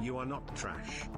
You are not trash.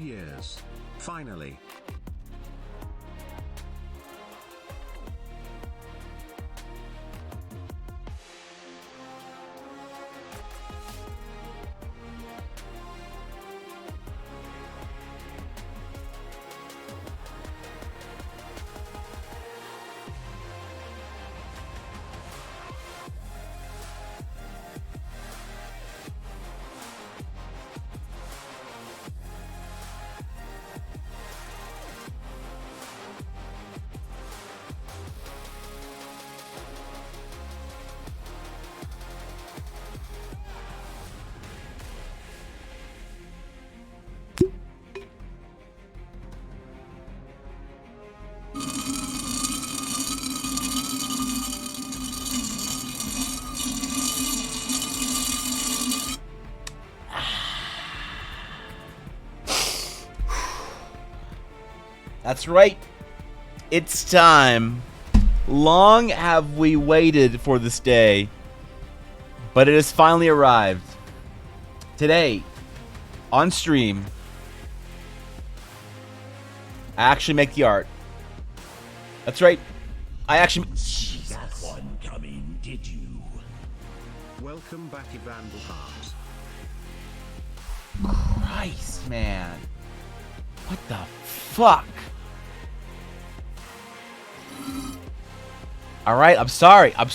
years. Finally. That's right. It's time. Long have we waited for this day, but it has finally arrived. Today, on stream, I actually make the art. That's right. I actually... Jesus. One coming, did you? Welcome back, Ivan Heart. Christ, man. What the fuck? Alright, I'm sorry. I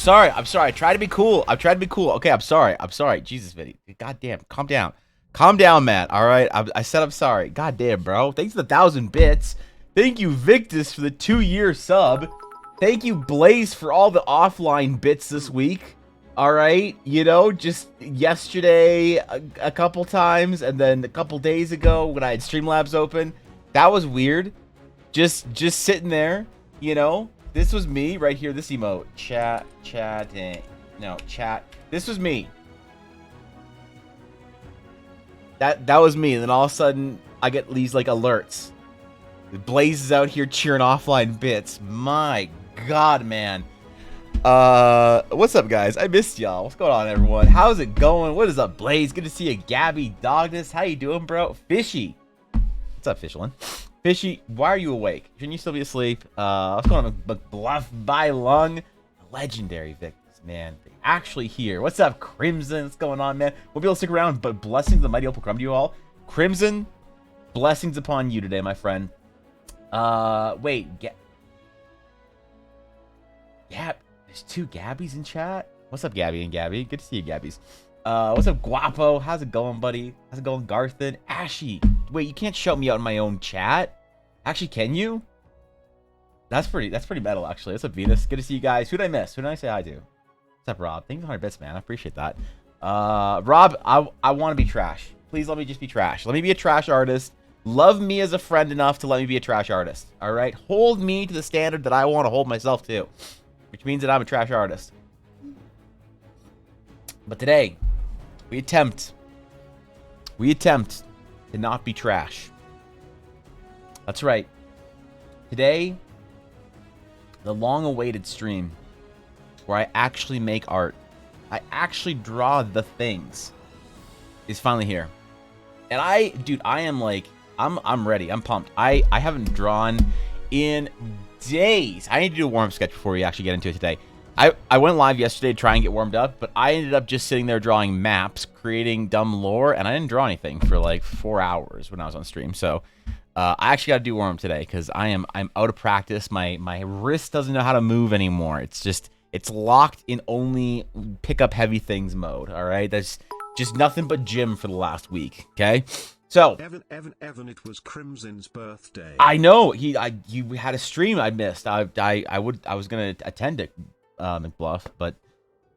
tried to be cool. Okay, I'm sorry. Jesus, Vinny. Goddamn. Calm down. Calm down, Matt. Alright? I said I'm sorry. Goddamn, bro. Thanks for the 1,000 bits. Thank you, Victus, for the 2-year sub. Thank you, Blaze, for all the offline bits this week. Alright? You know, just yesterday a couple times, and then a couple days ago when I had Streamlabs open. That was weird. Just sitting there, you know? This was me right here, this emote. Chat. This was me. That was me, and then all of a sudden, I get these, like, alerts. Blaze is out here cheering offline bits. My God, man. What's up, guys? I missed y'all. What's going on, everyone? How's it going? What is up, Blaze? Good to see you, Gabby Dogness. How you doing, bro? Fishy. What's up, Fishlin? Fishy, why are you awake? Shouldn't you still be asleep? What's going on, McBluff by Lung? Legendary Victus, man. They're actually here. What's up, Crimson? What's going on, man? We'll be able to stick around, but blessings of the mighty Opal Crumb to you all. Crimson, blessings upon you today, my friend. Wait, Gab, there's 2 Gabbies in chat? What's up, Gabby and Gabby? Good to see you, Gabbies. What's up, Guapo? How's it going, buddy? How's it going, Garthen? Ashy. Wait, you can't shout me out in my own chat? Actually, can you? That's pretty metal, actually. What's up, Venus? Good to see you guys. Who did I miss? Who did I say hi to? What's up, Rob? Thank you for 100 bits, man. I appreciate that. Rob, I want to be trash. Please let me just be trash. Let me be a trash artist. Love me as a friend enough to let me be a trash artist. All right? Hold me to the standard that I want to hold myself to, which means that I'm a trash artist. But today, we attempt to not be trash. That's right. Today, the long-awaited stream where I actually make art, I actually draw the things, is finally here. And I am like, I'm ready. I'm pumped. I haven't drawn in days. I need to do a warm sketch before we actually get into it today. I went live yesterday to try and get warmed up, but I ended up just sitting there drawing maps, creating dumb lore, and I didn't draw anything for like 4 hours when I was on stream. So I actually got to do warm up today because I'm out of practice. My wrist doesn't know how to move anymore. It's locked in only pick up heavy things mode. All right, that's just nothing but gym for the last week. Okay. So Evan, it was Crimson's birthday. I know you had a stream I missed. I was gonna attend it, McBluff, but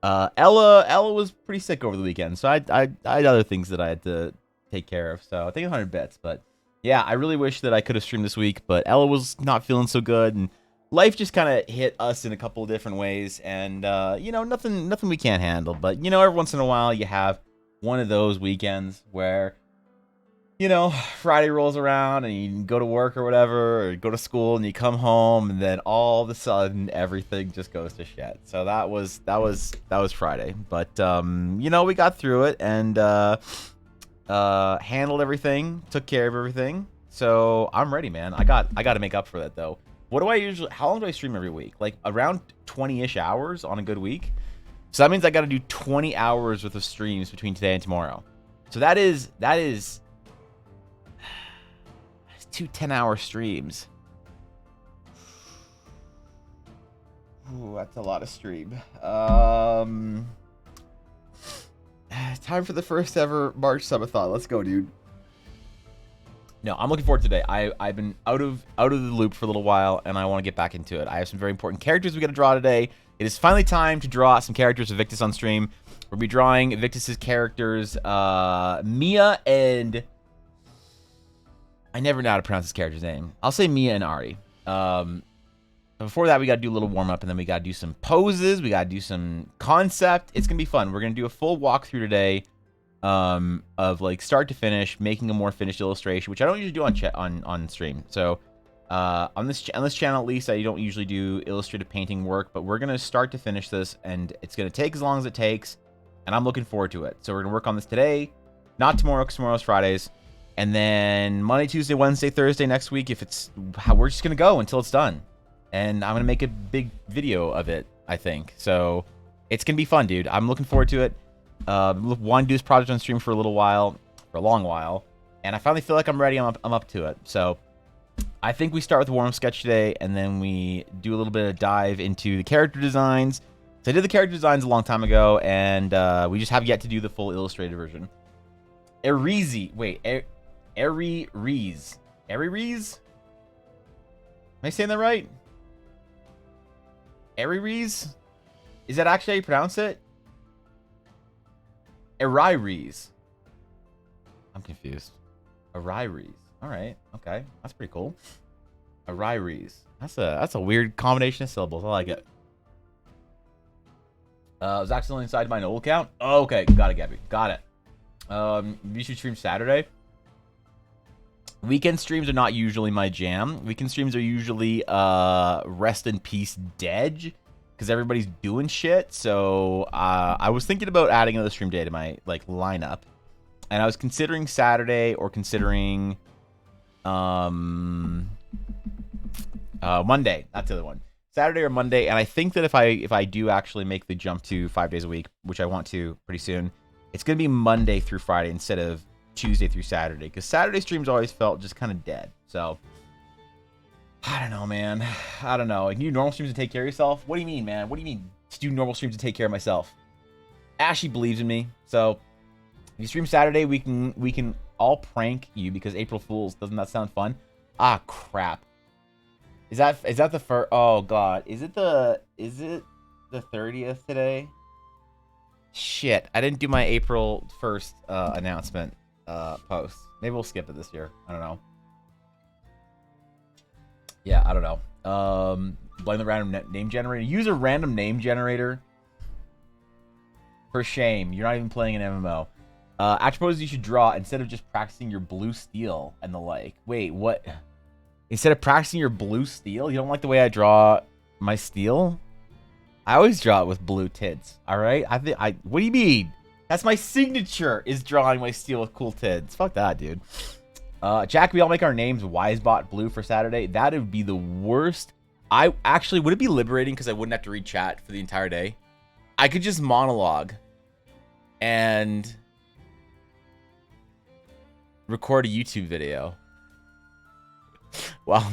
Ella was pretty sick over the weekend, so I had other things that I had to take care of. So I think 100 bits, but yeah, I really wish that I could have streamed this week, but Ella was not feeling so good, and life just kind of hit us in a couple of different ways, and you know, nothing we can't handle. But you know, every once in a while you have one of those weekends where, you know, Friday rolls around and you go to work or whatever, or go to school, and you come home, and then all of a sudden everything just goes to shit. So that was Friday, but you know, we got through it and handled everything, took care of everything. So I'm ready, man. I got to make up for that though. What do I usually? How long do I stream every week? Like around 20-ish hours on a good week. So that means I got to do 20 hours worth of streams between today and tomorrow. So that is 2 10-hour streams. Ooh, that's a lot of stream. Time for the first ever March subathon. Let's go, dude. No, I'm looking forward to today. I've been out of the loop for a little while, and I want to get back into it. I have some very important characters we got to draw today. It is finally time to draw some characters of Victus on stream. We'll be drawing Victus's characters, Mia and... I never know how to pronounce this character's name. I'll say Mia and Ari. Before that, we got to do a little warm-up, and then we got to do some poses. We got to do some concept. It's going to be fun. We're going to do a full walkthrough today of, like, start to finish, making a more finished illustration, which I don't usually do on stream. So On this channel, at least, I don't usually do illustrative painting work, but we're going to start to finish this, and it's going to take as long as it takes, and I'm looking forward to it. So we're going to work on this today, not tomorrow, because tomorrow's Fridays, and then Monday, Tuesday, Wednesday, Thursday next week, if it's how we're just going to go until it's done. And I'm going to make a big video of it, I think. So it's going to be fun, dude. I'm looking forward to it. Want to do this project on stream for a little while, for a long while, and I finally feel like I'm ready. I'm up to it. So I think we start with the warm-up sketch today, and then we do a little bit of dive into the character designs. So I did the character designs a long time ago, and we just have yet to do the full illustrated version. Erizi. Wait, Eriz. Eriz? Am I saying that right? Eriz? Is that actually how you pronounce it? Eriz. I'm confused. Eriz. All right. Okay. That's pretty cool. Eriz. That's a weird combination of syllables. I like it. I was accidentally inside my Noel account. Oh, okay. Got it, Gabby. Got it. You should stream Saturday. Weekend streams are not usually my jam. Weekend streams are usually rest in peace Dej, because everybody's doing shit. So I was thinking about adding another stream day to my lineup, and I was considering Saturday or considering Monday. That's the other one. Saturday or Monday. And I think that if I do actually make the jump to 5 days a week, which I want to pretty soon, it's gonna be Monday through Friday instead of Tuesday through Saturday, because Saturday streams always felt just kind of dead. So I don't know, man. I don't know. Like, you do normal streams to take care of yourself? What do you mean, man? What do you mean to do normal streams to take care of myself? Ashley believes in me. So if you stream Saturday, we can all prank you, because April Fools. Doesn't that sound fun? Ah, crap. Is that the first? Oh god. Is it the 30th today? Shit. I didn't do my April 1st announcement post. Maybe we'll skip it this year. I don't know. Yeah, I don't know. Blame the random name generator. Use a random name generator. For shame. You're not even playing an MMO. I suppose you should draw instead of just practicing your blue steel and the like. Wait, what? Instead of practicing your blue steel? You don't like the way I draw my steel? I always draw it with blue tints. Alright? What do you mean? That's my signature, is drawing my steel with cool tints. Fuck that, dude. Jack, we all make our names Wisebot Blue for Saturday. That would be the worst. Would it be liberating because I wouldn't have to read chat for the entire day? I could just monologue and record a YouTube video while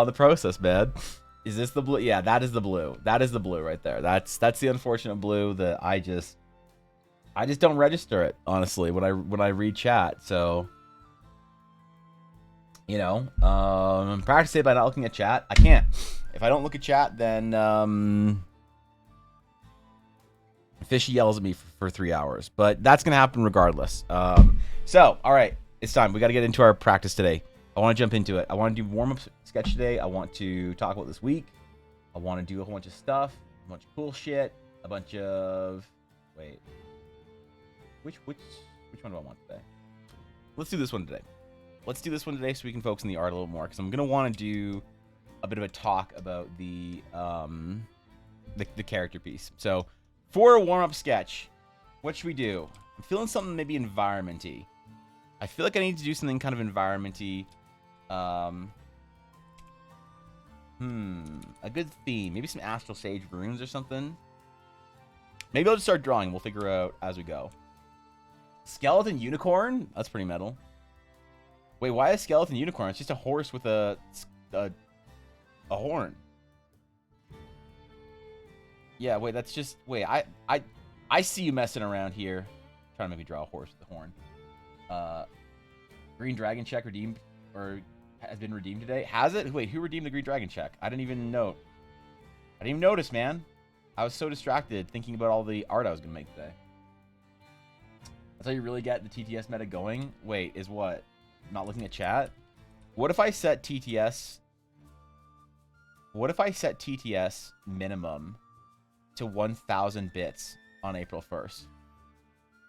in the process, man. Is this the blue? Yeah, that is the blue. That is the blue right there. That's the unfortunate blue that I just don't register it, honestly, when I read chat. So, you know, practice it by not looking at chat. I can't. If I don't look at chat, then Fishy yells at me for 3 hours. But that's gonna happen regardless. So, all right, it's time. We got to get into our practice today. I want to jump into it. I want to do warm-up sketch today. I want to talk about this week. I want to do a whole bunch of stuff, a bunch of cool shit, a bunch of which one do I want today? Let's do this one today. Let's do this one today so we can focus on the art a little more, because I'm gonna want to do a bit of a talk about the character piece. So for a warm-up sketch, what should we do? I'm feeling something maybe environment-y. I feel like I need to do something kind of environment-y. A good theme. Maybe some Astral Sage runes or something. Maybe I'll just start drawing. We'll figure out as we go. Skeleton unicorn? That's pretty metal. Wait, why a skeleton unicorn? It's just a horse with a horn. Yeah, wait, that's just... Wait, I see you messing around here. Trying to make me draw a horse with a horn. Green Dragon check redeemed, or has been redeemed today. Has it? Wait, who redeemed the Green Dragon check? I didn't even note. I didn't even notice, man. I was so distracted thinking about all the art I was gonna make today. That's how you really get the TTS meta going. Wait, is what? Not looking at chat? What if I set TTS? What if I set TTS minimum to 1,000 bits on April 1st?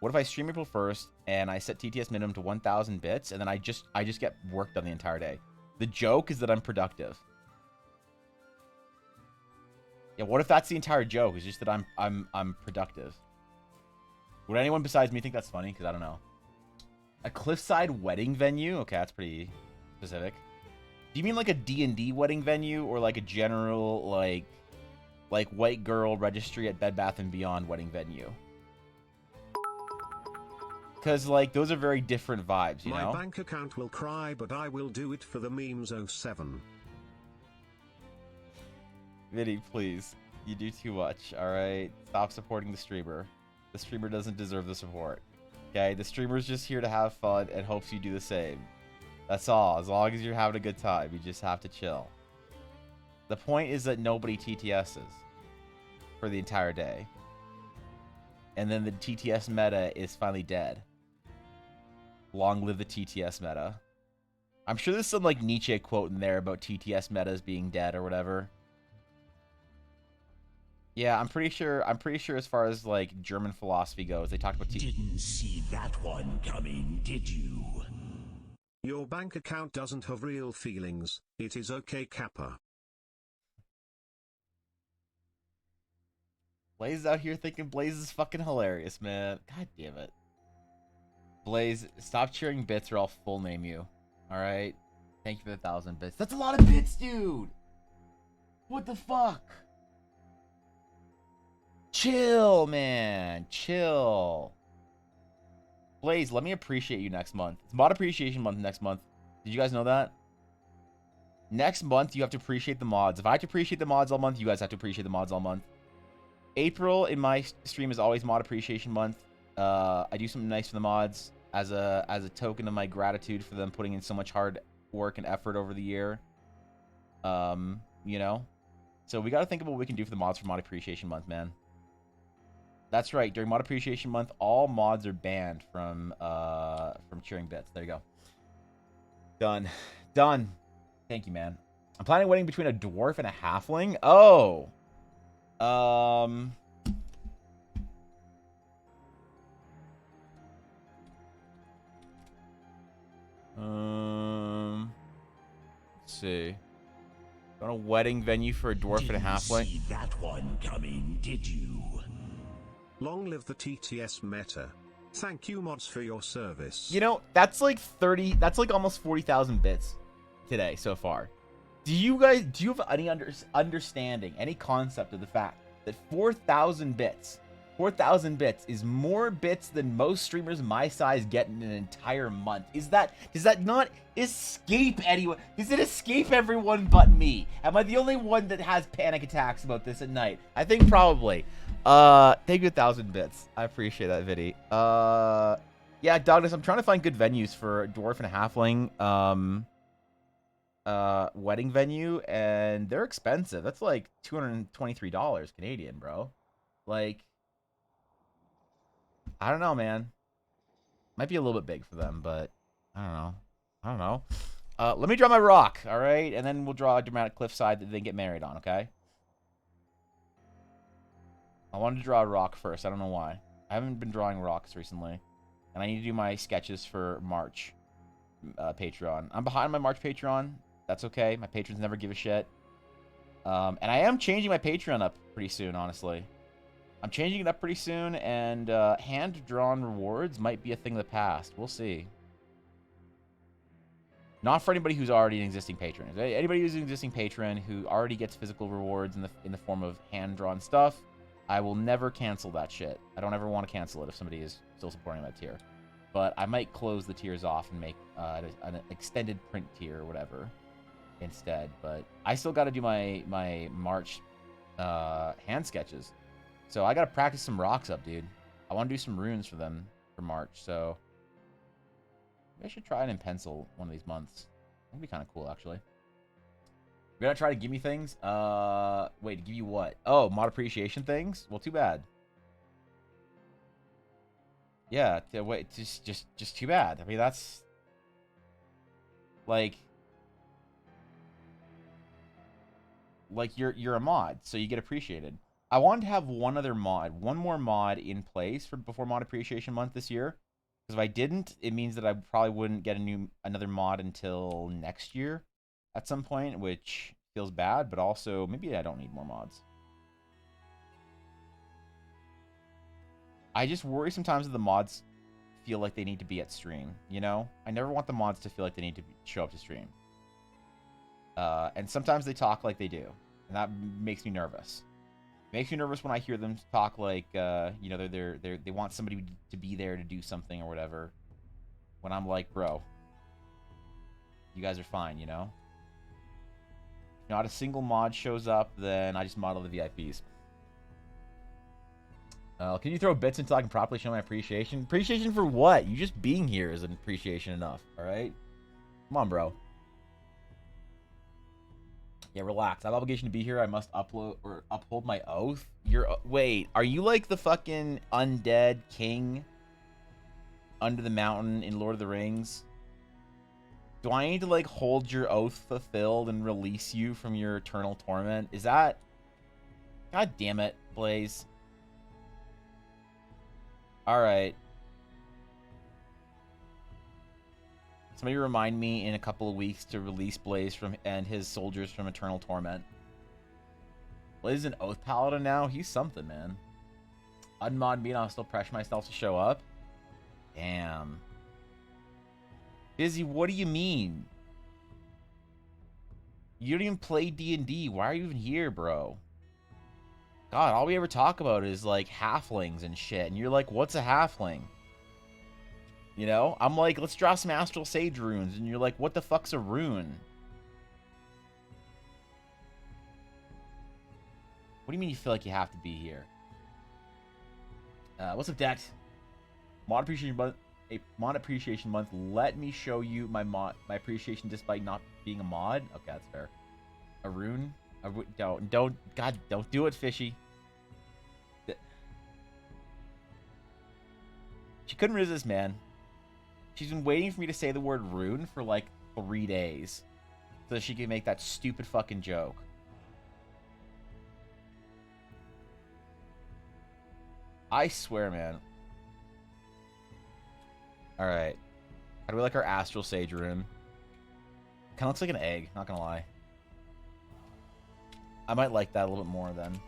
What if I stream April 1st and I set TTS minimum to 1,000 bits, and then I just get work done the entire day? The joke is that I'm productive. Yeah, what if that's the entire joke? It's just that I'm productive. Would anyone besides me think that's funny? Because I don't know. A cliffside wedding venue? Okay, that's pretty specific. Do you mean like a D&D wedding venue or like a general like white girl registry at Bed Bath & Beyond wedding venue? Because like those are very different vibes, you know? My bank account will cry, but I will do it for the memes 07. Vinny, please. You do too much, alright? Stop supporting the streamer. The streamer doesn't deserve the support. Okay? The streamer's just here to have fun and hopes you do the same. That's all. As long as you're having a good time, you just have to chill. The point is that nobody TTS's for the entire day. And then the TTS meta is finally dead. Long live the TTS meta. I'm sure there's some like Nietzsche quote in there about TTS metas being dead or whatever. Yeah, I'm pretty sure as far as like German philosophy goes, they talked about Didn't see that one coming, did you? Your bank account doesn't have real feelings. It is okay, Kappa. Blaze is out here thinking Blaze is fucking hilarious, man. God damn it. Blaze, stop cheering bits or I'll full name you. Alright? Thank you for the 1,000 bits. That's a lot of bits, dude! What the fuck? Chill, man. Chill. Blaze, let me appreciate you next month. It's Mod Appreciation Month next month. Did you guys know that? Next month, you have to appreciate the mods. If I have to appreciate the mods all month, you guys have to appreciate the mods all month. April in my stream is always Mod Appreciation Month. I do something nice for the mods as a token of my gratitude for them putting in so much hard work and effort over the year. You know? So we got to think about what we can do for the mods for Mod Appreciation Month, man. That's right. During Mod Appreciation Month, all mods are banned from cheering bits. There you go. Done. Done. Thank you, man. I'm planning a wedding between a dwarf and a halfling. Oh. Let's see. On a wedding venue for a dwarf and a halfling. Didn't see that one coming, did you? Long live the TTS meta. Thank you, mods, for your service. You know, that's like 30, that's like almost 40,000 bits today so far. Do you have any understanding, any concept of the fact that 4,000 bits is more bits than most streamers my size get in an entire month? Does that not escape anyone? Does it escape everyone but me? Am I the only one that has panic attacks about this at night? I think probably. Thank you 1,000 bits. I appreciate that, Viddy. Yeah, Douglas, I'm trying to find good venues for a dwarf and a halfling, wedding venue, and they're expensive. That's like $223 Canadian, bro. Like, I don't know, man. Might be a little bit big for them, but I don't know. Let me draw my rock, all right? And then we'll draw a dramatic cliffside that they get married on, okay? I wanted to draw a rock first. I don't know why. I haven't been drawing rocks recently. And I need to do my sketches for March Patreon. I'm behind my March Patreon. That's okay. My patrons never give a shit. And I am changing my Patreon up pretty soon, honestly. I'm changing it up pretty soon, and hand-drawn rewards might be a thing of the past. We'll see. Not for anybody who's already an existing patron. Anybody who's an existing patron who already gets physical rewards in the form of hand-drawn stuff, I will never cancel that shit. I don't ever want to cancel it if somebody is still supporting that tier. But I might close the tiers off and make an extended print tier or whatever instead. But I still got to do my March hand sketches. So I got to practice some rocks up, dude. I want to do some runes for them for March. So maybe I should try it in pencil one of these months. That'd be kind of cool, actually. You're gonna try to give me things? Wait, to give you what? Oh, mod appreciation things? Well, too bad. Yeah, wait, just too bad. I mean, that's like you're a mod, so you get appreciated. I wanted to have one more mod in place for before Mod Appreciation Month this year. Because if I didn't, it means that I probably wouldn't get another mod until next year. at some point, which feels bad, but also maybe I don't need more mods. I just worry sometimes that the mods feel like they need to be at stream, you know? I never want the mods to feel like they need to show up to stream. And sometimes they talk like they do, and that makes me nervous. It makes me nervous when I hear them talk like, you know, they want somebody to be there to do something or whatever. When I'm like, bro, you guys are fine, you know? If not a single mod shows up, then I just model the VIPs. Can you throw bits until I can properly show my appreciation? Appreciation for what? You just being here is an appreciation enough, alright? Come on, bro. Yeah, relax. I have obligation to be here. I must upload or uphold my oath. Wait, are you like the fucking undead king under the mountain in Lord of the Rings? Do I need to like hold your oath fulfilled and release you from your eternal torment? Is that... God damn it, Blaze. Alright. Somebody remind me in a couple of weeks to release Blaze and his soldiers from eternal torment. Blaze is an oath paladin now? He's something, man. Unmod me and I'll still pressure myself to show up? Damn. Busy, what do you mean? You don't even play D&D. Why are you even here, bro? God, all we ever talk about is, like, halflings and shit. And you're like, what's a halfling? You know? I'm like, let's draw some Astral Sage runes. And you're like, what the fuck's a rune? What do you mean you feel like you have to be here? What's up, Dex? Mod appreciation month. A mod appreciation month. Let me show you my appreciation despite not being a mod. Okay, that's fair. A rune? God, don't do it, Fishy. She couldn't resist, man. She's been waiting for me to say the word rune for like 3 days so that she can make that stupid fucking joke. I swear, man. Alright. How do we like our Astral Sage rune? Kinda looks like an egg, not gonna lie. I might like that a little bit more then.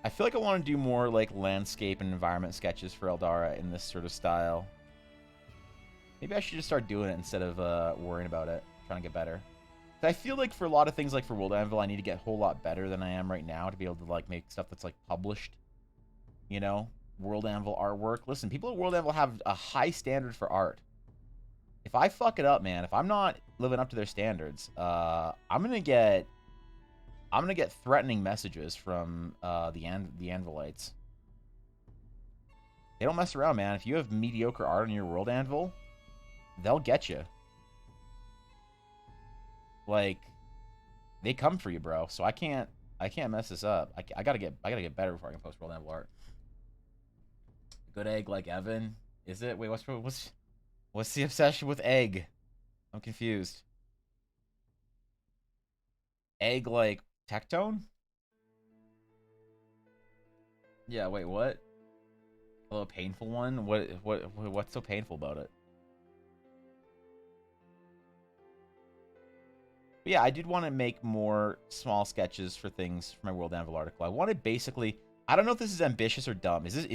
I feel like I want to do more like landscape and environment sketches for Eldara in this sort of style. Maybe I should just start doing it instead of worrying about it, trying to get better. But I feel like for a lot of things like for World Anvil, I need to get a whole lot better than I am right now to be able to like make stuff that's like published. You know? World Anvil artwork. Listen, people at World Anvil have a high standard for art. If I fuck it up, man, if I'm not living up to their standards, I'm gonna get threatening messages from the Anvilites. They don't mess around, man. If you have mediocre art on your World Anvil, they'll get you. Like, they come for you, bro. So I can't mess this up. I gotta get better before I can post World Anvil art. Good egg like Evan, is it? Wait, what's the obsession with egg? I'm confused. Egg like Tectone? Yeah, wait, what? A little painful one? What's so painful about it? But yeah, I did want to make more small sketches for things for my World Anvil article. I wanted basically, I don't know if this is ambitious or dumb. Is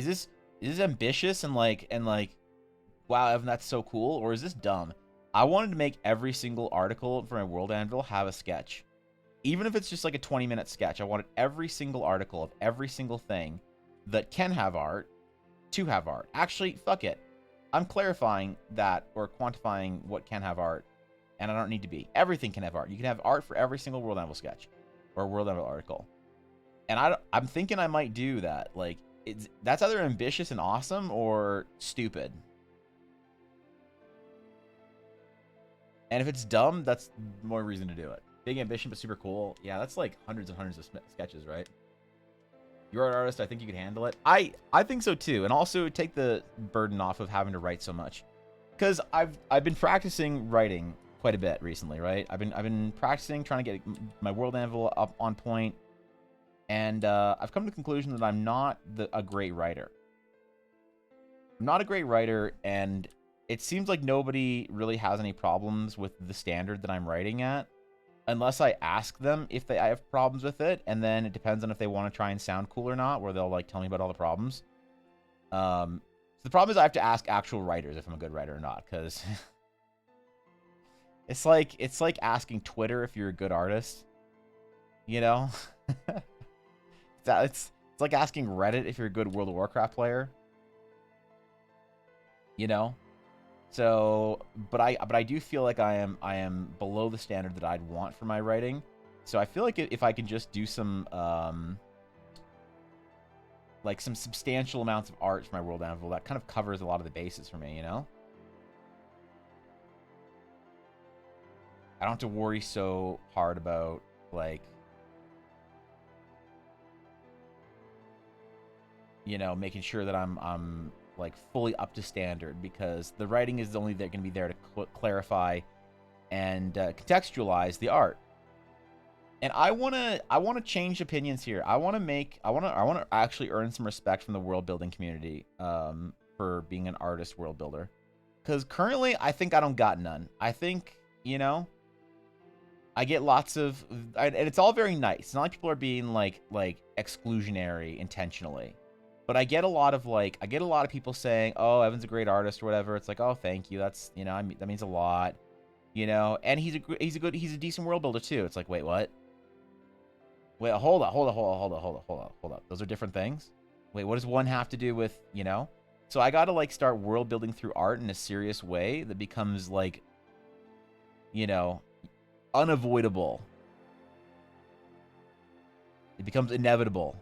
this ambitious and like wow, Evan, that's so cool, or is this dumb? I wanted to make every single article for my World Anvil have a sketch. Even if it's just like a 20-minute sketch, I wanted every single article of every single thing that can have art to have art. Actually, fuck it. I'm clarifying that or quantifying what can have art, and I don't need to be. Everything can have art. You can have art for every single World Anvil sketch or World Anvil article. And I'm thinking I might do that. Like, that's either ambitious and awesome or stupid. And if it's dumb, that's more reason to do it. Big ambition, but super cool. Yeah, that's like hundreds and hundreds of sketches, right? You're an artist. I think you can handle it. I think so too. And also take the burden off of having to write so much. Because I've been practicing writing quite a bit recently, right? I've been practicing, trying to get my World Anvil up on point. And I've come to the conclusion that I'm not a great writer. I'm not a great writer, and it seems like nobody really has any problems with the standard that I'm writing at, unless I ask them if I have problems with it, and then it depends on if they want to try and sound cool or not, where they'll like tell me about all the problems. So the problem is I have to ask actual writers if I'm a good writer or not, because it's like asking Twitter if you're a good artist, you know? it's like asking Reddit if you're a good World of Warcraft player, you know? So, but I do feel like I am below the standard that I'd want for my writing. So I feel like if I can just do some like some substantial amounts of art for my World Anvil, that kind of covers a lot of the bases for me, you know? I don't have to worry so hard about like, you know, making sure that I'm like fully up to standard, because the writing is only going to be there to clarify and contextualize the art. And I wanna change opinions here. I wanna actually earn some respect from the world building community for being an artist world builder, because currently I think I don't got none. I think, you know, I get lots of, and it's all very nice. It's not like people are being like exclusionary intentionally. But I get a lot of people saying, "Oh, Evan's a great artist" or whatever. It's like, "Oh, thank you. That's, you know, I mean, that means a lot." You know, and he's a decent world builder too. It's like, "Wait, what? Wait, hold up. Those are different things? Wait, what does one have to do with, you know?" So I got to like start world building through art in a serious way that becomes like, you know, unavoidable. It becomes inevitable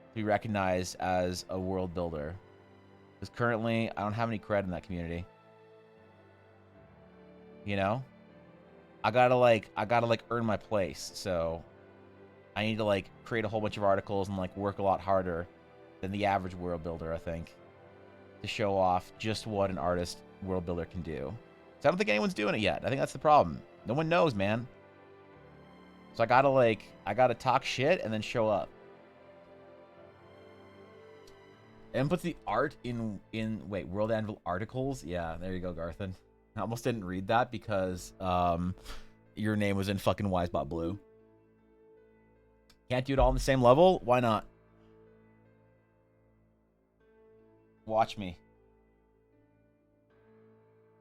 to be recognized as a world builder. Because currently, I don't have any cred in that community. You know? I gotta earn my place. So I need to like create a whole bunch of articles and like work a lot harder than the average world builder, I think, to show off just what an artist world builder can do. So I don't think anyone's doing it yet. I think that's the problem. No one knows, man. So I gotta talk shit and then show up. And put the art in wait, World Anvil articles? Yeah, there you go, Garthen. I almost didn't read that because your name was in fucking Wisebot Blue. Can't do it all on the same level? Why not? Watch me.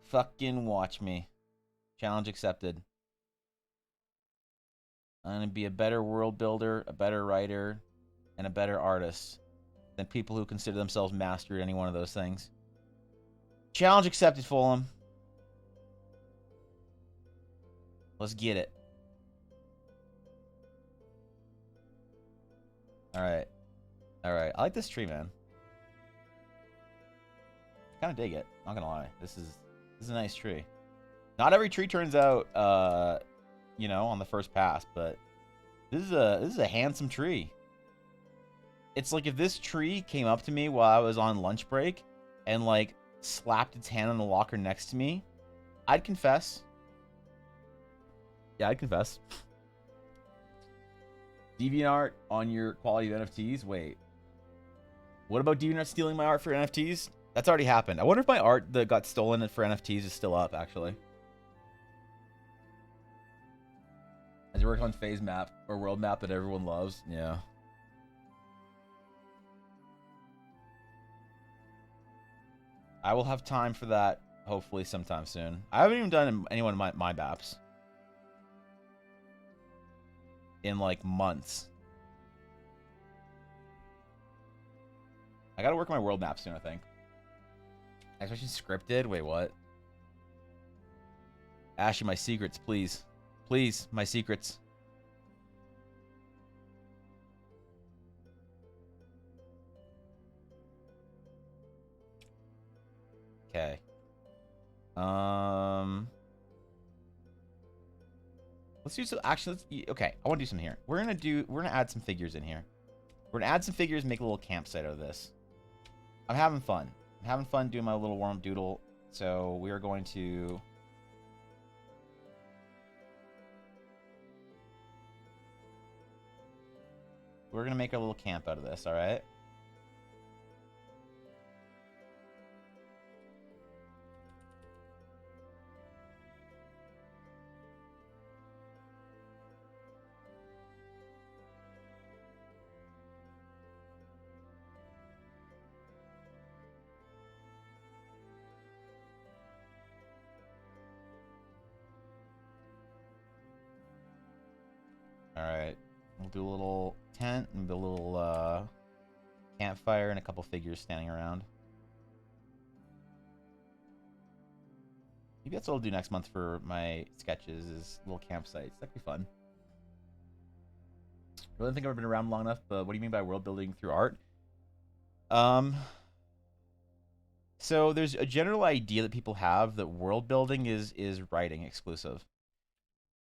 Fucking watch me. Challenge accepted. I'm gonna be a better world builder, a better writer, and a better artist than people who consider themselves master at any one of those things. Challenge accepted, Fulham. Let's get it. Alright. Alright. I like this tree, man. I kind of dig it. Not gonna lie. This is a nice tree. Not every tree turns out, you know, on the first pass, but this is a handsome tree. It's like if this tree came up to me while I was on lunch break and like slapped its hand on the locker next to me, I'd confess. Yeah, I'd confess. DeviantArt on your quality of NFTs? Wait. What about DeviantArt stealing my art for NFTs? That's already happened. I wonder if my art that got stolen for NFTs is still up, actually. As you work on phase map or world map that everyone loves. Yeah. I will have time for that, hopefully, sometime soon. I haven't even done any one of my maps in, like, months. I gotta work on my world map soon, I think. Actually, scripted? Wait, what? Ashy, my secrets, please. Please, my secrets. Okay. Let's do some. Actually, okay. I want to do something here. We're gonna add some figures in here. We're gonna add some figures, and make a little campsite out of this. I'm having fun. I'm having fun doing my little warm doodle. So we are going to. We're gonna make a little camp out of this. All right. Alright. We'll do a little tent and a little campfire and a couple figures standing around. Maybe that's what I'll do next month for my sketches, is little campsites. That'd be fun. I really don't think I've been around long enough, but what do you mean by world building through art? So there's a general idea that people have that world building is writing exclusive.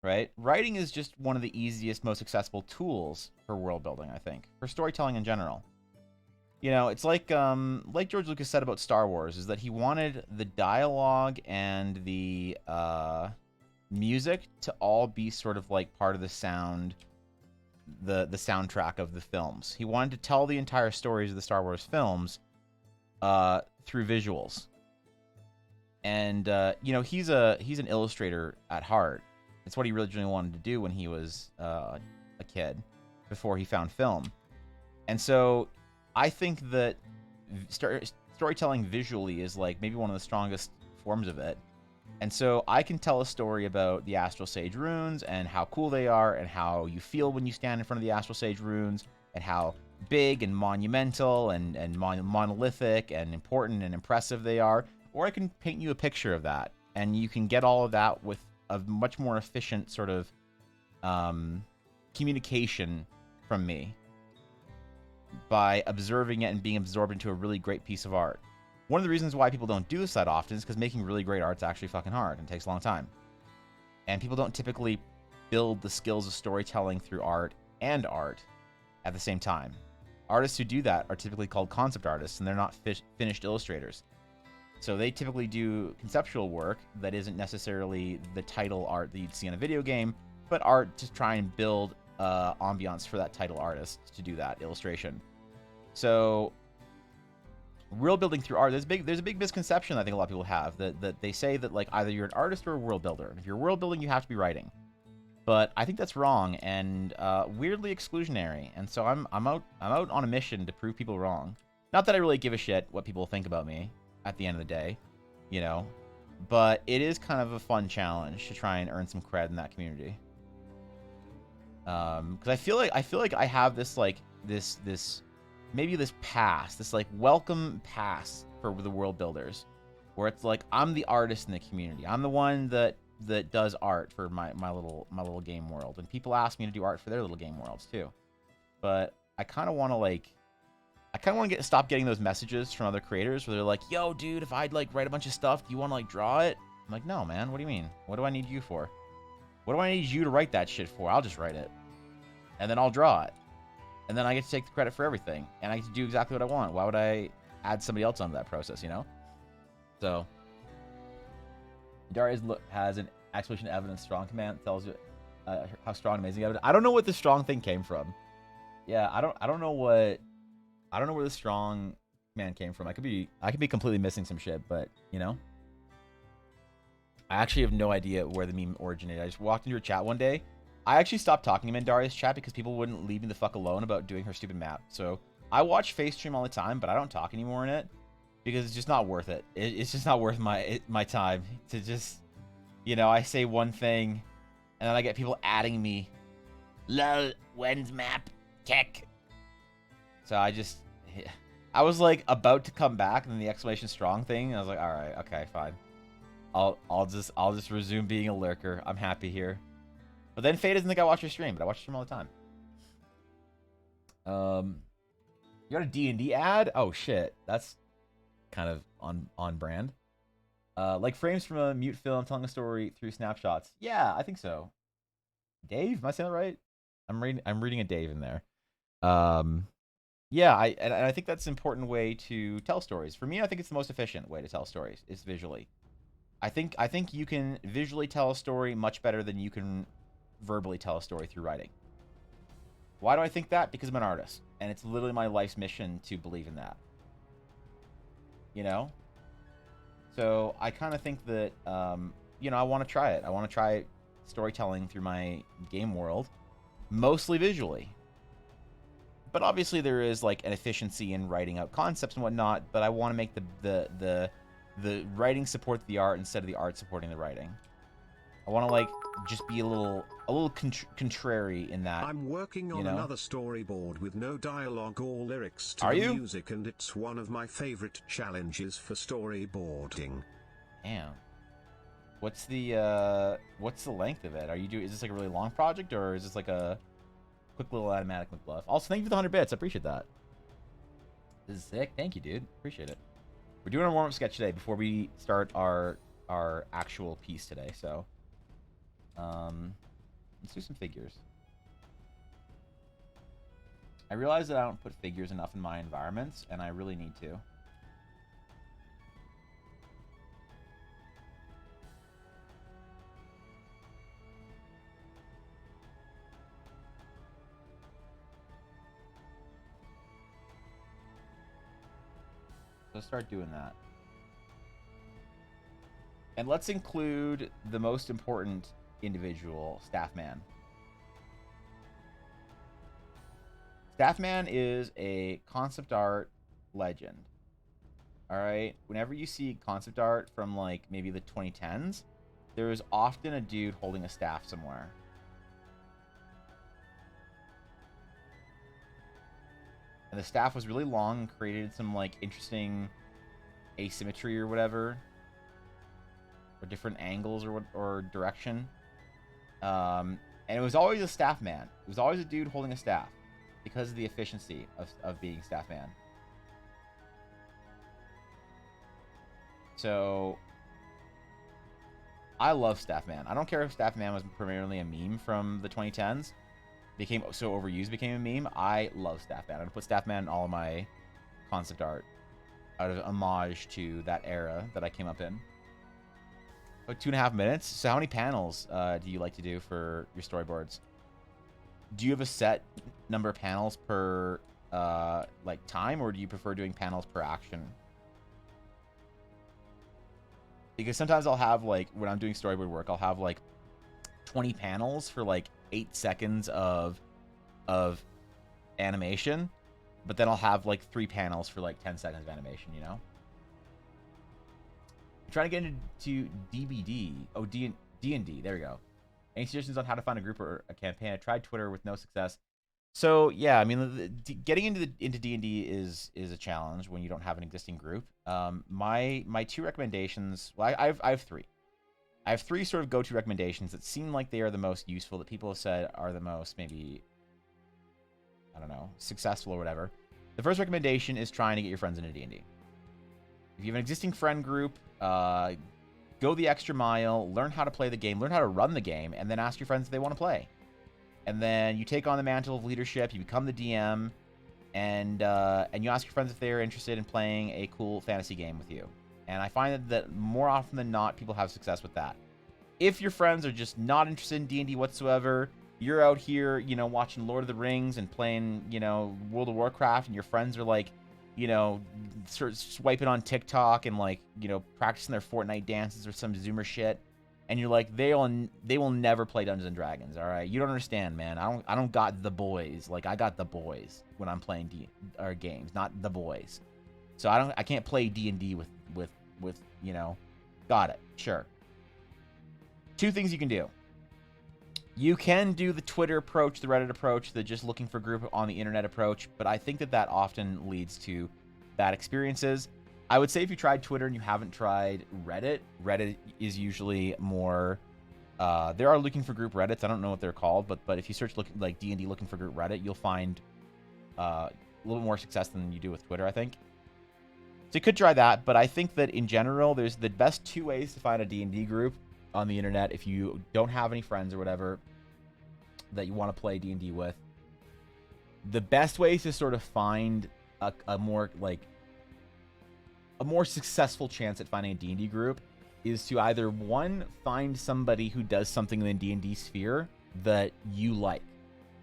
Right? Writing is just one of the easiest, most accessible tools for world building, I think. For storytelling in general. You know, it's like George Lucas said about Star Wars, is that he wanted the dialogue and the music to all be sort of like part of the sound, the soundtrack of the films. He wanted to tell the entire stories of the Star Wars films through visuals. And you know, he's an illustrator at heart. It's what he originally wanted to do when he was a kid, before he found film. And so I think that storytelling visually is like maybe one of the strongest forms of it. And so I can tell a story about the Astral Sage runes and how cool they are and how you feel when you stand in front of the Astral Sage runes and how big and monumental and monolithic and important and impressive they are. Or I can paint you a picture of that, and you can get all of that with a much more efficient sort of communication from me by observing it and being absorbed into a really great piece of art. One of the reasons why people don't do this that often is because making really great art is actually fucking hard and takes a long time. And people don't typically build the skills of storytelling through art and art at the same time. Artists who do that are typically called concept artists, and they're not finished illustrators. So they typically do conceptual work that isn't necessarily the title art that you'd see in a video game, but art to try and build ambiance for that title artist to do that illustration. So world building through art, there's a big misconception I think a lot of people have, that they say that like either you're an artist or a world builder. And if you're world building, you have to be writing. But I think that's wrong and weirdly exclusionary. And so I'm out on a mission to prove people wrong. Not that I really give a shit what people think about me at the end of the day, you know, but it is kind of a fun challenge to try and earn some cred in that community. Because I feel like I have this like this maybe this pass, this like welcome pass for the world builders, where it's like I'm the artist in the community. I'm the one that does art for my little game world, and people ask me to do art for their little game worlds too. But I kind of want to stop getting those messages from other creators where they're like, "Yo, dude, if I'd like write a bunch of stuff, do you want to like draw it?" I'm like, "No, man. What do you mean? What do I need you for? What do I need you to write that shit for? I'll just write it, and then I'll draw it, and then I get to take the credit for everything, and I get to do exactly what I want. Why would I add somebody else onto that process? You know?" So Darius has an exclamation evidence strong command that tells you how strong amazing evidence. I don't know what the strong thing came from. Yeah, I don't know where the strong man came from. I could be completely missing some shit, but you know, I actually have no idea where the meme originated. I just walked into your chat one day. I actually stopped talking to him in Darius' chat because people wouldn't leave me the fuck alone about doing her stupid map. So I watch FaceStream all the time, but I don't talk anymore in it because it's just not worth it. It's just not worth my time to just, you know, I say one thing and then I get people adding me. Lol, when's map? Tech. So I was like about to come back, and then the exclamation strong thing. I was like, all right, okay, fine. I'll just resume being a lurker. I'm happy here. But then Faye doesn't think I watch your stream, but I watch your stream all the time. You got a D&D ad? Oh shit, that's kind of on brand. Like frames from a mute film telling a story through snapshots. Yeah, I think so. Dave, am I saying that right? I'm reading a Dave in there. Yeah, I think that's an important way to tell stories. For me, I think it's the most efficient way to tell stories is visually. I think you can visually tell a story much better than you can verbally tell a story through writing. Why do I think that? Because I'm an artist, and it's literally my life's mission to believe in that. You know? So I kind of think that, you know, I want to try it. I want to try storytelling through my game world, mostly visually. But obviously there is like an efficiency in writing out concepts and whatnot, but I want to make the writing support the art instead of the art supporting the writing. I want to like just be a little contrary in that. I'm working on another storyboard with no dialogue or lyrics to the music, and it's one of my favorite challenges for storyboarding. Damn. What's the length of it? Is this like a really long project, or is this like a quick little automatic McBluff? Also, thank you for the 100 bits. I appreciate that. This is sick. Thank you, dude. Appreciate it. We're doing a warm-up sketch today before we start our actual piece today. So, let's do some figures. I realize that I don't put figures enough in my environments, and I really need to. Let's start doing that. And let's include the most important individual, Staffman. Staffman is a concept art legend. Alright? Whenever you see concept art from like maybe the 2010s, there is often a dude holding a staff somewhere. And the staff was really long and created some like interesting asymmetry or whatever, or different angles or direction. And it was always a staff man. It was always a dude holding a staff because of the efficiency of being staff man. So I love staff man. I don't care if staff man was primarily a meme from the 2010s. Became so overused, became a meme. I love Staffman. I'm gonna put Staffman in all of my concept art out of homage to that era that I came up in. About 2.5 minutes. So how many panels do you like to do for your storyboards? Do you have a set number of panels per like time, or do you prefer doing panels per action? Because sometimes I'll have like, when I'm doing storyboard work, I'll have like 20 panels for like 8 seconds of animation, but then I'll have like 3 panels for like 10 seconds of animation, you know? I'm trying to get into DBD. Oh, D&D. There we go. Any suggestions on how to find a group or a campaign? I tried Twitter with no success. So yeah, I mean, getting into D&D is a challenge when you don't have an existing group. My 2 recommendations. Well, I have 3. I have 3 sort of go-to recommendations that seem like they are the most useful, that people have said are the most, maybe, I don't know, successful or whatever. The first recommendation is trying to get your friends into D&D. If you have an existing friend group, go the extra mile, learn how to play the game, learn how to run the game, and then ask your friends if they want to play. And then you take on the mantle of leadership, you become the DM, and you ask your friends if they're interested in playing a cool fantasy game with you. And I find that more often than not, people have success with that. If your friends are just not interested in D&D whatsoever, you're out here, you know, watching Lord of the Rings and playing, you know, World of Warcraft, and your friends are like, you know, sort of swiping on TikTok and like, you know, practicing their Fortnite dances or some Zoomer shit, and you're like, they will never play Dungeons and Dragons. All right, you don't understand, man. I don't got the boys. Like, I got the boys when I'm playing games, not the boys. So I can't play D&D with you know, got it. Sure. 2 things you can do. You can do the Twitter approach, the Reddit approach, the just looking for group on the internet approach, but I think that often leads to bad experiences. I would say if you tried Twitter and you haven't tried Reddit, Reddit is usually more, there are looking for group Reddits. I don't know what they're called, but if you search like D&D looking for group Reddit, you'll find a little more success than you do with Twitter, I think. So you could try that, but I think that in general, there's the best 2 ways to find a D&D group on the internet if you don't have any friends or whatever that you want to play D&D with. The best ways to sort of find a more successful chance at finding a D&D group is to either, 1, find somebody who does something in the D&D sphere that you like.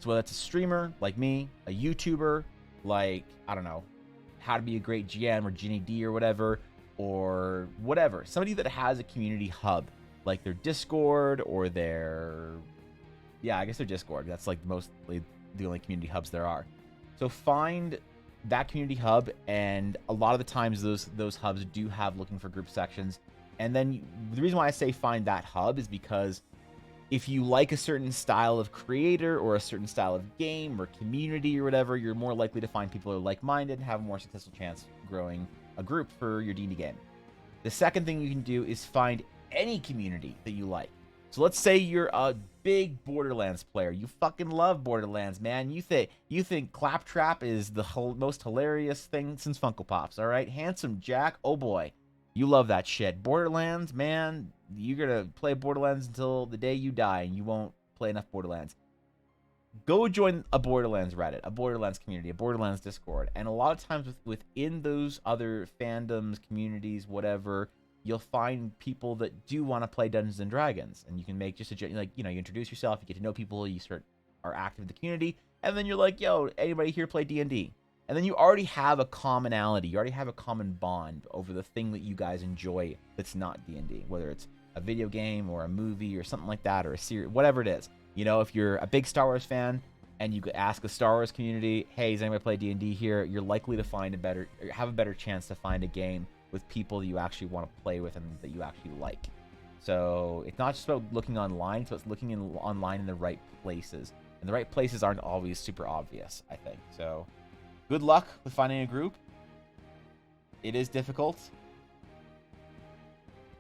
So whether it's a streamer like me, a YouTuber like, I don't know, How to Be a Great GM or Ginny D or whatever, or whatever. Somebody that has a community hub, like their Discord or their, yeah, I guess their Discord. That's like mostly the only community hubs there are. So find that community hub, and a lot of the times those hubs do have looking for group sections. And then the reason why I say find that hub is because if you like a certain style of creator or a certain style of game or community or whatever, you're more likely to find people who are like-minded and have a more successful chance growing a group for your D&D game. The second thing you can do is find any community that you like. So let's say you're a big Borderlands player. You fucking love Borderlands, man. You think Claptrap is the most hilarious thing since Funko Pops, all right? Handsome Jack, oh boy. You love that shit. Borderlands, man, you're going to play Borderlands until the day you die, and you won't play enough Borderlands. Go join a Borderlands Reddit, a Borderlands community, a Borderlands Discord. And a lot of times within those other fandoms, communities, whatever, you'll find people that do want to play Dungeons and Dragons. And you can make just a, like, you know, you introduce yourself, you get to know people, you are active in the community, and then you're like, yo, anybody here play D&D? And then you already have a commonality. You already have a common bond over the thing that you guys enjoy that's not D&D, whether it's a video game or a movie or something like that, or a series, whatever it is. You know, if you're a big Star Wars fan and you ask the Star Wars community, hey, is anybody play D&D here? You're likely to have a better chance to find a game with people that you actually want to play with and that you actually like. So it's not just about looking online, it's about looking online in the right places. And the right places aren't always super obvious, I think. So good luck with finding a group. It is difficult,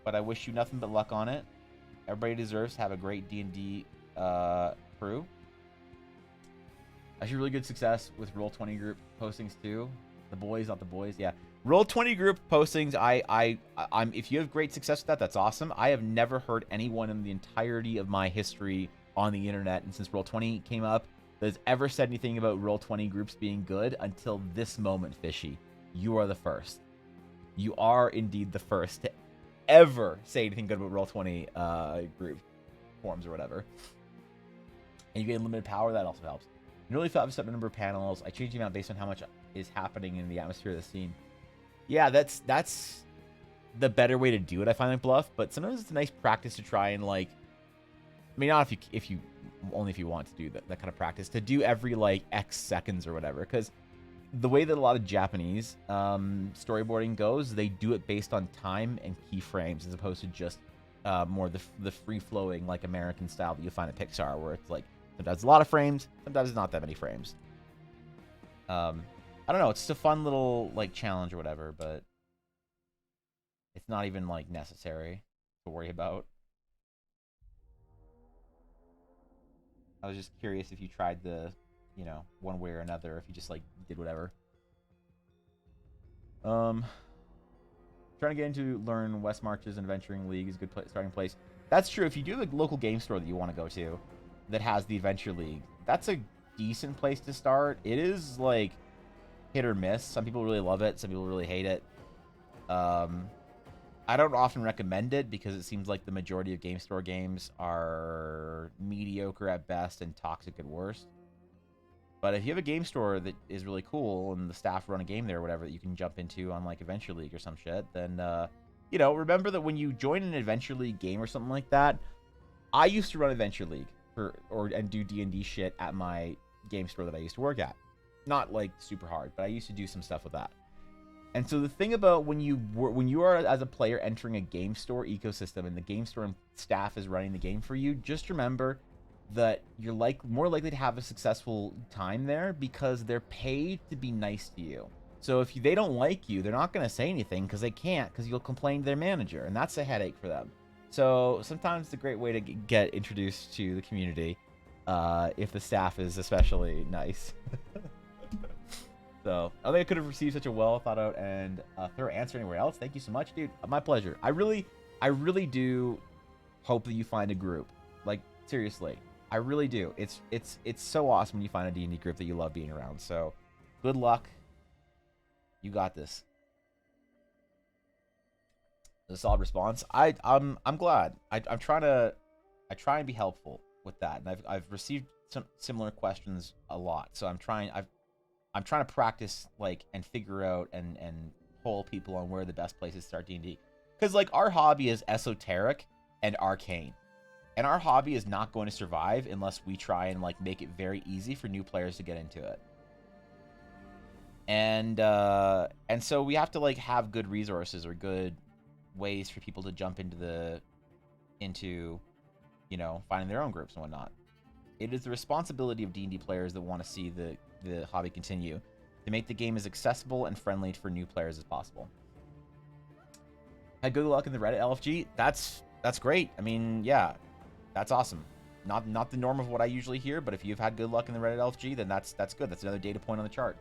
but I wish you nothing but luck on it. Everybody deserves to have a great D&D crew. Actually, really good success with Roll20 group postings too. The boys, not the boys. Yeah, Roll20 group postings. I'm. If you have great success with that, that's awesome. I have never heard anyone in the entirety of my history on the internet, and since Roll20 came up, that has ever said anything about Roll20 groups being good until this moment, Fishy. You are the first. You are indeed the first to ever say anything good about Roll20 group forums or whatever. And you get unlimited power, that also helps. Nearly 5% number of panels. I change the amount based on how much is happening in the atmosphere of the scene. Yeah, that's the better way to do it, I find, like Bluff, but sometimes it's a nice practice to try and, like, I mean, not if you only if you want to do that kind of practice, to do every like X seconds or whatever, because the way that a lot of Japanese storyboarding goes, they do it based on time and keyframes as opposed to just more the free-flowing, like, American style that you find at Pixar, where it's like sometimes a lot of frames, sometimes not that many frames. I don't know, it's just a fun little, like, challenge or whatever, but it's not even, like, necessary to worry about. I was just curious if you tried the, you know, one way or another, if you just, like, did whatever. Trying to get into learn West Marches and Adventuring League is a good starting place. That's true. If you do a local game store that you want to go to that has the Adventure League, that's a decent place to start. It is, like, hit or miss. Some people really love it. Some people really hate it. I don't often recommend it because it seems like the majority of game store games are mediocre at best and toxic at worst. But if you have a game store that is really cool and the staff run a game there or whatever that you can jump into on, like, Adventure League or some shit, then, you know, remember that when you join an Adventure League game or something like that, I used to run Adventure League and do D&D shit at my game store that I used to work at. Not, like, super hard, but I used to do some stuff with that. And so the thing about when you are, as a player, entering a game store ecosystem and the game store staff is running the game for you, just remember that you're more likely to have a successful time there because they're paid to be nice to you. So if they don't like you, they're not going to say anything because they can't, because you'll complain to their manager, and that's a headache for them. So sometimes it's a great way to get introduced to the community if the staff is especially nice. So I think I could have received such a well thought out and thorough answer anywhere else. Thank you so much, dude. My pleasure. I really do hope that you find a group. Like, seriously, I really do. It's so awesome when you find a D&D group that you love being around. So good luck. You got this. A solid response. I'm glad. I try and be helpful with that, and I've received some similar questions a lot. So I'm trying to practice, like, and figure out and poll people on where the best places to start D&D. Because, like, our hobby is esoteric and arcane. And our hobby is not going to survive unless we try and, like, make it very easy for new players to get into it. And so we have to, like, have good resources or good ways for people to jump into you know, finding their own groups and whatnot. It is the responsibility of D&D players that want to see the hobby continue to make the game as accessible and friendly for new players as possible. Had good luck in the Reddit LFG. That's great. I mean, yeah, that's awesome. Not the norm of what I usually hear, but if you've had good luck in the Reddit LFG, then that's good. That's another data point on the chart.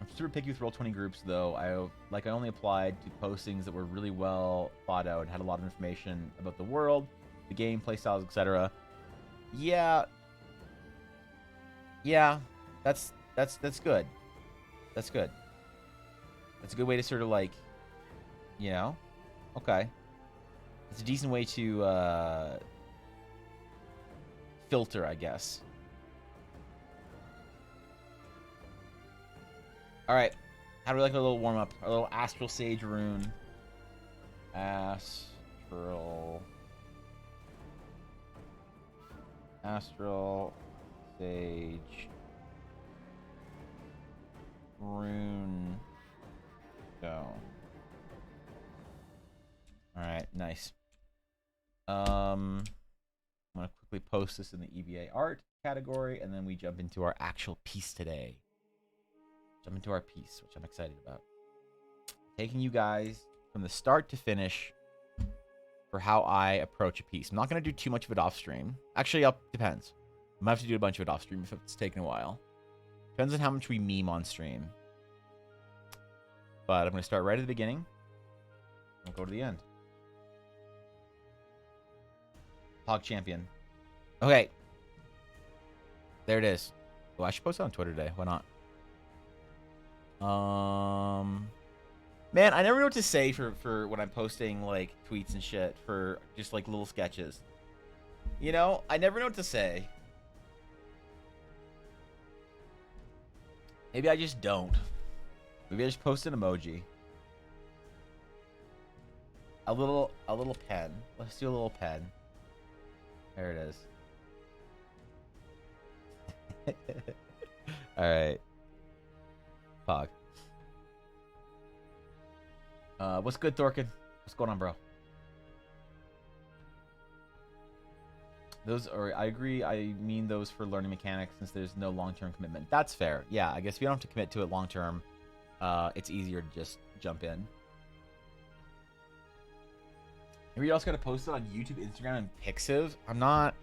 I'm super picky with Roll20 groups, though. I only applied to postings that were really well thought out and had a lot of information about the world, the game, playstyles, etc. Yeah, that's good. That's good. That's a good way to sort of like, you know, okay. It's a decent way to filter, I guess. All right, how do we like a little warm up? A little Astral Sage rune. Astral Sage rune. Go. All right, nice. I'm gonna quickly post this in the EVA art category, and then we jump into our actual piece today. Jump into our piece, which I'm excited about. Taking you guys from the start to finish for how I approach a piece. I'm not gonna do too much of it off stream. Actually, depends. I might have to do a bunch of it off stream if it's taking a while. Depends on how much we meme on stream. But I'm gonna start right at the beginning. We'll go to the end. Hog Champion. Okay. There it is. Oh, I should post it on Twitter today. Why not? Man, I never know what to say for when I'm posting like tweets and shit for just like little sketches. You know, I never know what to say. Maybe I just don't. Maybe I just post an emoji. A little pen. Let's do a little pen. There it is. All right. Fuck. What's good, Thorkin? What's going on, bro? Those are, I agree. I mean those for learning mechanics since there's no long-term commitment. That's fair. Yeah, I guess if you don't have to commit to it long-term, it's easier to just jump in. Maybe you also got to post it on YouTube, Instagram, and Pixiv. I'm not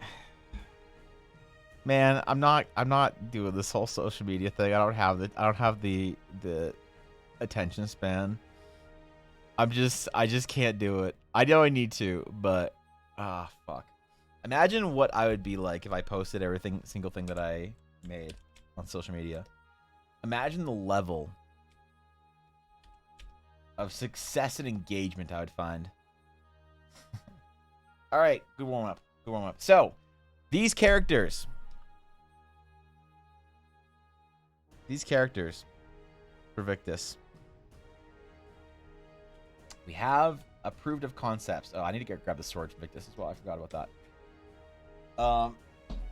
doing this whole social media thing. I don't have the attention span. I just can't do it. I know I need to, but fuck. Imagine what I would be like if I posted single thing that I made on social media. Imagine the level of success and engagement I would find. All right, good warm up. So, these characters for Victus. We have approved of concepts. Oh, I need to grab the sword for Victus as well. I forgot about that.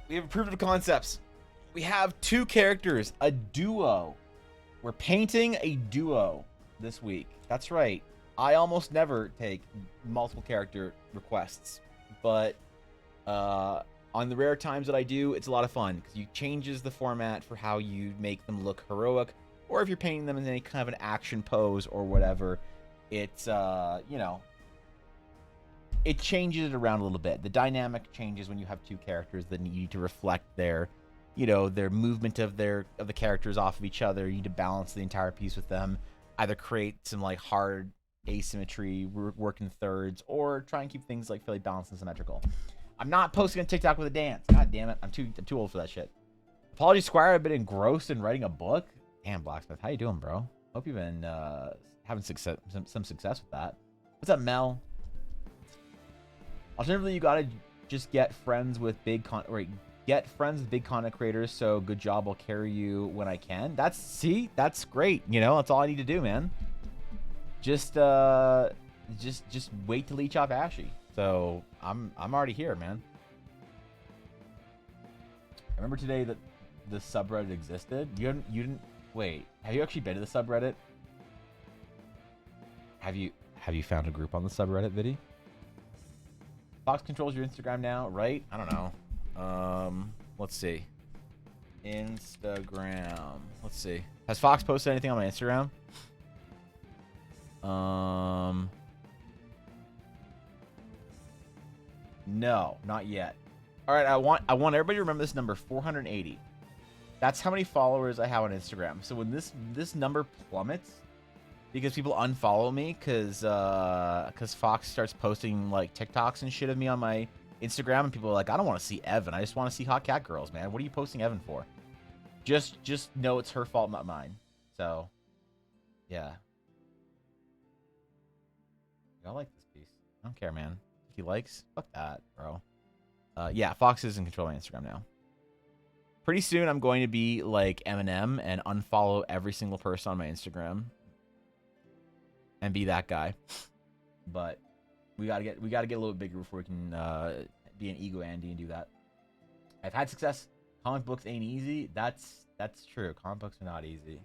We have approved of concepts. We have 2 characters, a duo. We're painting a duo this week. That's right. I almost never take multiple character requests, but on the rare times that I do, it's a lot of fun because you changes the format for how you make them look heroic, or if you're painting them in any kind of an action pose or whatever, it's you know, it changes it around a little bit. The dynamic changes when you have 2 characters that need to reflect their, you know, their movement of the characters off of each other. You need to balance the entire piece with them. Either create some like hard asymmetry, work in thirds, or try and keep things like fairly balanced and symmetrical. I'm not posting on TikTok with a dance. God damn it, I'm too old for that shit. Apologies, Squire. I've been engrossed in writing a book. Damn, Blacksmith, how you doing, bro? Hope you've been having some success with that. What's up, Mel? Alternatively, you gotta just get friends with big content creators. So good job. I'll carry you when I can. That's great. You know, that's all I need to do, man. Just wait to leech off Ashy. So I'm already here, man. I remember today that the subreddit existed. You didn't wait. Have you actually been to the subreddit? Have you found a group on the subreddit, Viddy? Fox controls your Instagram now, right? I don't know. Let's see. Instagram. Let's see. Has Fox posted anything on my Instagram? No, not yet. All right, I want everybody to remember this number, 480. That's how many followers I have on Instagram. So when this number plummets because people unfollow me cuz Fox starts posting like TikToks and shit of me on my Instagram, and people are like, "I don't want to see Evan. I just want to see hot cat girls, man. What are you posting Evan for?" Just know it's her fault, not mine. So, yeah. I like this piece. I don't care, man. If he likes, fuck that, bro. Yeah, Fox is in control of my Instagram now. Pretty soon, I'm going to be like Eminem and unfollow every single person on my Instagram and be that guy. But we gotta get a little bit bigger before we can be an ego Andy and do that. I've had success. Comic books ain't easy. That's true. Comic books are not easy.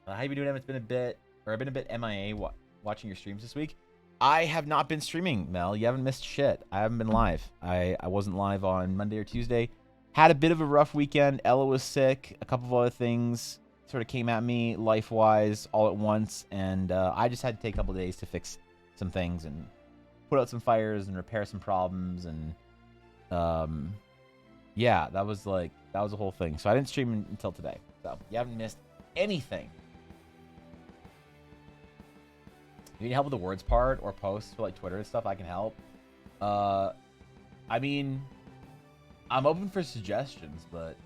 How you been doing, Evan? It's been a bit, or I've been a bit MIA watching your streams this week. I have not been streaming, Mel. You haven't missed shit. I haven't been live. I wasn't live on Monday or Tuesday. Had a bit of a rough weekend. Ella was sick. A couple of other things sort of came at me life-wise all at once, and I just had to take a couple of days to fix some things and put out some fires and repair some problems, and yeah, that was a whole thing. So I didn't stream until today. So you haven't missed anything. You need help with the words part or posts for like Twitter and stuff? I can help. I mean, I'm open for suggestions, but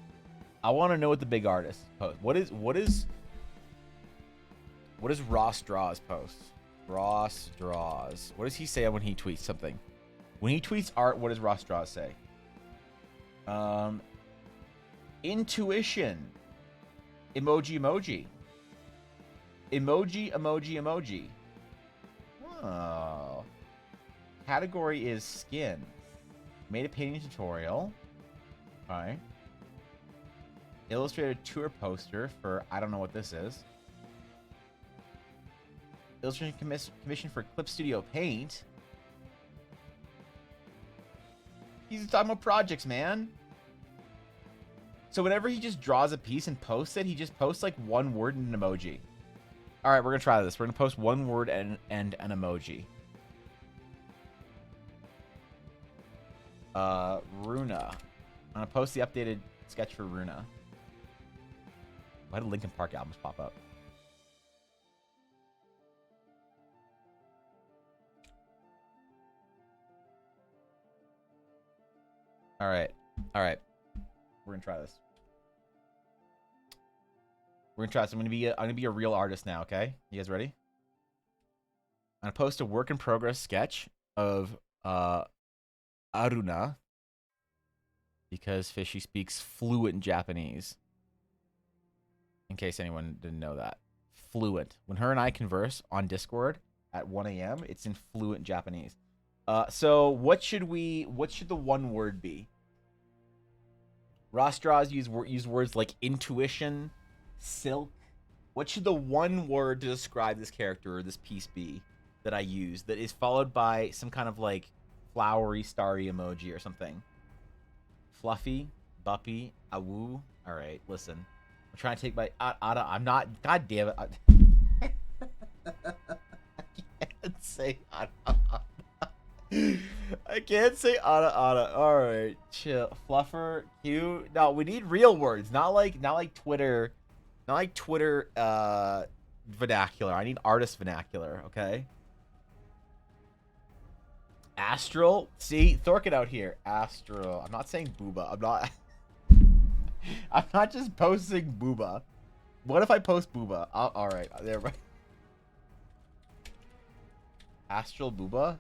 I want to know what the big artists post. What is Ross Draws post? Ross Draws. What does he say when he tweets something? When he tweets art, what does Ross Draws say? Intuition. Emoji. Emoji. Oh. Category is skin. Made a painting tutorial. Okay. Illustrated tour poster for, I don't know what this is. Illustration commission for Clip Studio Paint. He's talking about projects, man. So whenever he just draws a piece and posts it, he just posts like one word and an emoji. All right, we're going to try this. We're going to post one word and an emoji. Runa. I'm going to post the updated sketch for Runa. Why did Linkin Park albums pop up? All right. We're going to try this. We're gonna try this. I'm gonna be a real artist now, okay? You guys ready? I'm gonna post a work in progress sketch of Aruna because Fishy speaks fluent Japanese. In case anyone didn't know that. Fluent. When her and I converse on Discord at 1 a.m., it's in fluent Japanese. So what should the one word be? Ross Draws use words like intuition, silk. What should the one word to describe this character or this piece be that I use that is followed by some kind of like flowery starry emoji or something? Fluffy, buppy, awoo. All right, listen. I'm trying to take my I'm not. God damn it. I can't say I can't say ada. All right, chill. Fluffer, cute. No, we need real words, not like Twitter. Not like Twitter vernacular. I need artist vernacular, okay? Astral. See, Thorkin out here. Astral. I'm not saying booba. I'm not just posting booba. What if I post booba? All right. There. Astral booba?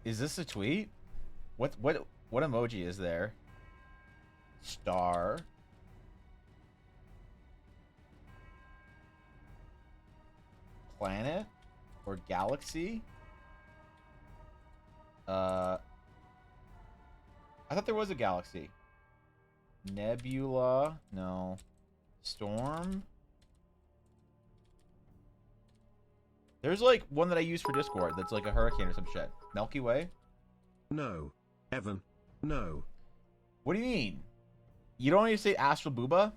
Is this a tweet? What emoji is there? Star. Planet or galaxy? I thought there was a galaxy. Nebula, no. Storm. There's like one that I use for Discord that's like a hurricane or some shit. Milky Way? No. Evan. No. What do you mean? You don't need to say Astral Booba?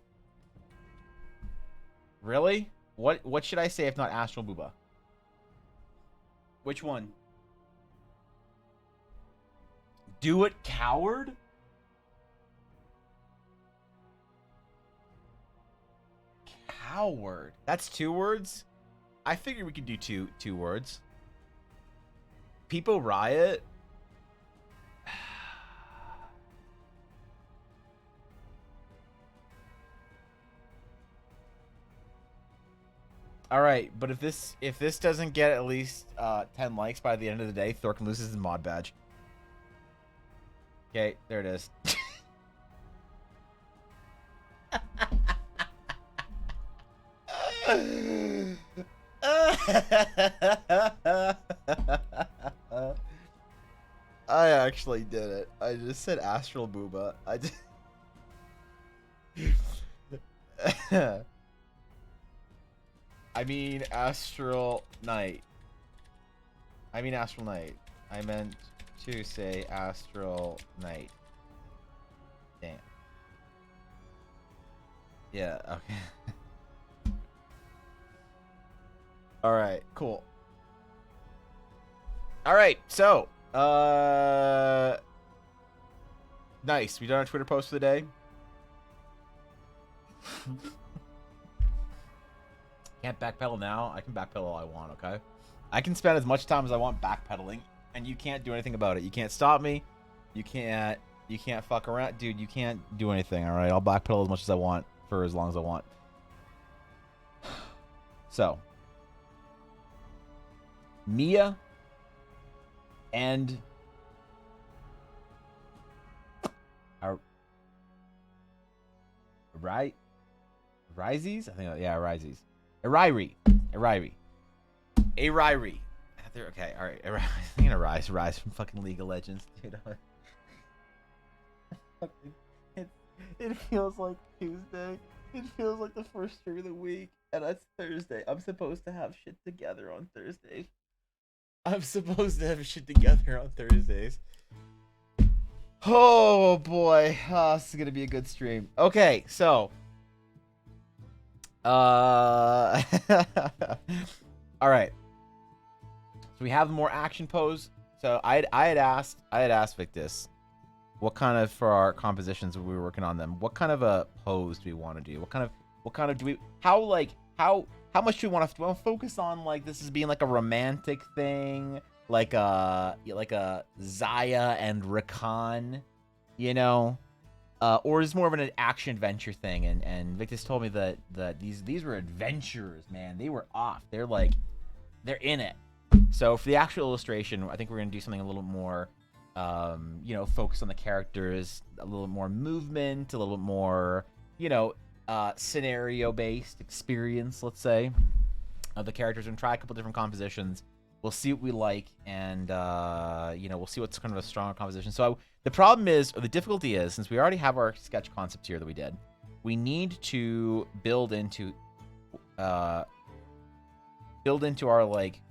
Really? What should I say if not Astral Booba? Which one? Do it, coward? Coward. That's 2 words? I figured we could do two words. People riot? All right, but if this doesn't get at least 10 likes by the end of the day, Thorkin loses his mod badge. Okay, there it is. I actually did it. I just said Astral Booba. I just... I mean Astral Knight. I mean Astral Knight. I meant to say Astral Knight. Damn. Yeah, okay. Alright, cool. Alright, so nice. We done our Twitter post for the day. Can't backpedal now. I can backpedal all I want, okay? I can spend as much time as I want backpedaling, and you can't do anything about it. You can't stop me. You can't fuck around. Dude, you can't do anything, alright? I'll backpedal as much as I want for as long as I want. So, Mia and Rises? I think, yeah, Rises. Arairi. Okay, alright. I'm thinking of Rise from fucking League of Legends, dude. It feels like Tuesday. It feels like the first stream of the week, and that's Thursday. I'm supposed to have shit together on Thursdays. Oh boy, this is gonna be a good stream. Okay, so all right. So we have more action pose. So I had asked Victus what kind of, for our compositions when we were working on them, what kind of a pose do we want to do? What kind of do we, how much do we want to focus on, like, this is being like a romantic thing, like a Zaya and Rakan, you know? Or is more of an action adventure thing, and Victus told me that these were adventures, man. They were off. They're in it. So for the actual illustration, I think we're gonna do something a little more, you know, focus on the characters, a little more movement, a little bit more, you know, scenario-based experience, let's say, of the characters, and try a couple different compositions. We'll see what we like, and you know, we'll see what's kind of a stronger composition. So the problem is, or the difficulty is, since we already have our sketch concepts here that we did, we need to build into our like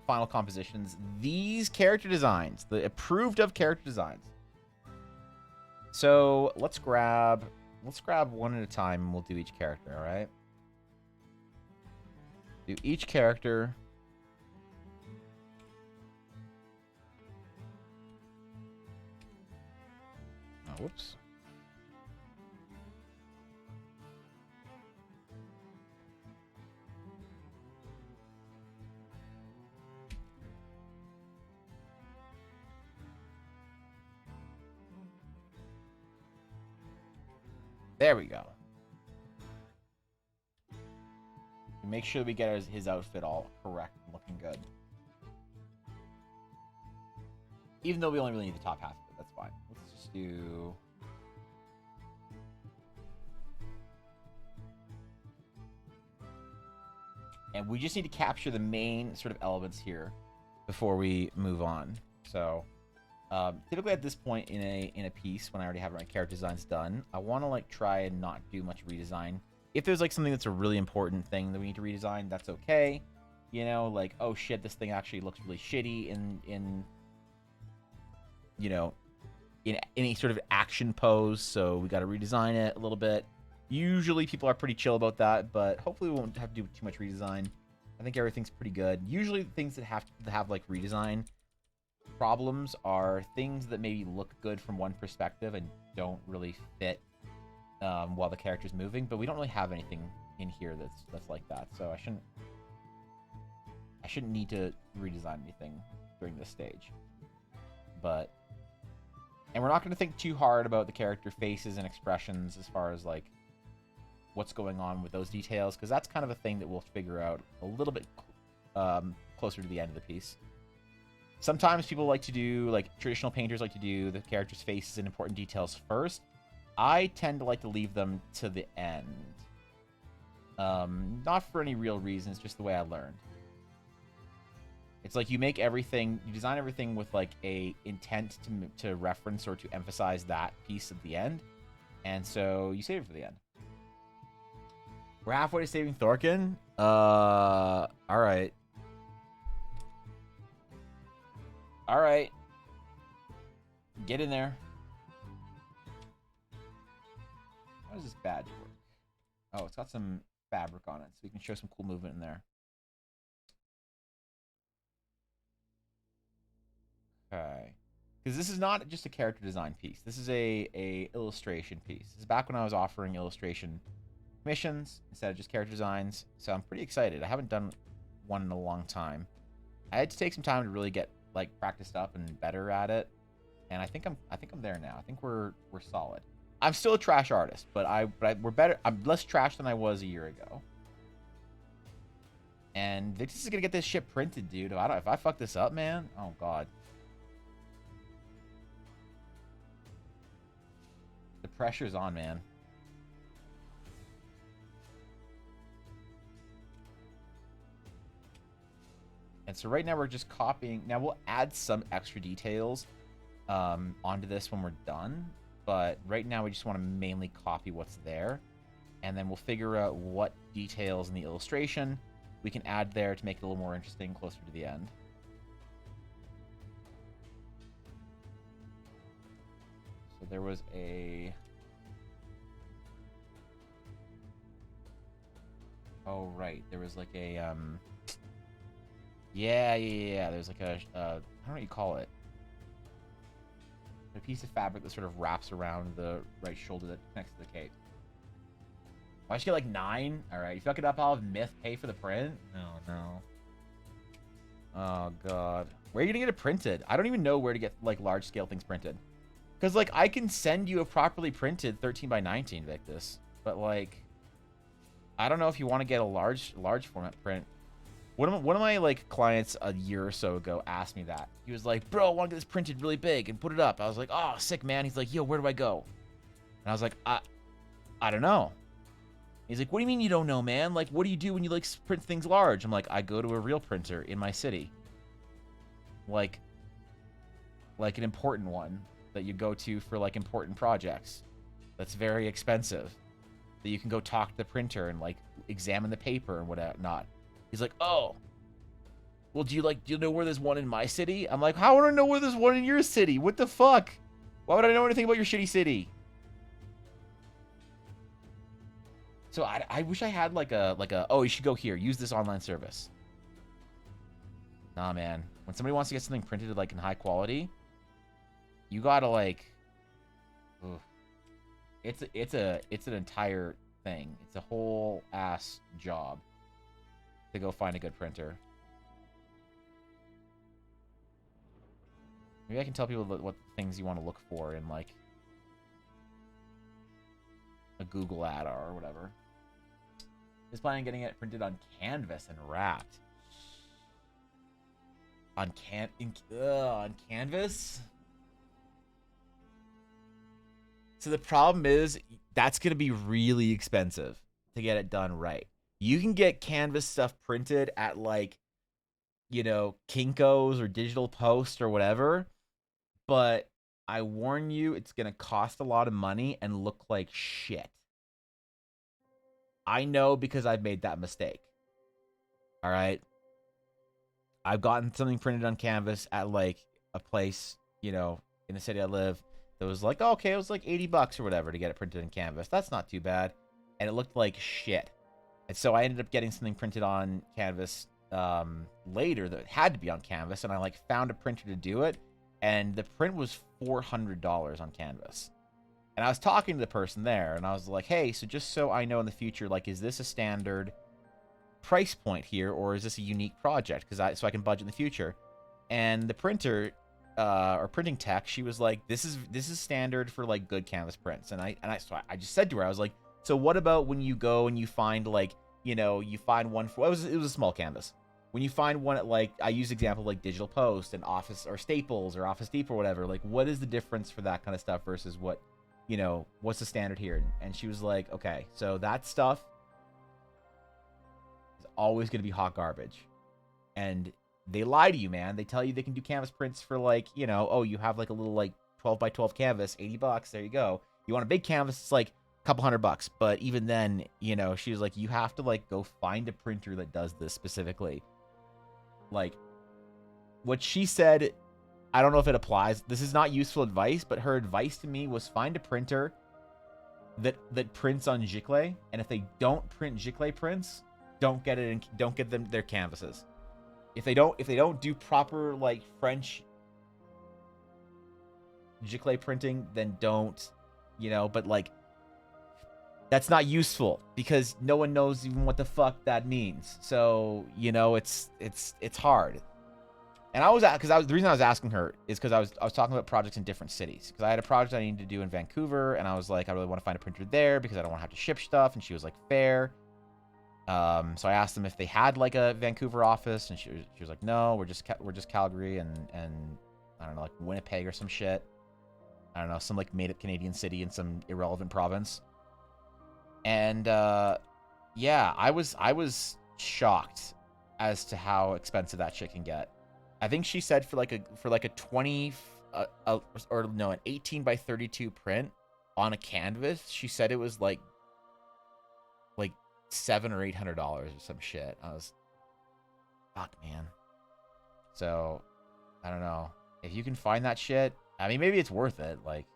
final compositions these character designs, the approved of character designs. So let's grab one at a time, and we'll do each character. All right, do each character. Whoops. There we go. Make sure we get his outfit all correct and looking good. Even though we only really need the top half of it, that's fine. Let's just do... And we just need to capture the main sort of elements here before we move on. So, typically at this point in a piece, when I already have my character designs done, I want to like try and not do much redesign. If there's like something that's a really important thing that we need to redesign, that's okay. You know, like, oh shit, this thing actually looks really shitty in you know, in any sort of action pose, so we got to redesign it a little bit. Usually people are pretty chill about that, but hopefully we won't have to do too much redesign. I think everything's pretty good. Usually things that have to have like redesign problems are things that maybe look good from one perspective and don't really fit while the character's moving, but we don't really have anything in here that's like that, so I shouldn't need to redesign anything during this stage. And we're not going to think too hard about the character faces and expressions as far as like what's going on with those details, because that's kind of a thing that we'll figure out a little bit closer to the end of the piece. Sometimes people like to do, like traditional painters like to do the character's faces and important details first. I tend to like to leave them to the end. Not for any real reasons, just the way I learned. It's like you make everything, you design everything with like a intent to reference or to emphasize that piece at the end. And so you save it for the end. We're halfway to saving Thorkin. All right. All right. Get in there. How does this badge work? Oh, it's got some fabric on it, so we can show some cool movement in there. Okay. Because this is not just a character design piece. This is a illustration piece. This is back when I was offering illustration commissions instead of just character designs. So I'm pretty excited. I haven't done one in a long time. I had to take some time to really get like practiced up and better at it. And I think I'm there now. I think we're solid. I'm still a trash artist, but we're better. I'm less trash than I was a year ago. And Victus is gonna get this shit printed, dude. If I fuck this up, man. Oh god. The pressure's on, man. And so right now we're just copying. Now we'll add some extra details onto this when we're done. But right now we just want to mainly copy what's there. And then we'll figure out what details in the illustration we can add there to make it a little more interesting closer to the end. So there was a... Oh, right. There was like a... Yeah. There's like a... I don't know what you call it. A piece of fabric that sort of wraps around the right shoulder that connects to the cape. Why should you get like 9? Alright, you fuck it up, I'll have Myth pay for the print? No. Oh, God. Where are you gonna get it printed? I don't even know where to get, like, large-scale things printed. Because, like, I can send you a properly printed 13 by 19 Victus. But, like, I don't know if you want to get a large format print. One of my, like, clients a year or so ago asked me that. He was like, bro, I want to get this printed really big and put it up. I was like, oh, sick, man. He's like, yo, where do I go? And I was like, I don't know. He's like, what do you mean you don't know, man? Like, what do you do when you, like, print things large? I'm like, I go to a real printer in my city. Like an important one that you go to for, like, important projects. That's very expensive. That you can go talk to the printer and, like, examine the paper and whatnot. He's like, oh. Well, do you know where there's one in my city? I'm like, how would I know where there's one in your city? What the fuck? Why would I know anything about your shitty city? So I wish I had like a oh, you should go here, use this online service. Nah, man. When somebody wants to get something printed like in high quality, you gotta like, ugh. It's an entire thing. It's a whole ass job to go find a good printer. Maybe I can tell people what things you want to look for in like a Google ad or whatever. Just planning on getting it printed on canvas and wrapped. On canvas? So the problem is that's going to be really expensive to get it done right. You can get canvas stuff printed at like, you know, Kinko's or Digital Post or whatever. But I warn you, it's going to cost a lot of money and look like shit. I know because I've made that mistake. All right. I've gotten something printed on canvas at like a place, you know, in the city I live that was like, oh, okay, it was like $80 or whatever to get it printed on canvas. That's not too bad. And it looked like shit. And so I ended up getting something printed on canvas later that had to be on canvas, and I like found a printer to do it, and the print was $400 on canvas. And I was talking to the person there, and I was like, hey, so just so I know in the future, like, is this a standard price point here, or is this a unique project? So I can budget in the future. And the printer or printing tech, she was like, this is standard for like good canvas prints. And I just said to her, I was like, so what about when you go and you find like, you know, you find one for, it was a small canvas. When you find one at, like, I use example like Digital Post and Office or Staples or Office Depot or whatever, like, what is the difference for that kind of stuff versus what, you know, what's the standard here? And she was like, okay, so that stuff is always going to be hot garbage. And they lie to you, man. They tell you they can do canvas prints for like, you know, oh, you have like a little like 12 by 12 canvas, $80. There you go. You want a big canvas, it's like couple $100. But even then, you know, she was like, you have to like go find a printer that does this specifically. Like, what she said, I don't know if it applies. This is not useful advice, but her advice to me was find a printer that prints on Giclée, and if they don't print Giclée prints, don't get it and don't get them their canvases. If they don't do proper like French Giclée printing, then don't, you know, but like that's not useful because no one knows even what the fuck that means. So, you know, it's hard. And the reason I was asking her is because I was talking about projects in different cities. Because I had a project I needed to do in Vancouver, and I was like, I really want to find a printer there because I don't want to have to ship stuff. And she was like, fair. So I asked them if they had like a Vancouver office, and she was like, no, we're just Calgary and I don't know, like Winnipeg or some shit. I don't know, some like made up Canadian city in some irrelevant province. And yeah, I was shocked as to how expensive that shit can get. I think she said for like a 20 an 18 by 32 print on a canvas, she said it was like $700 or $800 or some shit. I was, fuck, man. So I don't know if you can find that shit. I mean, maybe it's worth it. Like,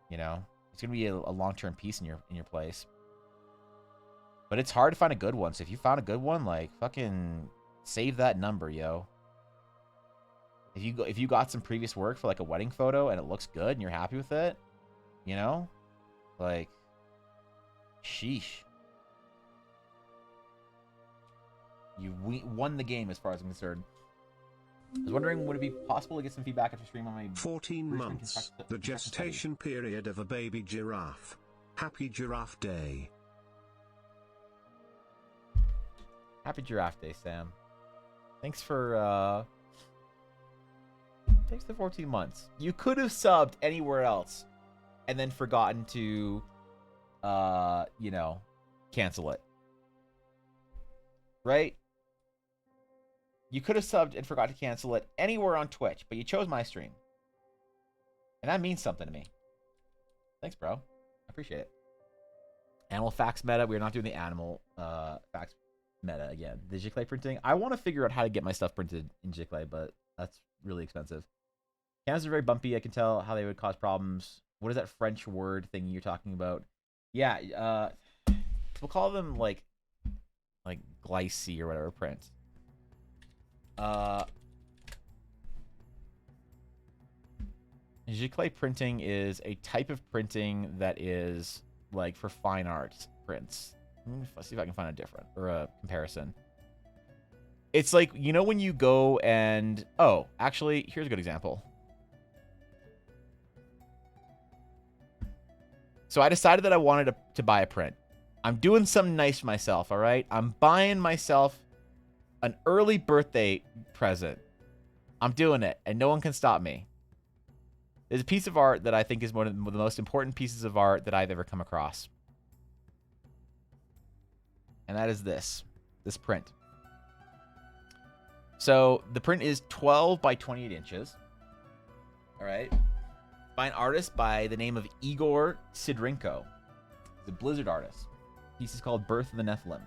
you know, it's gonna be a long-term piece in your place. But it's hard to find a good one. So if you found a good one, like, fucking save that number, yo. If you got some previous work for like a wedding photo and it looks good and you're happy with it, you know, like, sheesh. You won the game as far as I'm concerned. I was wondering, would it be possible to get some feedback after stream on my 14 months, the gestation period of a baby giraffe. Happy Giraffe Day. Happy Giraffe Day, Sam. Thanks for 14 months. You could have subbed anywhere else and then forgotten to, you know, cancel it. Right? You could have subbed and forgot to cancel it anywhere on Twitch, but you chose my stream. And that means something to me. Thanks, bro. I appreciate it. Animal facts meta. We're not doing the animal facts meta again. The Giclée printing. I want to figure out how to get my stuff printed in Giclée, but that's really expensive. Canvas are very bumpy. I can tell how they would cause problems. What is that French word thing you're talking about? Yeah, we'll call them like glycine or whatever print. Giclée printing is a type of printing that is like for fine art prints. Let's see if I can find a different or a comparison. It's like, you know, when you go and, oh, actually, here's a good example. So I decided that I wanted to buy a print. I'm doing something nice for myself, all right? I'm buying myself an early birthday present. I'm doing it, and no one can stop me. There's a piece of art that I think is one of the most important pieces of art that I've ever come across. And that is this print. So the print is 12 by 28 inches. All right. By an artist by the name of Igor Sidrenko. He's a Blizzard artist. The piece is called Birth of the Nephilim.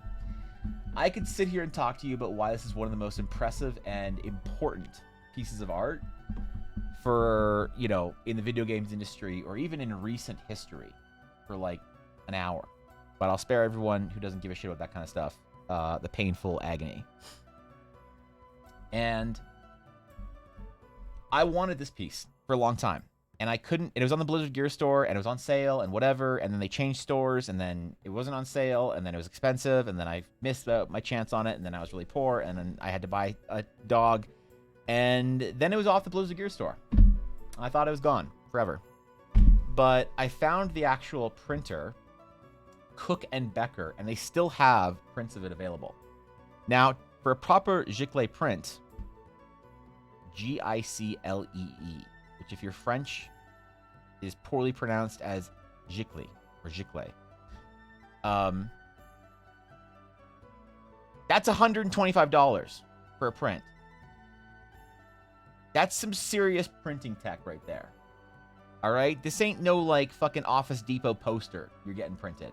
I could sit here and talk to you about why this is one of the most impressive and important pieces of art for, you know, in the video games industry or even in recent history for like an hour. But I'll spare everyone who doesn't give a shit about that kind of stuff the painful agony. And I wanted this piece for a long time. And I couldn't, it was on the Blizzard Gear store, and it was on sale, and whatever, and then they changed stores, and then it wasn't on sale, and then it was expensive, and then I missed my chance on it, and then I was really poor, and then I had to buy a dog, and then it was off the Blizzard Gear store. I thought it was gone forever. But I found the actual printer, Cook and Becker, and they still have prints of it available. Now, for a proper Giclée print, Giclee, which if you're French is poorly pronounced as Giclée or Giclée. That's $125 for a print. That's some serious printing tech right there. All right? This ain't no like fucking Office Depot poster you're getting printed.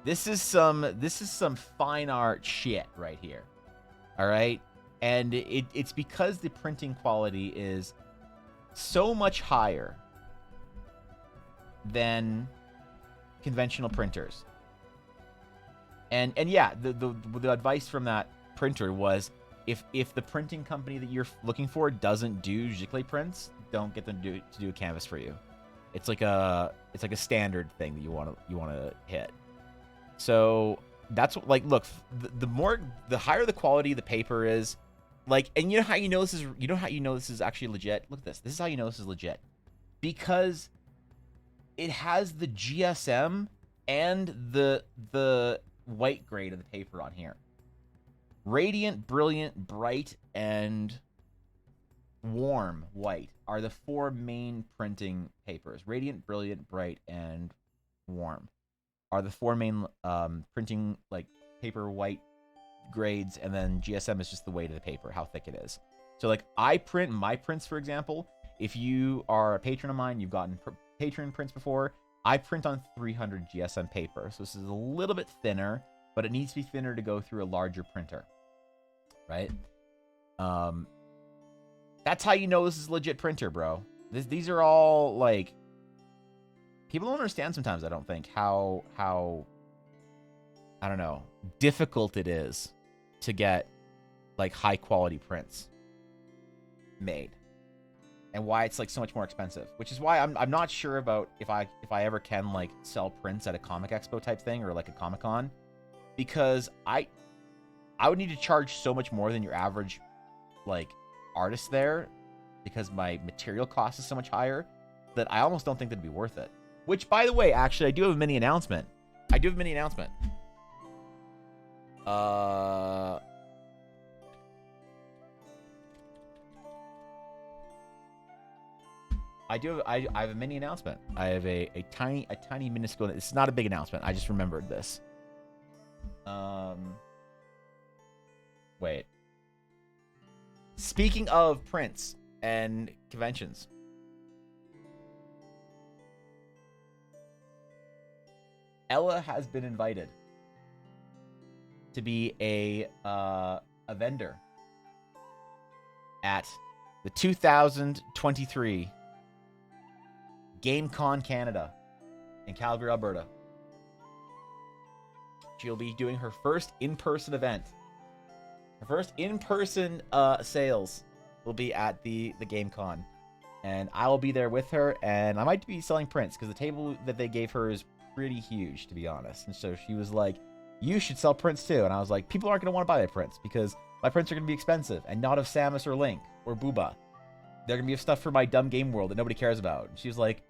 This is some fine art shit right here. All right? And it's because the printing quality is so much higher than conventional printers. And yeah, the advice from that printer was if the printing company that you're looking for doesn't do Giclée prints, don't get them to do a canvas for you. It's like a standard thing that you want to hit. So that's what, like, look, the higher the quality the paper is, like, and you know how you know this is actually legit? Look at this. This is how you know this is legit. Because it has the GSM and the white grade of the paper on here. Radiant, Brilliant, Bright, and Warm white are the four main printing papers. Radiant, Brilliant, Bright, and Warm are the four main printing, like, paper white grades, and then GSM is just the weight of the paper, how thick it is. So, like, I print my prints, for example. If you are a patron of mine, you've gotten patron prints before, I print on 300 GSM paper. So this is a little bit thinner, but it needs to be thinner to go through a larger printer, right? That's how you know this is a legit printer, bro. These are all, like, people don't understand sometimes, I don't think, how I don't know, difficult it is to get, like, high quality prints made, and why it's, like, so much more expensive. Which is why I'm not sure about if I ever can, like, sell prints at a comic expo type thing or like a Comic-Con, because I would need to charge so much more than your average, like, artist there, because my material cost is so much higher that I almost don't think that'd be worth it. Which, by the way, actually, I do have a mini announcement. I do have a mini announcement. I have a tiny minuscule. It's not a big announcement. I just remembered this. Wait. Speaking of prints and conventions, Ella has been invited to be a vendor at the 2023 GameCon Canada in Calgary, Alberta. She'll be doing her first in-person event. Her first in-person sales will be at the GameCon. And I will be there with her, and I might be selling prints, because the table that they gave her is pretty huge, to be honest. And so she was like, you should sell prints too. And I was like, people aren't going to want to buy my prints, because my prints are going to be expensive, and not of Samus or Link or Booba. They're going to be of stuff for my dumb game world that nobody cares about. And she was like,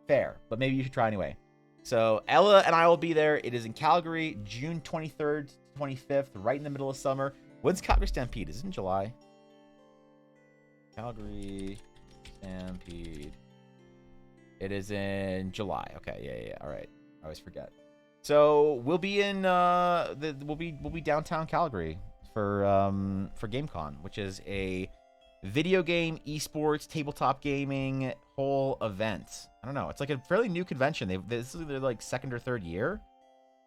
fair, but maybe you should try anyway. So Ella and I will be there. It is in Calgary, June 23rd to 25th, right in the middle of summer. When's Calgary Stampede? Is it in July? Calgary Stampede. It is in July. Okay, yeah. All right. I always forget. So we'll be in we'll be downtown Calgary for GameCon, which is a video game, esports, tabletop gaming whole event. I don't know. It's like a fairly new convention. This is their, like, second or third year.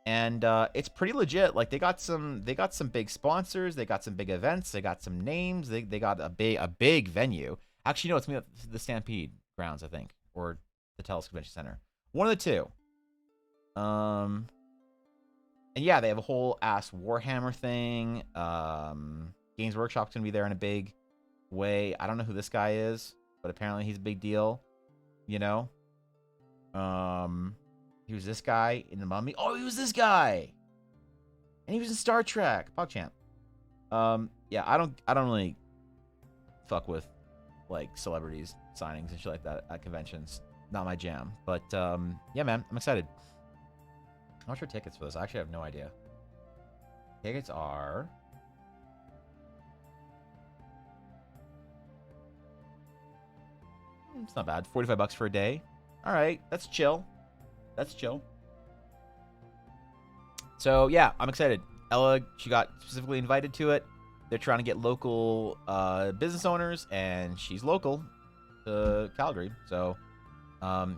And it's pretty legit. Like they got some big sponsors, they got some big events, they got some names, they got a big venue. Actually, no, it's gonna be the Stampede grounds, I think, or the Telus Convention Center. One of the two. And yeah, they have a whole ass Warhammer thing. Games Workshop's gonna be there in a big way. I don't know who this guy is, but apparently he's a big deal. You know? He was this guy in The Mummy. Oh, he was this guy! And he was in Star Trek. PogChamp. Yeah, I don't really fuck with like celebrities signings and shit like that at conventions. Not my jam. But yeah, man, I'm excited. How much are tickets for this? I actually have no idea. Tickets are... It's not bad. $45 for a day. All right, that's chill. That's chill. So yeah, I'm excited. Ella, she got specifically invited to it. They're trying to get local business owners, and she's local to Calgary. So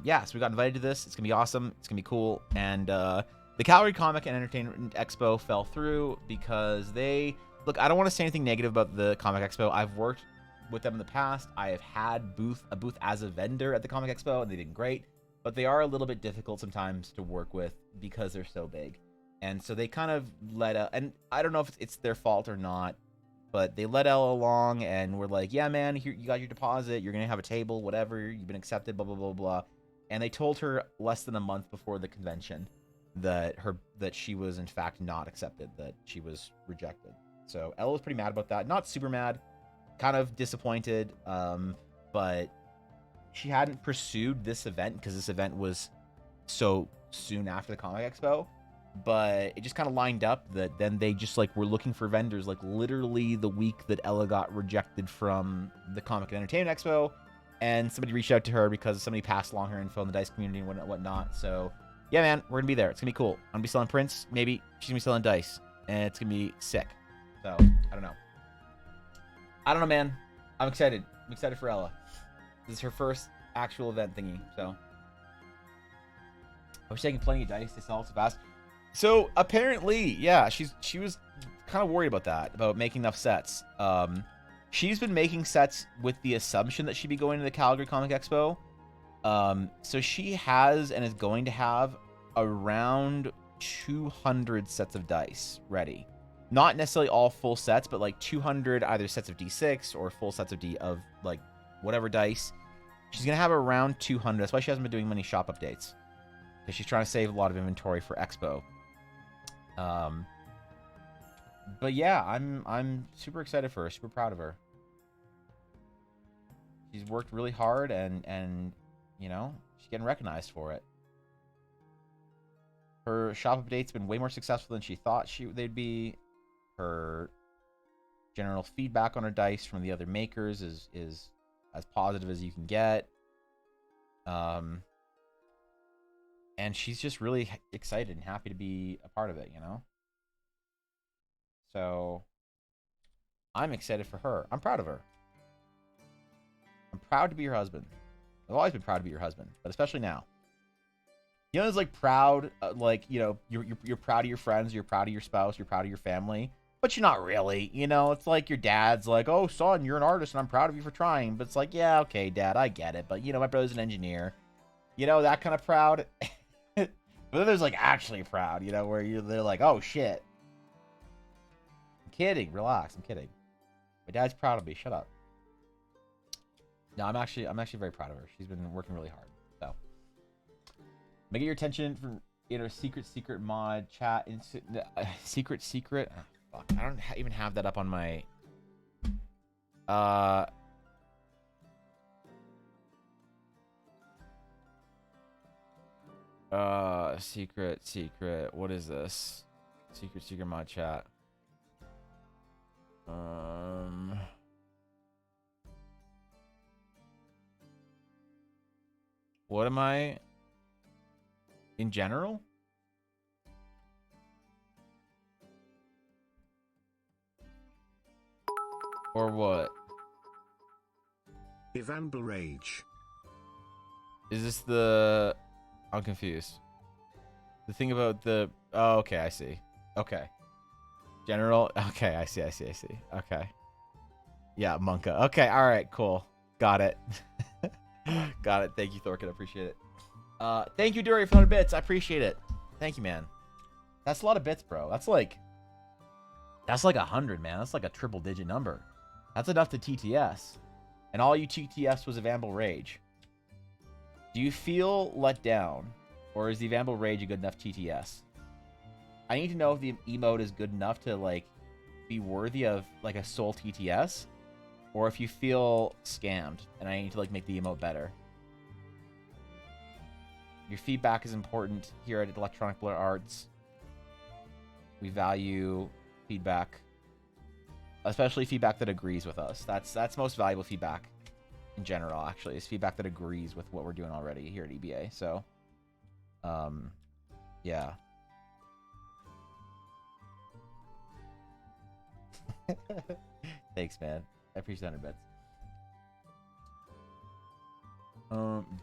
yeah, so we got invited to this. It's gonna be awesome. It's gonna be cool. And the Calgary Comic and Entertainment Expo fell through because they look. I don't want to say anything negative about the Comic Expo. I've worked with them in the past. I have had a booth as a vendor at the Comic Expo, and they did great. But they are a little bit difficult sometimes to work with because they're so big. And so they kind of let and I don't know if it's their fault or not, but they let Ella along and were like, yeah, man, here, you got your deposit. You're going to have a table, whatever. You've been accepted, blah, blah, blah, blah. And they told her less than a month before the convention that she was, in fact, not accepted, that she was rejected. So Ella was pretty mad about that. Not super mad, kind of disappointed, but she hadn't pursued this event because this event was so soon after the Comic Expo. But it just kind of lined up that then they just like were looking for vendors like literally the week that Ella got rejected from the Comic and Entertainment Expo, and somebody reached out to her because somebody passed along her info in the DICE community and whatnot. So yeah, man, we're gonna be there. It's gonna be cool. I'm gonna be selling prints. Maybe she's gonna be selling dice, and it's gonna be sick. So I don't know, man. I'm excited. I'm excited for Ella. This is her first actual event thingy. So I was taking plenty of dice to sell so fast. So apparently, yeah, she was kind of worried about that, about making enough sets. She's been making sets with the assumption that she'd be going to the Calgary Comic Expo. So she has and is going to have around 200 sets of dice ready. Not necessarily all full sets, but like 200 either sets of D6 or full sets of like whatever dice. She's gonna have around 200. That's why she hasn't been doing many shop updates, because she's trying to save a lot of inventory for Expo. But yeah, I'm super excited for her, super proud of her. She's worked really hard and you know, she's getting recognized for it. Her shop update's been way more successful than she thought they'd be. Her general feedback on her dice from the other makers is as positive as you can get. And she's just really excited and happy to be a part of it, you know? So, I'm excited for her. I'm proud of her. I'm proud to be your husband. I've always been proud to be your husband, but especially now. You know, it's like proud, like, you know, you're proud of your friends, you're proud of your spouse, you're proud of your family, but you're not really, you know? It's like your dad's like, oh, son, you're an artist and I'm proud of you for trying. But it's like, yeah, okay, Dad, I get it. But, you know, my brother's an engineer. You know, that kind of proud. But then there's like actually proud, you know, where they're like, oh shit. I'm kidding, relax, I'm kidding. My dad's proud of me, shut up. No, I'm actually very proud of her. She's been working really hard. So I'm gonna get your attention from, you know, secret mod chat secret. Oh, fuck, I don't even have that up on my secret. What is this? Secret mod chat. What am I? In general? Or what? Ivan Barrage. Is this the... I'm confused. The thing about the Oh, okay, I see. Okay. General. Okay, I see. Okay. Yeah, Monka. Okay, all right, cool. Got it. Got it. Thank you, Thorkin. I appreciate it. Thank you, Dury, for 100 bits. I appreciate it. Thank you, man. That's a lot of bits, bro. That's like 100, man. That's like a triple-digit number. That's enough to TTS. And all you TTS was a Vamble Rage. Do you feel let down? Or is the Vamble Rage a good enough TTS? I need to know if the emote is good enough to, like, be worthy of, like, a soul TTS. Or if you feel scammed and I need to, like, make the emote better. Your feedback is important here at Electronic Blur Arts. We value feedback. Especially feedback that agrees with us. That's most valuable feedback in general, actually, is feedback that agrees with what we're doing already here at EBA. So, yeah. Thanks, man. I appreciate 100 bits.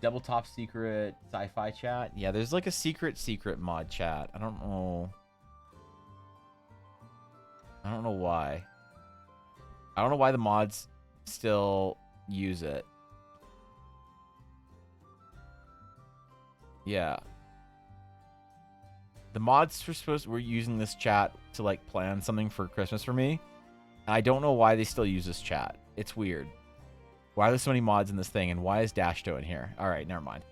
Double top secret sci-fi chat. Yeah, there's like a secret mod chat. I don't know why. I don't know why the mods still use it. Yeah. The mods were using this chat to, like, plan something for Christmas for me. And I don't know why they still use this chat. It's weird. Why are there so many mods in this thing? And why is Dashto in here? Alright, never mind.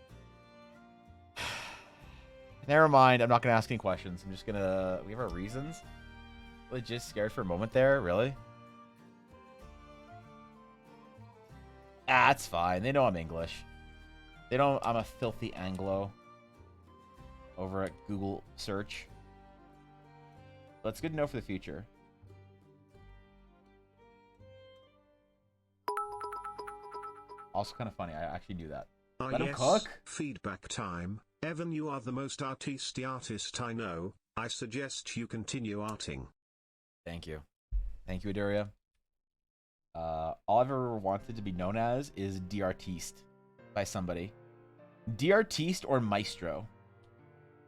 Never mind. I'm not going to ask any questions. I'm just going to... We have our reasons? Legit scared for a moment there? Really? Ah, it's fine. They know I'm English. They know I'm a filthy Anglo. Over at Google search. But it's good to know for the future. Also kind of funny. I actually do that. Let him cook. Feedback time. Evan, you are the most artisty artist I know. I suggest you continue arting. Thank you. Thank you, Aduria. All I've ever wanted to be known as is D'Artiste by somebody. D'Artiste or Maestro.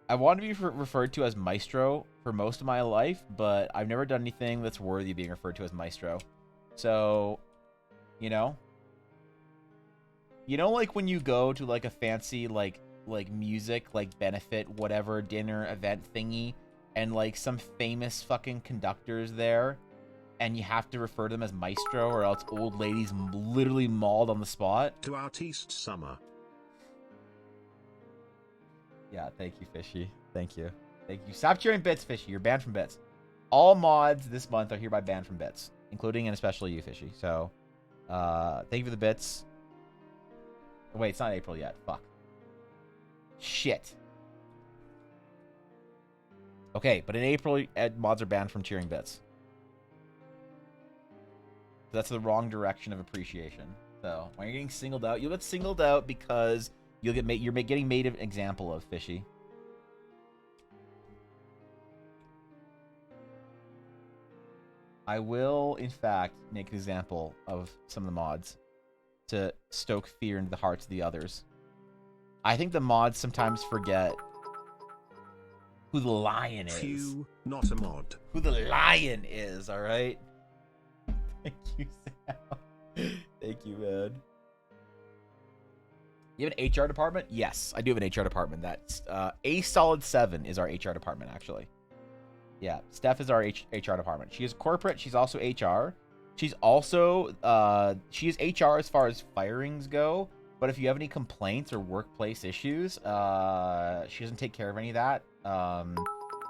I want to be referred to as Maestro for most of my life, but I've never done anything that's worthy of being referred to as Maestro. So, you know, like when you go to like a fancy like music like benefit whatever dinner event thingy, and like some famous fucking conductor's there, and you have to refer to them as Maestro, or else old ladies literally mauled on the spot. To Artiste Summer. Yeah, thank you, Fishy. Thank you. Thank you. Stop cheering bits, Fishy. You're banned from bits. All mods this month are hereby banned from bits, including and especially you, Fishy. So, thank you for the bits. Oh, wait, it's not April yet. Fuck. Shit. Okay, but in April, mods are banned from cheering bits. That's the wrong direction of appreciation. So, when you're getting singled out, you'll get singled out because you're getting made an example of, Fishy. I will, in fact, make an example of some of the mods to stoke fear into the hearts of the others. I think the mods sometimes forget who the lion is. Phew, not a mod. Who the lion is, alright? Thank you, Sam. Thank you, man. You have an HR department? Yes, I do have an HR department. That's A Solid 7 is our HR department, actually. Yeah, Steph is our HR department. She is corporate. She's also HR. She's also she is HR as far as firings go. But if you have any complaints or workplace issues, she doesn't take care of any of that.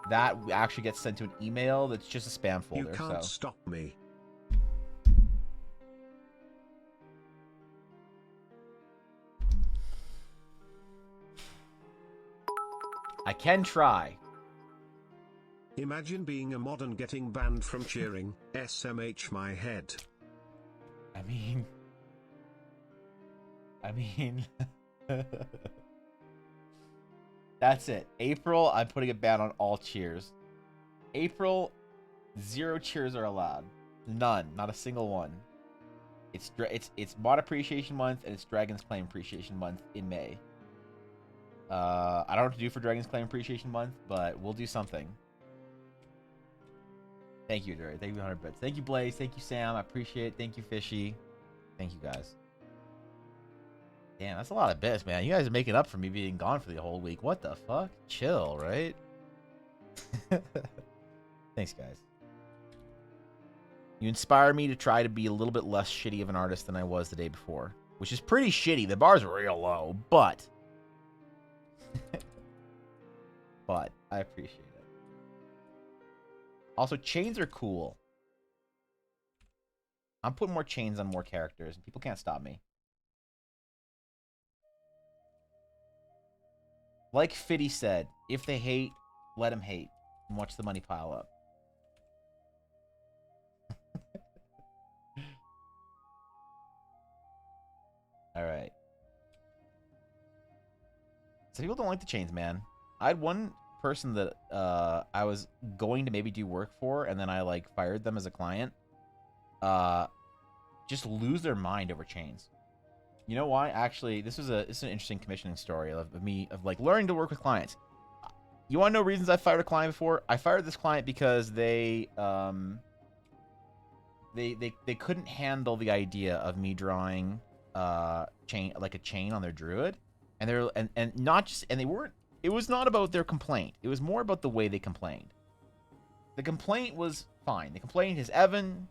That actually gets sent to an email that's just a spam folder. You can't stop me. I can try. Imagine being a mod and getting banned from cheering. SMH my head. I mean... That's it. April, I'm putting a ban on all cheers. April, 0 cheers are allowed. None. Not a single one. It's Mod Appreciation Month and it's Dragon's Claim Appreciation Month in May. I don't know what to do for Dragon's Claim Appreciation Month, but we'll do something. Thank you, Jerry. Thank you, 100 bits. Thank you, Blaze. Thank you, Sam. I appreciate it. Thank you, Fishy. Thank you, guys. Damn, that's a lot of bits, man. You guys are making up for me being gone for the whole week. What the fuck? Chill, right? Thanks, guys. You inspire me to try to be a little bit less shitty of an artist than I was the day before, which is pretty shitty. The bar's real low, but but I appreciate it. Also, chains are cool. I'm putting more chains on more characters, and people can't stop me. Like Fitty said, if they hate, let them hate, and watch the money pile up. All right. So people don't like the chains, man. I had one person that I was going to maybe do work for, and then I like fired them as a client. Just lose their mind over chains. You know why? Actually, this is an interesting commissioning story of like learning to work with clients. You want to know reasons I fired a client before? I fired this client because they couldn't handle the idea of me drawing a chain on their druid, and they're and not just and they weren't. It was not about their complaint. It was more about the way they complained. The complaint was fine. The complaint is Evan,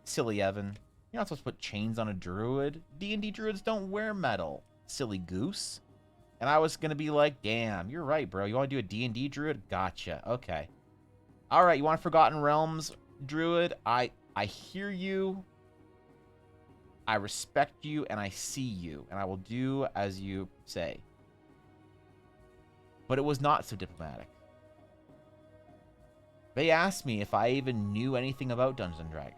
silly Evan. You're not supposed to put chains on a druid. D&D druids don't wear metal, silly goose. And I was going to be like, damn, you're right, bro. You want to do a D&D druid? Gotcha. Okay. All right, you want a Forgotten Realms druid? I hear you. I respect you, and I see you. And I will do as you say. But it was not so diplomatic. They asked me if I even knew anything about Dungeons & Dragons.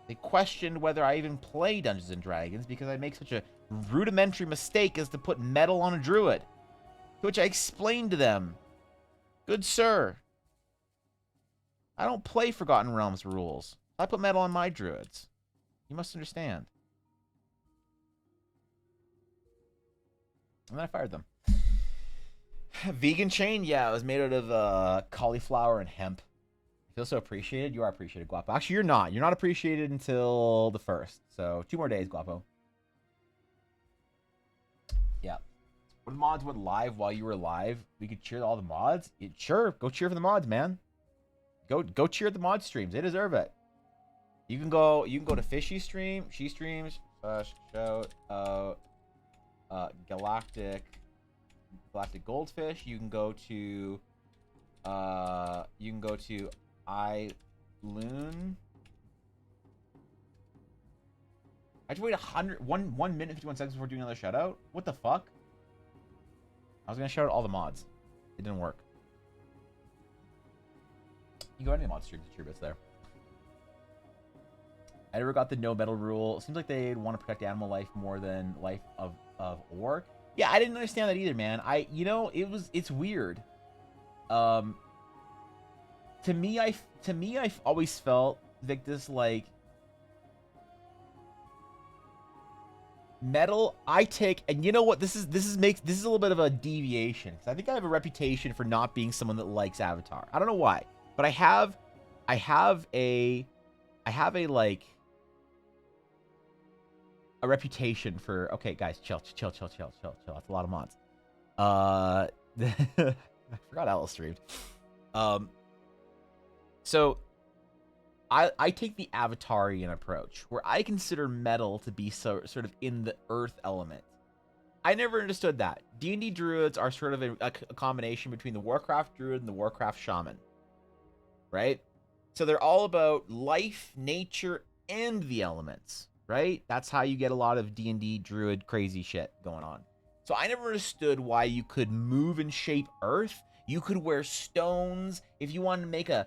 They questioned whether I even play Dungeons & Dragons because I make such a rudimentary mistake as to put metal on a druid. To which I explained to them, good sir, I don't play Forgotten Realms rules. I put metal on my druids. You must understand. And then I fired them. Vegan chain? Yeah, it was made out of cauliflower and hemp. I feel so appreciated. You are appreciated, Guapo. Actually, you're not. You're not appreciated until the 1st. So 2 more days, Guapo. Yeah. What if mods went live while you were live? We could cheer all the mods? Sure, go cheer for the mods, man. Go cheer at the mod streams. They deserve it. You can go to Fishy's stream. She streams. Shout out Galactic Goldfish. You can go to iLoon. I had to wait 1 minute and 51 seconds before doing another shout out. What the fuck? I was gonna shout out all the mods. It didn't work. You go to any mod streams, it's your bits there. I never got the no metal rule. It seems like they want to protect animal life more than life of orc. Yeah, I didn't understand that either, man. It's weird. To me, I've always felt Victus like metal. I take, and you know what? This is a little bit of a deviation. I think I have a reputation for not being someone that likes Avatar. I don't know why, but I have a reputation for, okay, guys, chill. That's a lot of mods. I forgot Alice streamed. So I take the Avatarian approach, where I consider metal to be sort of in the earth element. I never understood that. D&D druids are sort of a combination between the Warcraft druid and the Warcraft shaman, right? So they're all about life, nature, and the elements, right? That's how you get a lot of D&D druid crazy shit going on. So I never understood why you could move and shape earth. You could wear stones if you wanted to make a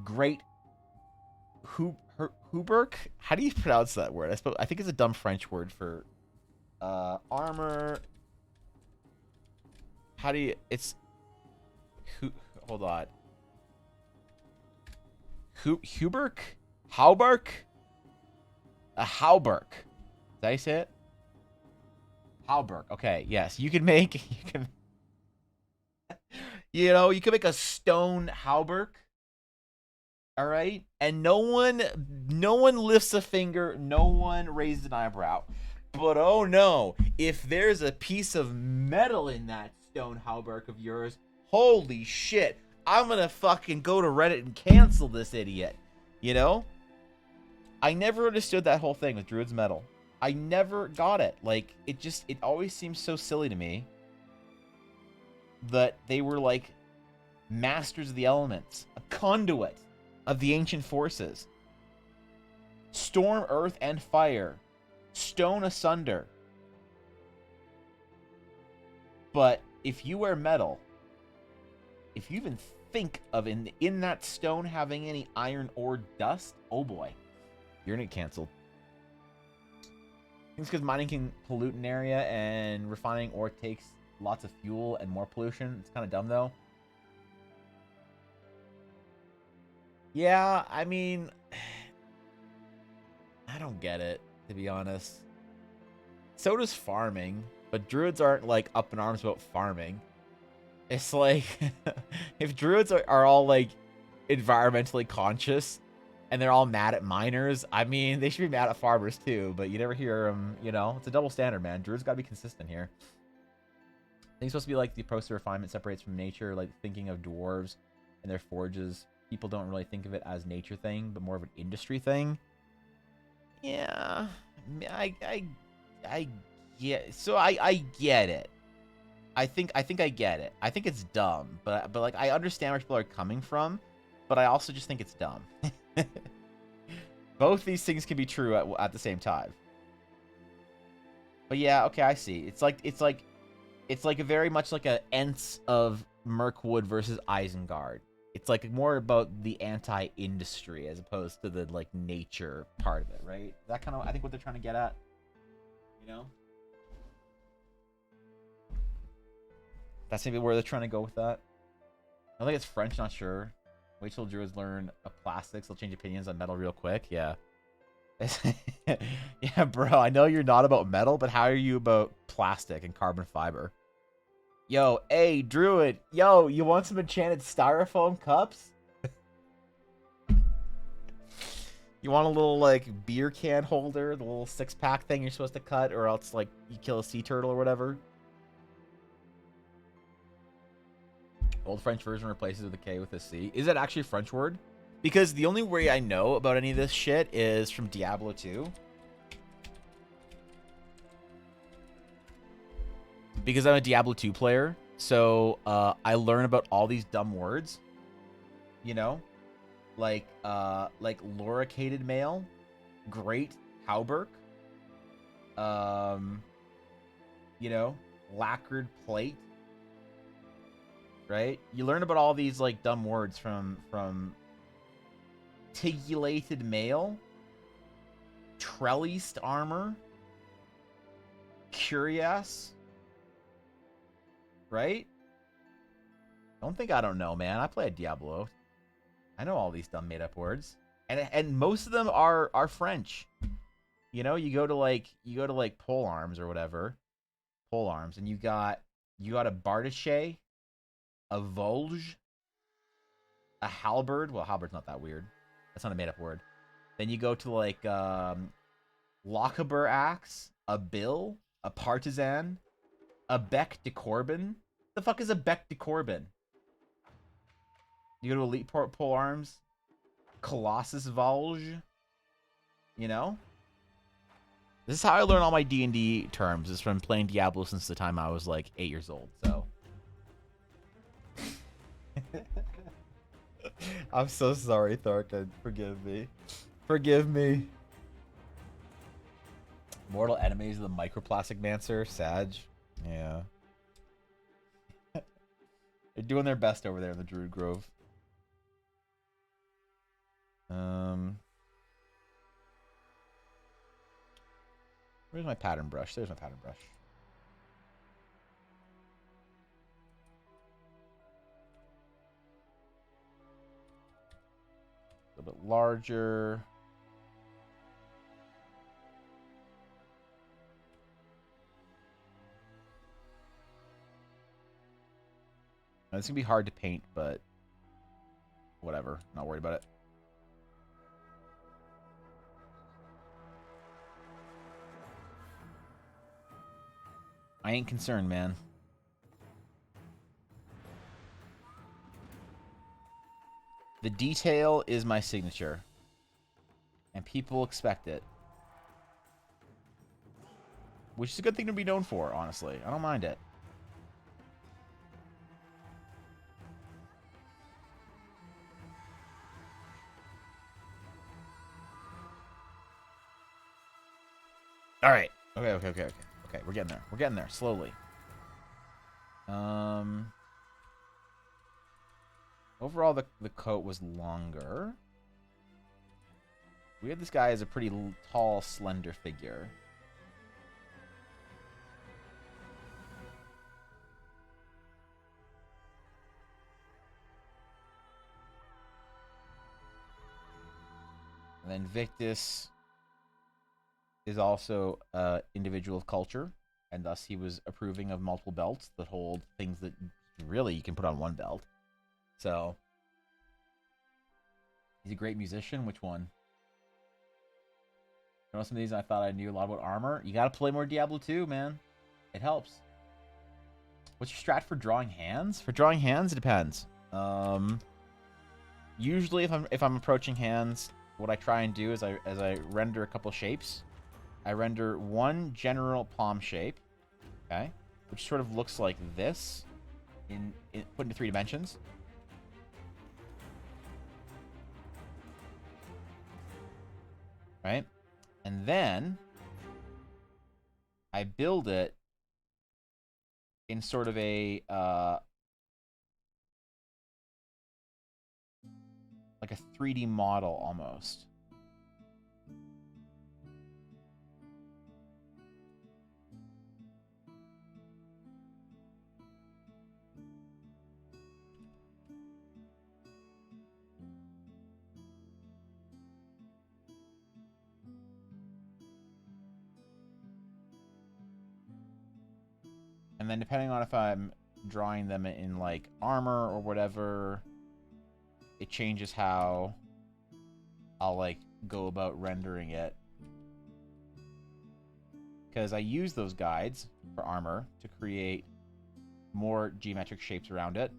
great Huberk. How do you pronounce that word? I think it's a dumb French word for armor. How do you? It's hold on. Huberk? Hauberk? A Hauberk. Did I say it? Halberg. Okay, yes. You can make you can make a stone halberg. All right? And no one lifts a finger, no one raises an eyebrow. But oh no, if there's a piece of metal in that stone halberg of yours, holy shit. I'm going to fucking go to Reddit and cancel this idiot. You know? I never understood that whole thing with Druid's Metal. I never got it. Like, it always seems so silly to me that they were, like, masters of the elements, a conduit of the ancient forces. Storm, earth, and fire. Stone asunder. But if you wear metal, if you even think of in that stone having any iron or dust, oh boy, you're gonna get canceled. I think it's because mining can pollute an area and refining ore takes lots of fuel and more pollution. It's kind of dumb though. Yeah, I mean, I don't get it, to be honest. So does farming, but druids aren't like up in arms about farming. It's like, if druids are all like environmentally conscious and they're all mad at miners, I mean, they should be mad at farmers too, but you never hear them, it's a double standard, man. Druids gotta be consistent here. I think it's supposed to be like the approach to refinement separates from nature, like thinking of dwarves and their forges. People don't really think of it as nature thing, but more of an industry thing. Yeah, I get. So I get it. I think I get it. I think it's dumb, but like I understand where people are coming from, but I also just think it's dumb. Both these things can be true at the same time. But yeah, okay, I see. It's like a very much like a Ents of Mirkwood versus Isengard. It's like more about the anti-industry as opposed to the like nature part of it, right? That kind of I think what they're trying to get at, That's maybe where they're trying to go with that. I think it's French, not sure. Wait till druids learn of plastics. They'll change opinions on metal real quick. Yeah. Yeah, bro, I know you're not about metal, but how are you about plastic and carbon fiber? Yo, hey, druid. Yo, you want some enchanted styrofoam cups? You want a little, like, beer can holder? The little 6-pack thing you're supposed to cut? Or else, like, you kill a sea turtle or whatever? Old French version replaces with a K with a C. Is that actually a French word? Because the only way I know about any of this shit is from Diablo 2. Because I'm a Diablo 2 player, so I learn about all these dumb words. Like loricated mail, great halberg, lacquered plate. Right? You learn about all these like dumb words from tigulated mail, trellised armor, curious. Right? Don't think I don't know, man. I play a Diablo. I know all these dumb made up words. And most of them are French. You go to like pole arms or whatever. Pole arms, and you got a bardache, a volge, a halberd. Well, halberd's not that weird. That's not a made up word. Then you go to like Lochaber axe, a bill, a partisan, a bec de Corbin. The fuck is a bec de Corbin? You go to Elite Pole Arms, Colossus Volge. This is how I learn all my D&D terms. Is from playing Diablo since the time I was like 8 years old. So. I'm so sorry, Thorkin. Forgive me. Forgive me. Mortal enemies of the microplastic mancer, Sag. Yeah. They're doing their best over there in the Druid Grove. Where's my pattern brush? There's my pattern brush. A little bit larger. It's gonna be hard to paint, but whatever. Not worried about it. I ain't concerned, man. The detail is my signature. And people expect it. Which is a good thing to be known for, honestly. I don't mind it. Alright. Okay. Okay, we're getting there. We're getting there, slowly. Overall, the coat was longer. We had this guy as a pretty tall, slender figure. And then Victus is also an individual of culture, and thus he was approving of multiple belts that hold things that really you can put on one belt. So, he's a great musician. Which one? You know, some of these I thought I knew a lot about armor. You gotta play more Diablo 2, man. It helps. What's your strat for drawing hands? For drawing hands, it depends. Usually, if I'm approaching hands, what I try and do is I render a couple shapes. I render one general palm shape, okay, which sort of looks like this, put into 3 dimensions. Right? And then I build it in sort of a like a 3D model almost. And then depending on if I'm drawing them in like armor or whatever, it changes how I'll like go about rendering it. Because I use those guides for armor to create more geometric shapes around it.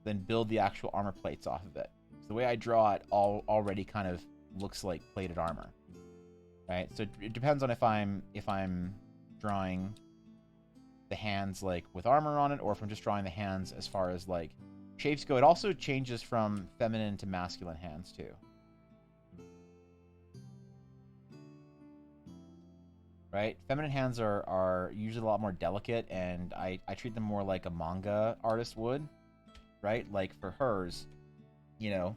Then build the actual armor plates off of it. So the way I draw it already kind of looks like plated armor. Right? So it depends on if I'm drawing the hands like with armor on it, or if I'm just drawing the hands as far as like shapes go. It also changes from feminine to masculine hands too. Right? Feminine hands are usually a lot more delicate, and I treat them more like a manga artist would. Right? Like for hers, you know,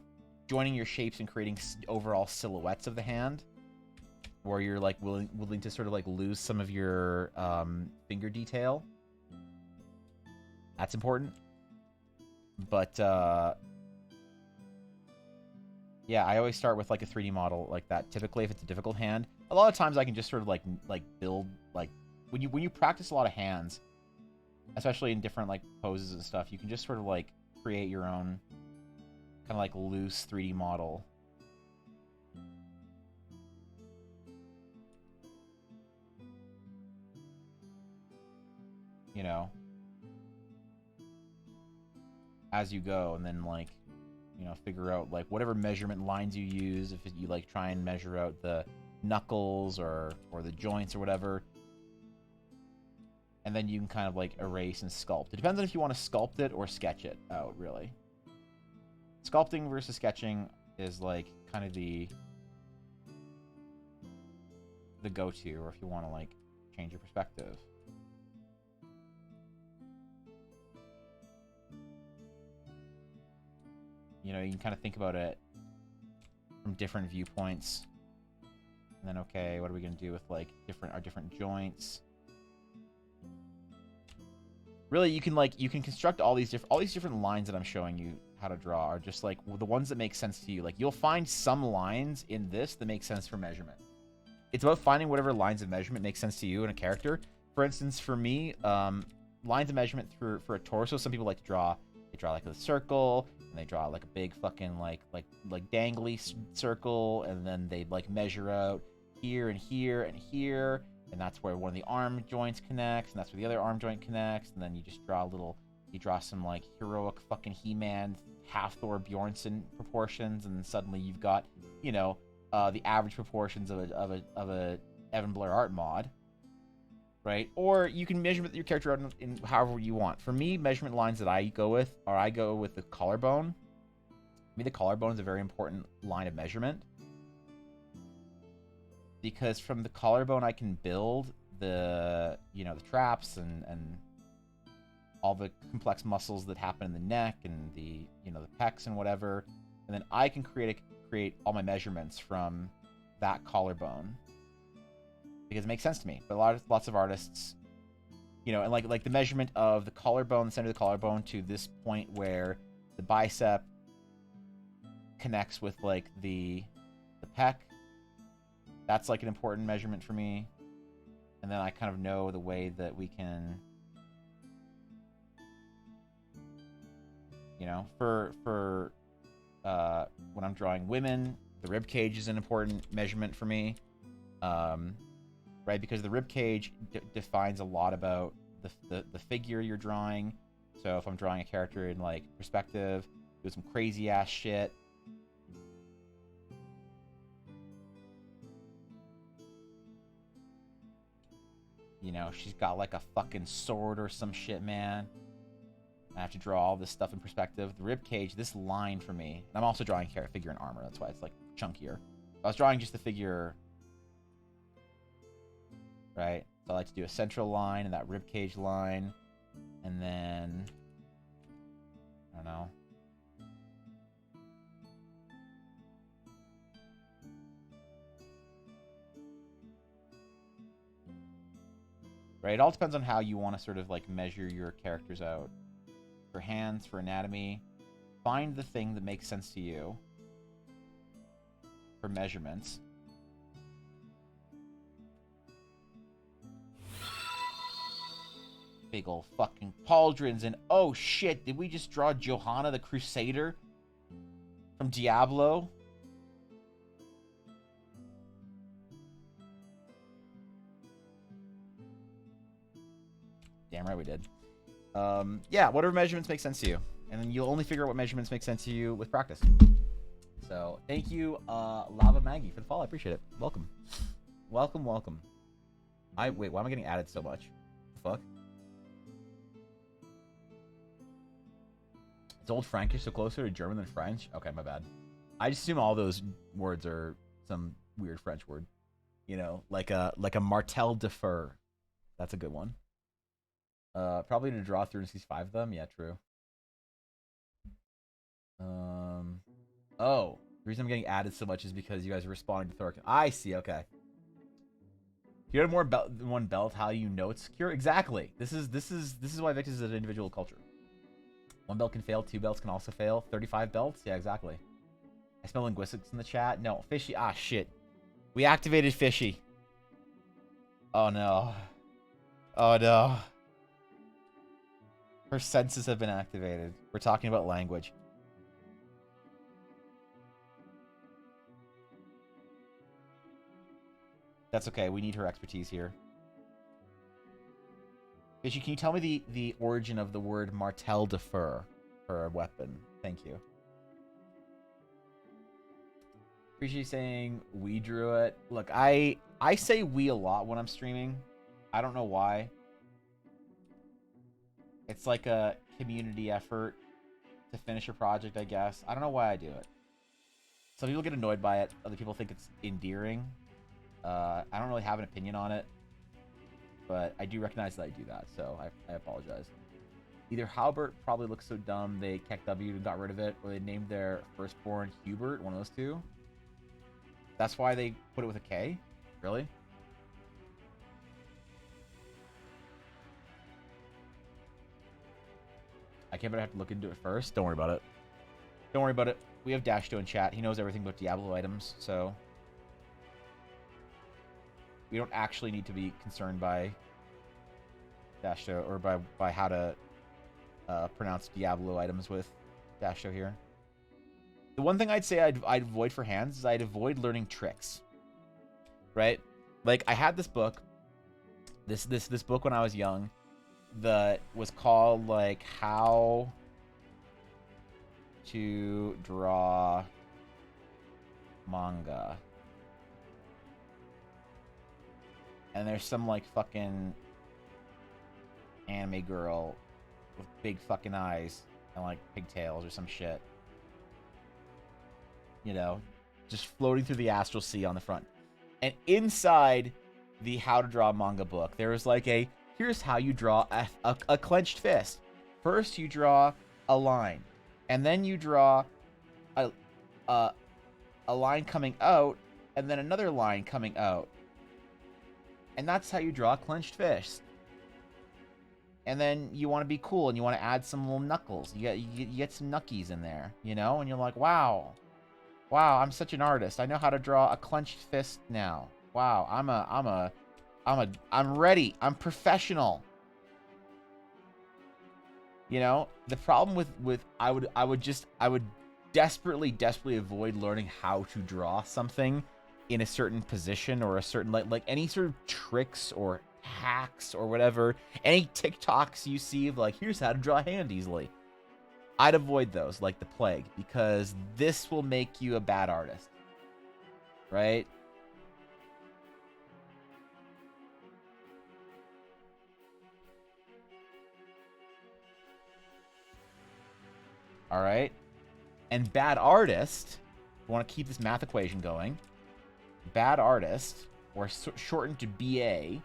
joining your shapes and creating overall silhouettes of the hand, where you're like willing to sort of like lose some of your finger detail. That's important. But yeah, I always start with like a 3D model like that. Typically, if it's a difficult hand, a lot of times I can just sort of like build like when you practice a lot of hands, especially in different like poses and stuff, you can just sort of like create your own kind of like loose 3D model. You know, as you go, and then like, you know, figure out like whatever measurement lines you use. If you like try and measure out the knuckles or the joints or whatever, and then you can kind of like erase and sculpt. It depends on if you want to sculpt it or sketch it out, really. Sculpting versus sketching is like kind of the go-to, or if you want to like change your perspective. You know, you can kind of think about it from different viewpoints. And then, okay, what are we going to do with, like, our different joints? Really, you can construct all these different lines that I'm showing you how to draw are just, like, the ones that make sense to you. Like, you'll find some lines in this that make sense for measurement. It's about finding whatever lines of measurement make sense to you in a character, for instance, for me, lines of measurement for a torso, some people like to draw. They draw like a circle, and they draw like a big fucking like dangly circle, and then they like measure out here and here and here, and that's where one of the arm joints connects, and that's where the other arm joint connects, and then you just draw you draw some like heroic fucking He-Man, half Thor Bjornsson proportions, and then suddenly you've got, you know, the average proportions of a Evan Blair art mod. Right? Or you can measure your character out in however you want. For me, measurement lines that I go with the collarbone. For me, the collarbone is a very important line of measurement. Because from the collarbone, I can build the traps and all the complex muscles that happen in the neck and the pecs and whatever. And then I can create all my measurements from that collarbone. Because it makes sense to me. But lots of artists, and like the measurement of the collarbone, the center of the collarbone to this point where the bicep connects with like the pec. That's like an important measurement for me. And then I kind of know the way that we can, for when I'm drawing women, the rib cage is an important measurement for me. Right, because the rib cage defines a lot about the figure you're drawing. So if I'm drawing a character in like perspective, do some crazy ass shit. She's got like a fucking sword or some shit, man. I have to draw all this stuff in perspective. The rib cage, this line for me, and I'm also drawing a figure in armor. That's why it's like chunkier. If I was drawing just the figure. Right? So I like to do a central line and that ribcage line. And then, I don't know. Right? It all depends on how you want to sort of like measure your characters out. For hands, for anatomy, find the thing that makes sense to you for measurements. Big old fucking pauldrons, and oh shit, did we just draw Johanna the Crusader from Diablo? Damn right we did. Yeah, whatever measurements make sense to you. And then you'll only figure out what measurements make sense to you with practice. So, thank you, Lava Maggie, for the follow. I appreciate it. Welcome. Welcome. Wait, why am I getting added so much? The fuck? Is Old Frankish so closer to German than French? Okay, my bad. I just assume all those words are some weird French word. Like a martel de fer. That's a good one. Probably to draw 365 of them. Yeah, true. Oh, the reason I'm getting added so much is because you guys are responding to Thorkin. I see. Okay. If you have more than one belt, how you know it's secure? Exactly. This is why Victus is an individual culture. One belt can fail. 2 belts can also fail. 35 belts? Yeah, exactly. I smell linguistics in the chat. No, Fishy. Ah, shit. We activated Fishy. Oh, no. Oh, no. Her senses have been activated. We're talking about language. That's okay. We need her expertise here. Fishy, can you tell me the origin of the word martel de fer for a weapon? Thank you. Appreciate you saying we drew it. Look, I say we a lot when I'm streaming. I don't know why. It's like a community effort to finish a project, I guess. I don't know why I do it. Some people get annoyed by it. Other people think it's endearing. I don't really have an opinion on it. But I do recognize that I do that, so I apologize. Either Halbert probably looks so dumb they kept W and got rid of it, or they named their firstborn Hubert, one of those two. That's why they put it with a K? Really? I can't have to look into it first. Don't worry about it. Don't worry about it. We have Dashto in chat. He knows everything about Diablo items, so we don't actually need to be concerned by dash show, or by how to pronounce Diablo items with dash show here. The one thing I'd say I'd avoid for hands is I'd avoid learning tricks. Right? Like, I had this book, this book when I was young, that was called, like, How to Draw Manga. And there's some, like, fucking anime girl with big fucking eyes and, like, pigtails or some shit. You know, just floating through the astral sea on the front. And inside the How to Draw Manga book, there was like here's how you draw a clenched fist. First, you draw a line, and then you draw a line coming out, and then another line coming out. And that's how you draw a clenched fist. And then you want to be cool, and you want to add some little knuckles. You get some knuckies in there, you know? And you're like, wow, I'm such an artist. I know how to draw a clenched fist now. Wow, I'm ready. I'm professional. You know, the problem with I would desperately avoid learning how to draw something in a certain position or a certain like any sort of tricks or hacks or whatever. Any TikToks you see of like, here's how to draw a hand easily. I'd avoid those like the plague, because this will make you a bad artist. Right? All right. And bad artist, we want to keep this math equation going. Bad artist, or shortened to BA,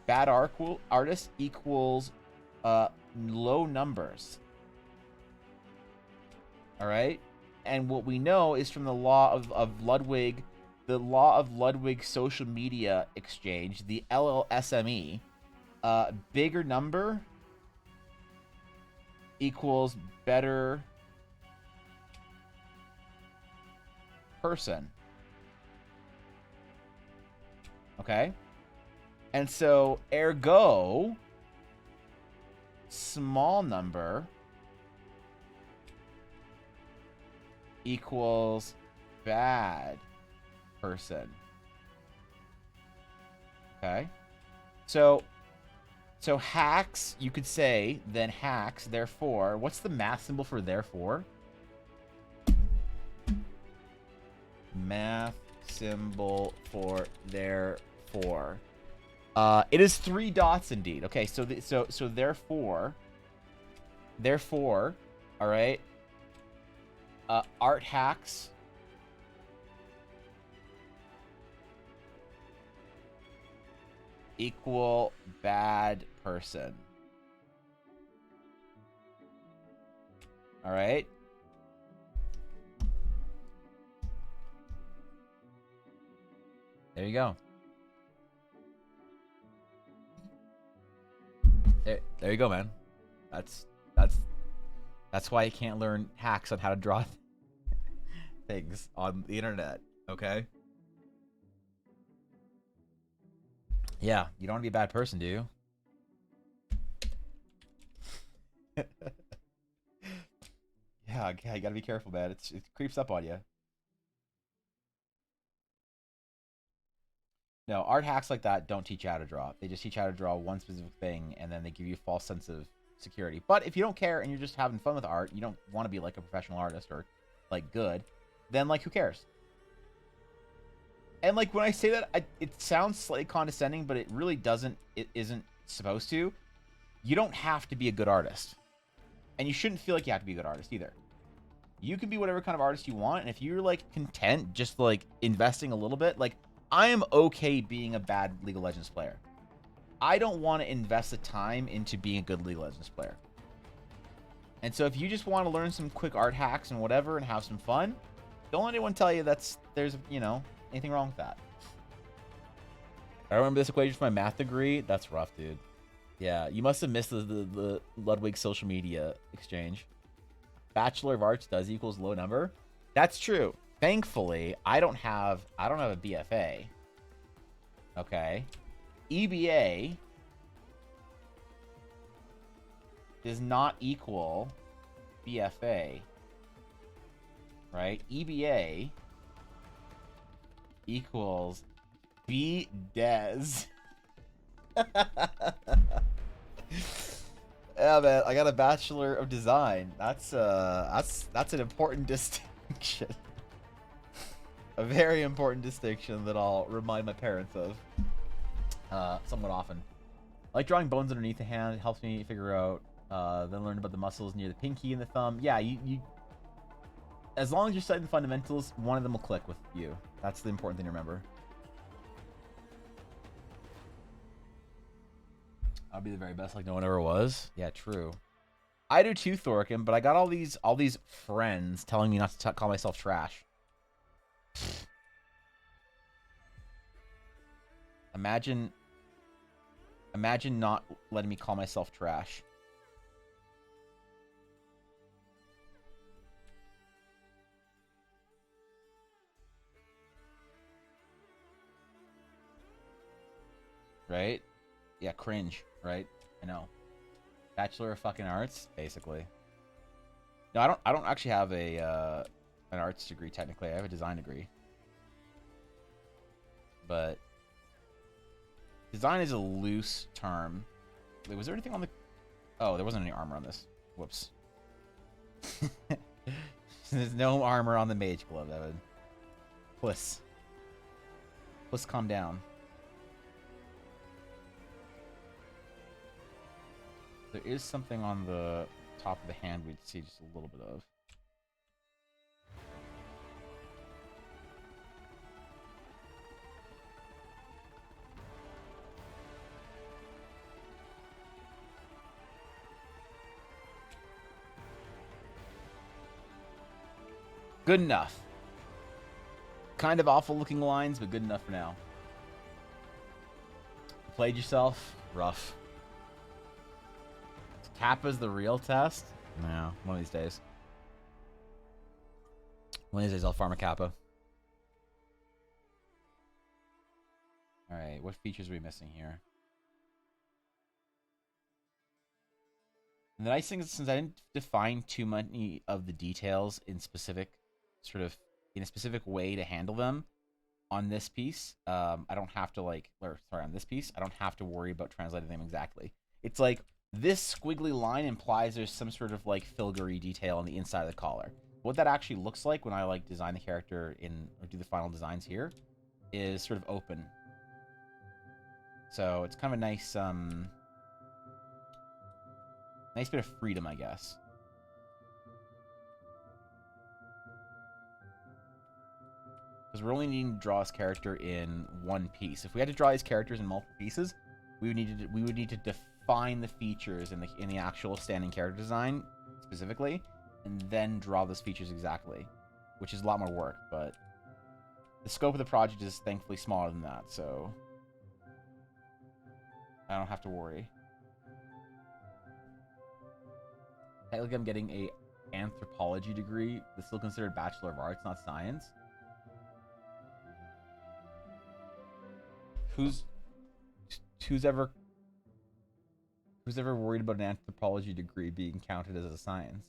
bad artist equals low numbers. All right. And what we know is from the law of Ludwig, the law of Ludwig social media exchange, the LLSME, bigger number equals better person. Okay? And so, ergo, small number equals bad person. Okay? So hacks, you could say, then hacks, therefore, what's the math symbol for therefore? Math symbol for therefore. It is 3 dots indeed. Okay, so therefore, all right. Art hacks equal bad person. All right. There you go. There you go, man. That's why you can't learn hacks on how to draw things on the internet, okay? Yeah, you don't want to be a bad person, do you? Yeah, you gotta be careful, man. It creeps up on you. No, art hacks like that don't teach you how to draw. They just teach you how to draw one specific thing, and then they give you a false sense of security. But if you don't care and you're just having fun with art, you don't want to be like a professional artist or like good, then like who cares? And like when I say that, it sounds slightly condescending, but it really doesn't. It isn't supposed to. You don't have to be a good artist, and you shouldn't feel like you have to be a good artist either. You can be whatever kind of artist you want, and if you're like content just like investing a little bit, like I am okay being a bad League of Legends player. I don't want to invest the time into being a good League of Legends player. And so if you just want to learn some quick art hacks and whatever and have some fun, don't let anyone tell you there's, you know, anything wrong with that. I remember this equation from my math degree. That's rough, dude. Yeah, you must have missed the Ludwig social media exchange. Bachelor of Arts does equals low number. That's true. Thankfully, I don't have a BFA. Okay. EBA does not equal BFA, right? EBA equals BDes. Yeah, man, I got a Bachelor of Design. That's an important distinction. A very important distinction that I'll remind my parents of somewhat often. I like drawing bones underneath the hand. It helps me figure out, then learn about the muscles near the pinky and the thumb. Yeah, you as long as you're studying the fundamentals, one of them will click with you. That's the important thing to remember. I'll be the very best like no one ever was. Yeah, true. I do too, Thorkin, but I got all these friends telling me not to call myself trash. Imagine not letting me call myself trash. Right? Yeah, cringe, right? I know. Bachelor of fucking Arts, basically. No, I don't actually have an arts degree technically. I have a design degree. But design is a loose term. Wait, was there anything on the... Oh, there wasn't any armor on this. Whoops. There's no armor on the mage glove, Evan. Puss, calm down. There is something on the top of the hand we'd see just a little bit of. Good enough. Kind of awful looking lines, but good enough for now. Played yourself? Rough. Kappa's the real test? No, one of these days. One of these days I'll farm a Kappa. Alright, what features are we missing here? And the nice thing is, since I didn't define too many of the details in specific, sort of, in a specific way to handle them, on this piece, I don't have to on this piece, I don't have to worry about translating them exactly. It's like, this squiggly line implies there's some sort of like filigree detail on the inside of the collar. What that actually looks like when I like design the character or do the final designs here is sort of open. So it's kind of a nice nice bit of freedom, I guess. Because we're only needing to draw this character in one piece. If we had to draw these characters in multiple pieces, we would need to define the features in the actual standing character design specifically, and then draw those features exactly, which is a lot more work. But the scope of the project is thankfully smaller than that, so I don't have to worry. Technically, I'm getting a anthropology degree. It's still considered Bachelor of Arts, not Science. Who's ever worried about an anthropology degree being counted as a science?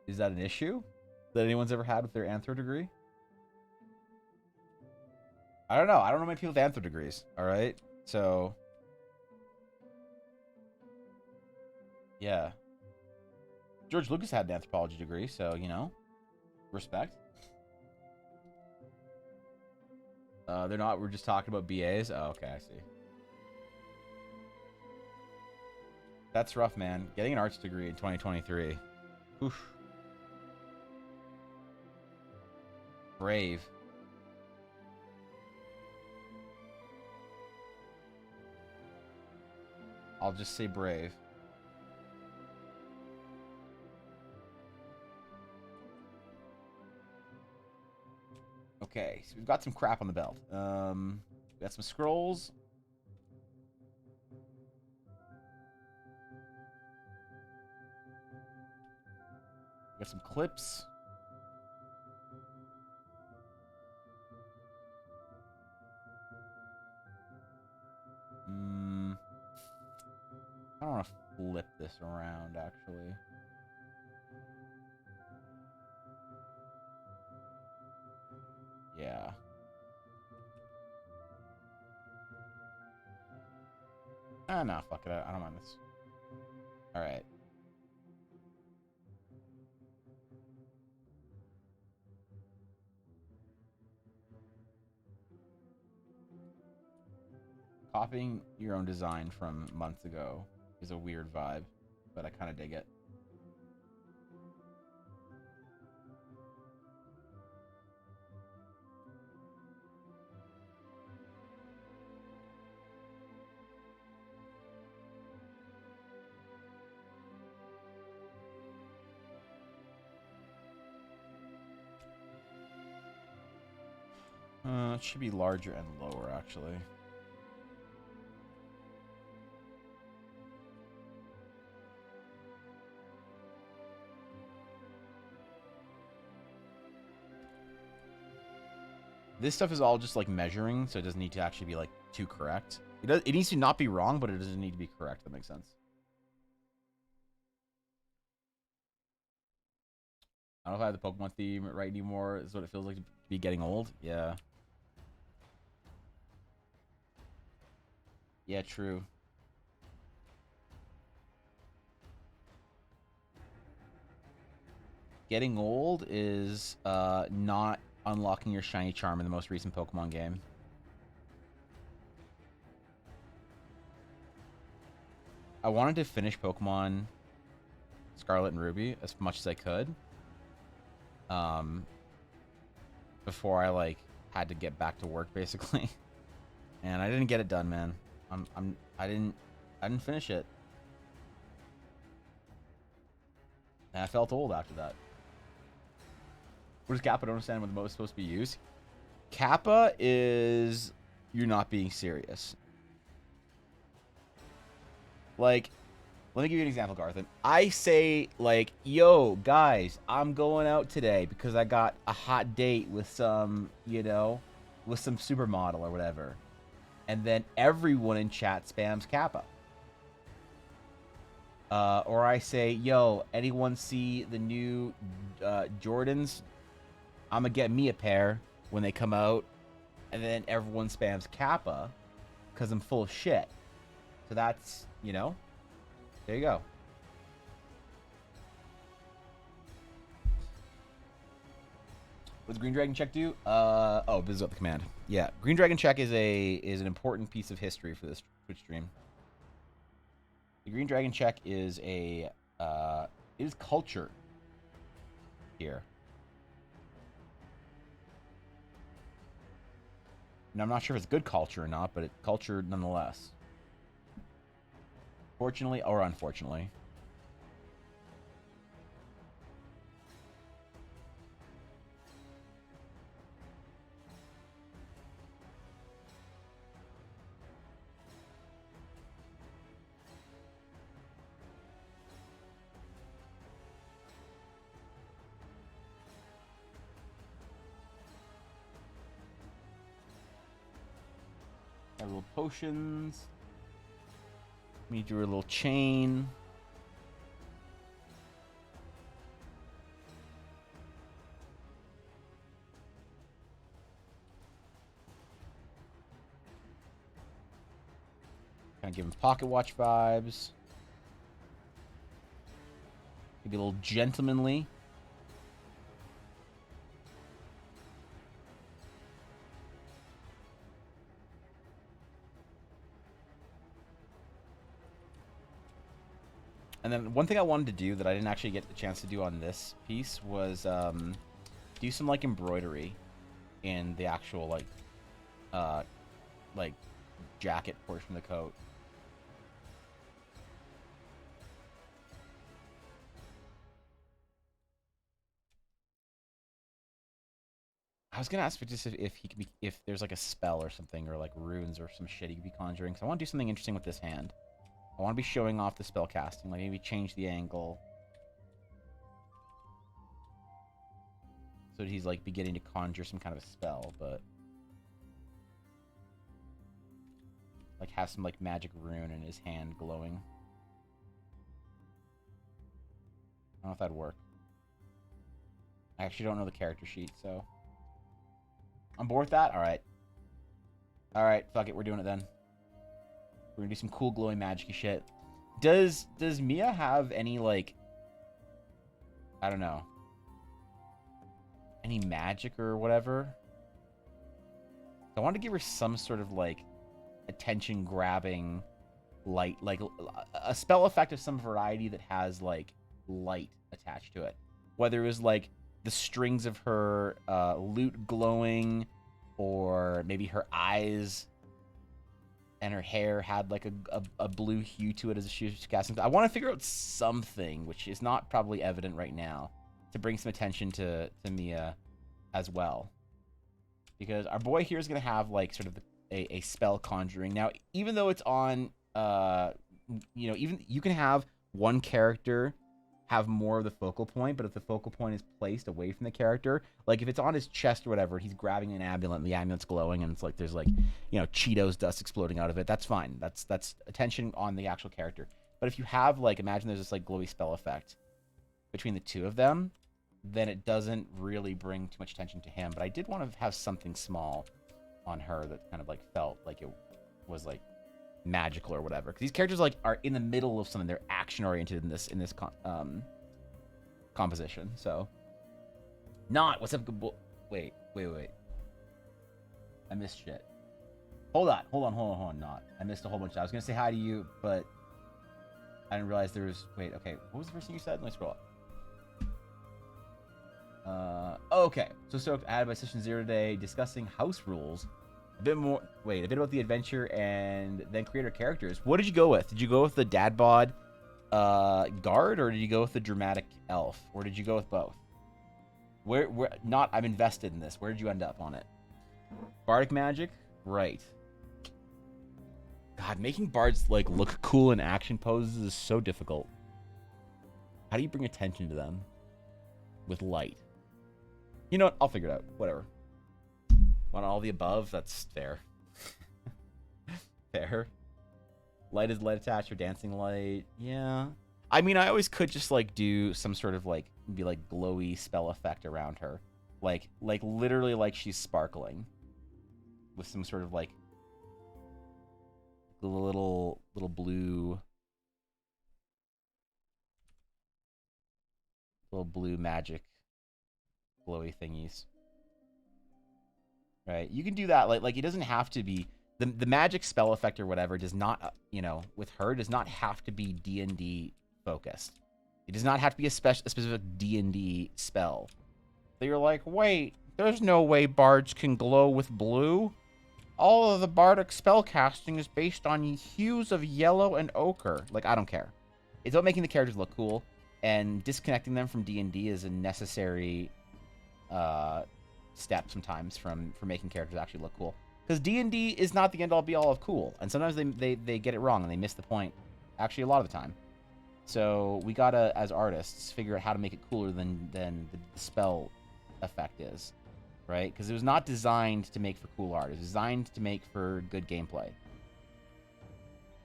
Is that an issue that anyone's ever had with their anthro degree? I don't know. I don't know many people with anthro degrees. All right, so yeah, George Lucas had an anthropology degree, so you know, respect. They're not. We're just talking about BAs. Oh, okay, I see. That's rough, man. Getting an arts degree in 2023. Oof. Brave. I'll just say brave. Okay, so we've got some crap on the belt. We got some scrolls. We got some clips. this around, actually. Yeah. Ah, no, fuck it. I don't mind this. Alright. Copying your own design from months ago is a weird vibe, but I kind of dig it. It should be larger and lower, actually. This stuff is all just like measuring, so it doesn't need to actually be like too correct. It needs to not be wrong, but it doesn't need to be correct. That makes sense. I don't know if I have the Pokemon theme right anymore. This is what it feels like to be getting old. Yeah. Yeah, true. Getting old is not unlocking your shiny charm in the most recent Pokemon game. I wanted to finish Pokemon Scarlet and Ruby as much as I could. Before I like had to get back to work basically. And I didn't get it done, man. I didn't finish it. And I felt old after that. What is Kappa? I don't understand what the mode is supposed to be used. Kappa is you're not being serious. Like, let me give you an example, Garthan. I say, like, yo, guys, I'm going out today because I got a hot date with some, you know, with some supermodel or whatever. And then everyone in chat spams Kappa. Or I say, yo, anyone see the new Jordans? I'm going to get me a pair when they come out. And then everyone spams Kappa because I'm full of shit. So that's, you know, there you go. What does Green Dragon Check do? Oh, this is up the command. Yeah, Green Dragon Check is an important piece of history for this Twitch stream. The Green Dragon Check is is culture here. And I'm not sure if it's good culture or not, but it's culture nonetheless. Fortunately or unfortunately. Got little potions. Let me do a little chain. Kind of give him pocket watch vibes. Maybe a little gentlemanly. And then one thing I wanted to do that I didn't actually get the chance to do on this piece was do some like embroidery in the actual like jacket portion of the coat. I was gonna ask for just if he could be, if there's like a spell or something, or like runes or some shit he could be conjuring. So I want to do something interesting with this hand. I want to be showing off the spell casting, like maybe change the angle, so that he's like beginning to conjure some kind of a spell, but like have some like magic rune in his hand glowing. know if that'd work. I actually don't know the character sheet, so... I'm bored with that? Alright. Alright, fuck it, we're doing it then. We're gonna do some cool glowing magic-y shit. Does Mia have any, like... I don't know. Any magic or whatever? I want to give her some sort of, like, attention-grabbing light. Like, a spell effect of some variety that has, like, light attached to it. Whether it was, like, the strings of her lute glowing, or maybe her eyes and her hair had like a blue hue to it as she was casting. I want to figure out something, which is not probably evident right now, to bring some attention to Mia as well. Because our boy here is going to have like sort of a spell conjuring. Now, even though it's on, you know, even you can have one character have more of the focal point, but if the focal point is placed away from the character, like if it's on his chest or whatever, he's grabbing an amulet and the amulet's glowing and it's like there's like, you know, Cheetos dust exploding out of it, that's fine. That's attention on the actual character. But if you have like, imagine there's this like glowy spell effect between the two of them, then it doesn't really bring too much attention to him. But I did want to have something small on her that kind of like felt like it was like magical or whatever, because these characters like are in the middle of something. They're action oriented in this composition. So not what's up. Wait, I missed shit. Hold on. Not, I missed a whole bunch. I was gonna say hi to you, but I didn't realize there was. Wait, okay, what was the first thing you said? Let me scroll up. Okay, so stoked, added by session 0 today, discussing house rules. A bit about the adventure and then creator characters. What did you go with? Did you go with the dad bod guard, or did you go with the dramatic elf, or did you go with both? Where not I'm invested in this. Where did you end up on it? Bardic magic? Right. God, making bards like look cool in action poses is so difficult. How do you bring attention to them with light? You know what? I'll figure it out. Whatever. Want all the above? That's fair. Fair. Light is light attached or dancing light. Yeah. I mean, I always could just like do some sort of like be like glowy spell effect around her. Like literally like she's sparkling. With some sort of like little blue magic glowy thingies. Right, you can do that. Like it doesn't have to be the magic spell effect or whatever. Does not, you know, with her does not have to be D&D focused. It does not have to be a specific D&D spell. So you're like, wait, there's no way bards can glow with blue. All of the bardic spell casting is based on hues of yellow and ochre. Like, I don't care. It's about making the characters look cool, and disconnecting them from D&D is a necessary step sometimes for making characters actually look cool. Because D&D is not the end-all be-all of cool, and sometimes they get it wrong and they miss the point, actually a lot of the time. So we gotta, as artists, figure out how to make it cooler than the spell effect is, right? Because it was not designed to make for cool art. It was designed to make for good gameplay.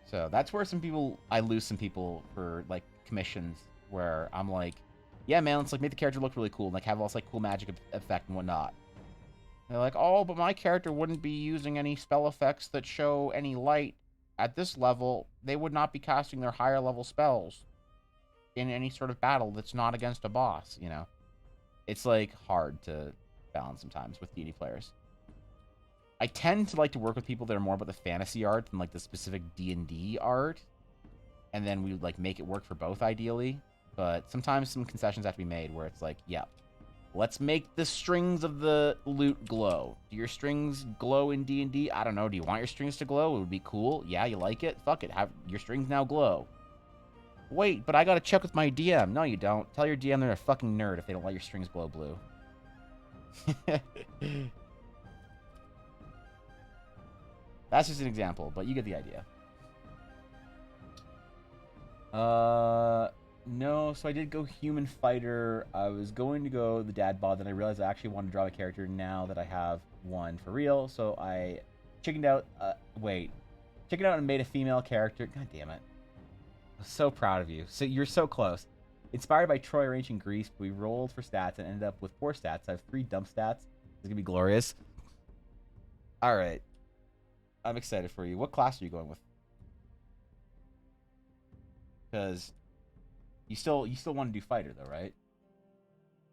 So that's where I lose some people for like commissions where I'm like, yeah, man, let's like make the character look really cool and like have all this like cool magic effect and whatnot. And they're like, oh, but my character wouldn't be using any spell effects that show any light at this level. They would not be casting their higher level spells in any sort of battle that's not against a boss, you know? It's like hard to balance sometimes with D&D players. I tend to like to work with people that are more about the fantasy art than like the specific D&D art. And then we like make it work for both ideally. But sometimes some concessions have to be made where it's like, yeah, let's make the strings of the lute glow. Do your strings glow in D&D? I don't know. Do you want your strings to glow? It would be cool. Yeah, you like it? Fuck it. Have your strings now glow. Wait, but I gotta check with my DM. No, you don't. Tell your DM they're a fucking nerd if they don't let your strings glow blue. That's just an example, but you get the idea. No, so I did go human fighter. I was going to go the dad bod, then I realized I actually wanted to draw a character now that I have one for real. So I chickened out. Chickened out and made a female character. God damn it! I'm so proud of you. So you're so close. Inspired by Troy or ancient Greece, we rolled for stats and ended up with 4 stats. I have 3 dump stats. It's going to be glorious. All right. I'm excited for you. What class are you going with? Because you still want to do fighter though, right?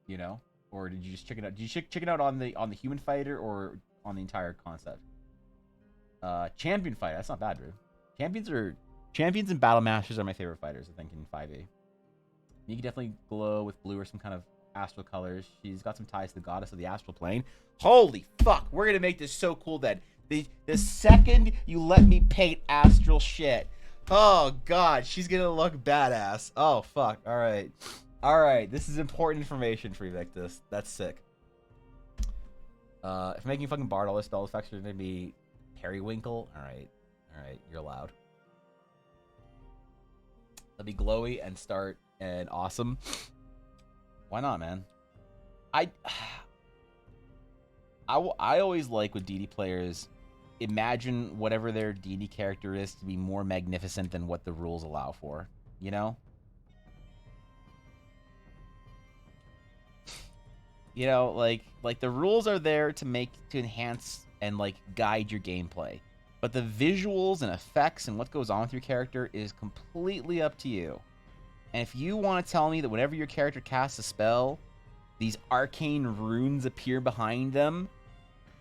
You know, or did you just chicken out? Did you chicken out on the human fighter or on the entire concept? Champion fighter. That's not bad, dude. Champions and battle masters are my favorite fighters. I think in 5e. You can definitely glow with blue or some kind of astral colors. She's got some ties to the goddess of the astral plane. Holy fuck! We're gonna make this so cool then. The second you let me paint astral shit, oh god, she's gonna look badass. Oh fuck! All right. This is important information for Evictus. That's sick. If I'm making fucking Bard, all the spell effects are gonna be periwinkle. All right, you're allowed. Let me glowy and start and awesome. Why not, man? I always like with DD players, imagine whatever their DD character is to be more magnificent than what the rules allow for, you know? You know, like the rules are there to enhance and like guide your gameplay. But the visuals and effects and what goes on with your character is completely up to you. And if you want to tell me that whenever your character casts a spell, these arcane runes appear behind them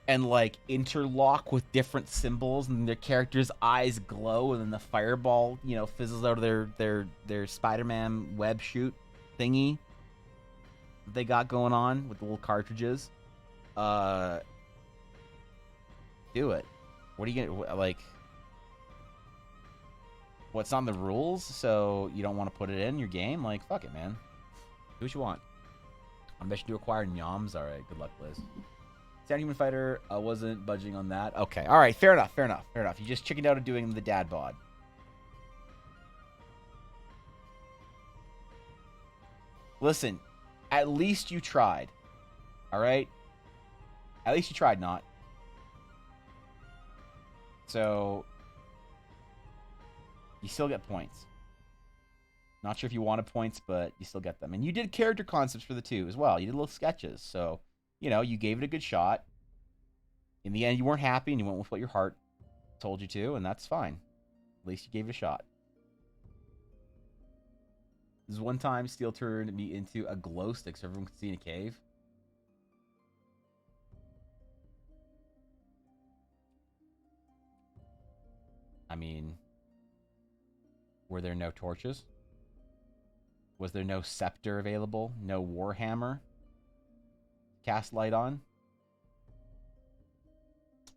and like interlock with different symbols and their character's eyes glow and then the fireball, you know, fizzles out of their Spider-Man web shoot thingy they got going on with the little cartridges, do it. What are you gonna, like, what's on the rules, so you don't want to put it in your game? Like, fuck it, man. Do what you want. Ambition to acquire Nyams. Alright, good luck, Liz. Sound Human Fighter, I wasn't budging on that. Okay, alright, fair enough. You just chickened out of doing the dad bod. Listen, at least you tried. Alright? At least you tried, not. So, you still get points. Not sure if you wanted points, but you still get them. And you did character concepts for the 2 as well. You did little sketches. So, you know, you gave it a good shot. In the end, you weren't happy, and you went with what your heart told you to, and that's fine. At least you gave it a shot. This is one time Steel turned me into a glow stick so everyone could see in a cave. I mean, were there no torches? Was there no scepter available? No warhammer? Cast light on?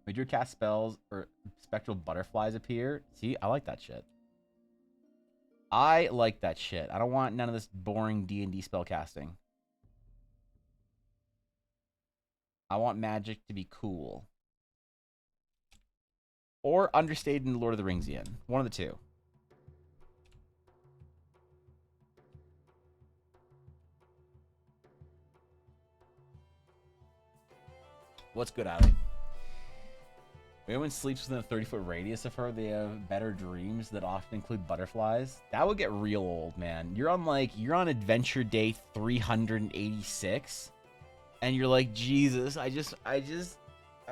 Would your cast spells or spectral butterflies appear? See, I like that shit. I like that shit. I don't want none of this boring D&D spell casting. I want magic to be cool. Or understated in Lord of the Ringsian. One of the two. What's good, Ali? When anyone sleeps within a 30-foot radius of her, they have better dreams that often include butterflies. That would get real old, man. You're on adventure day 386, and you're like, Jesus, I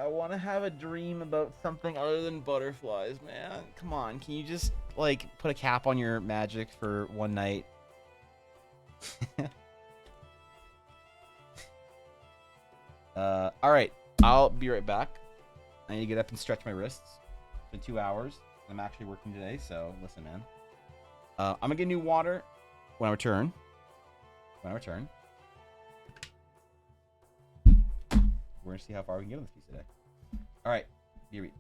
want to have a dream about something other than butterflies, man. Come on, can you just like put a cap on your magic for one night? All right, I'll be right back. I need to get up and stretch my wrists. It's been 2 hours. I'm actually working today, so listen, man. I'm gonna get new water when I return. We're gonna see how far we can get on this piece today. All right, be right.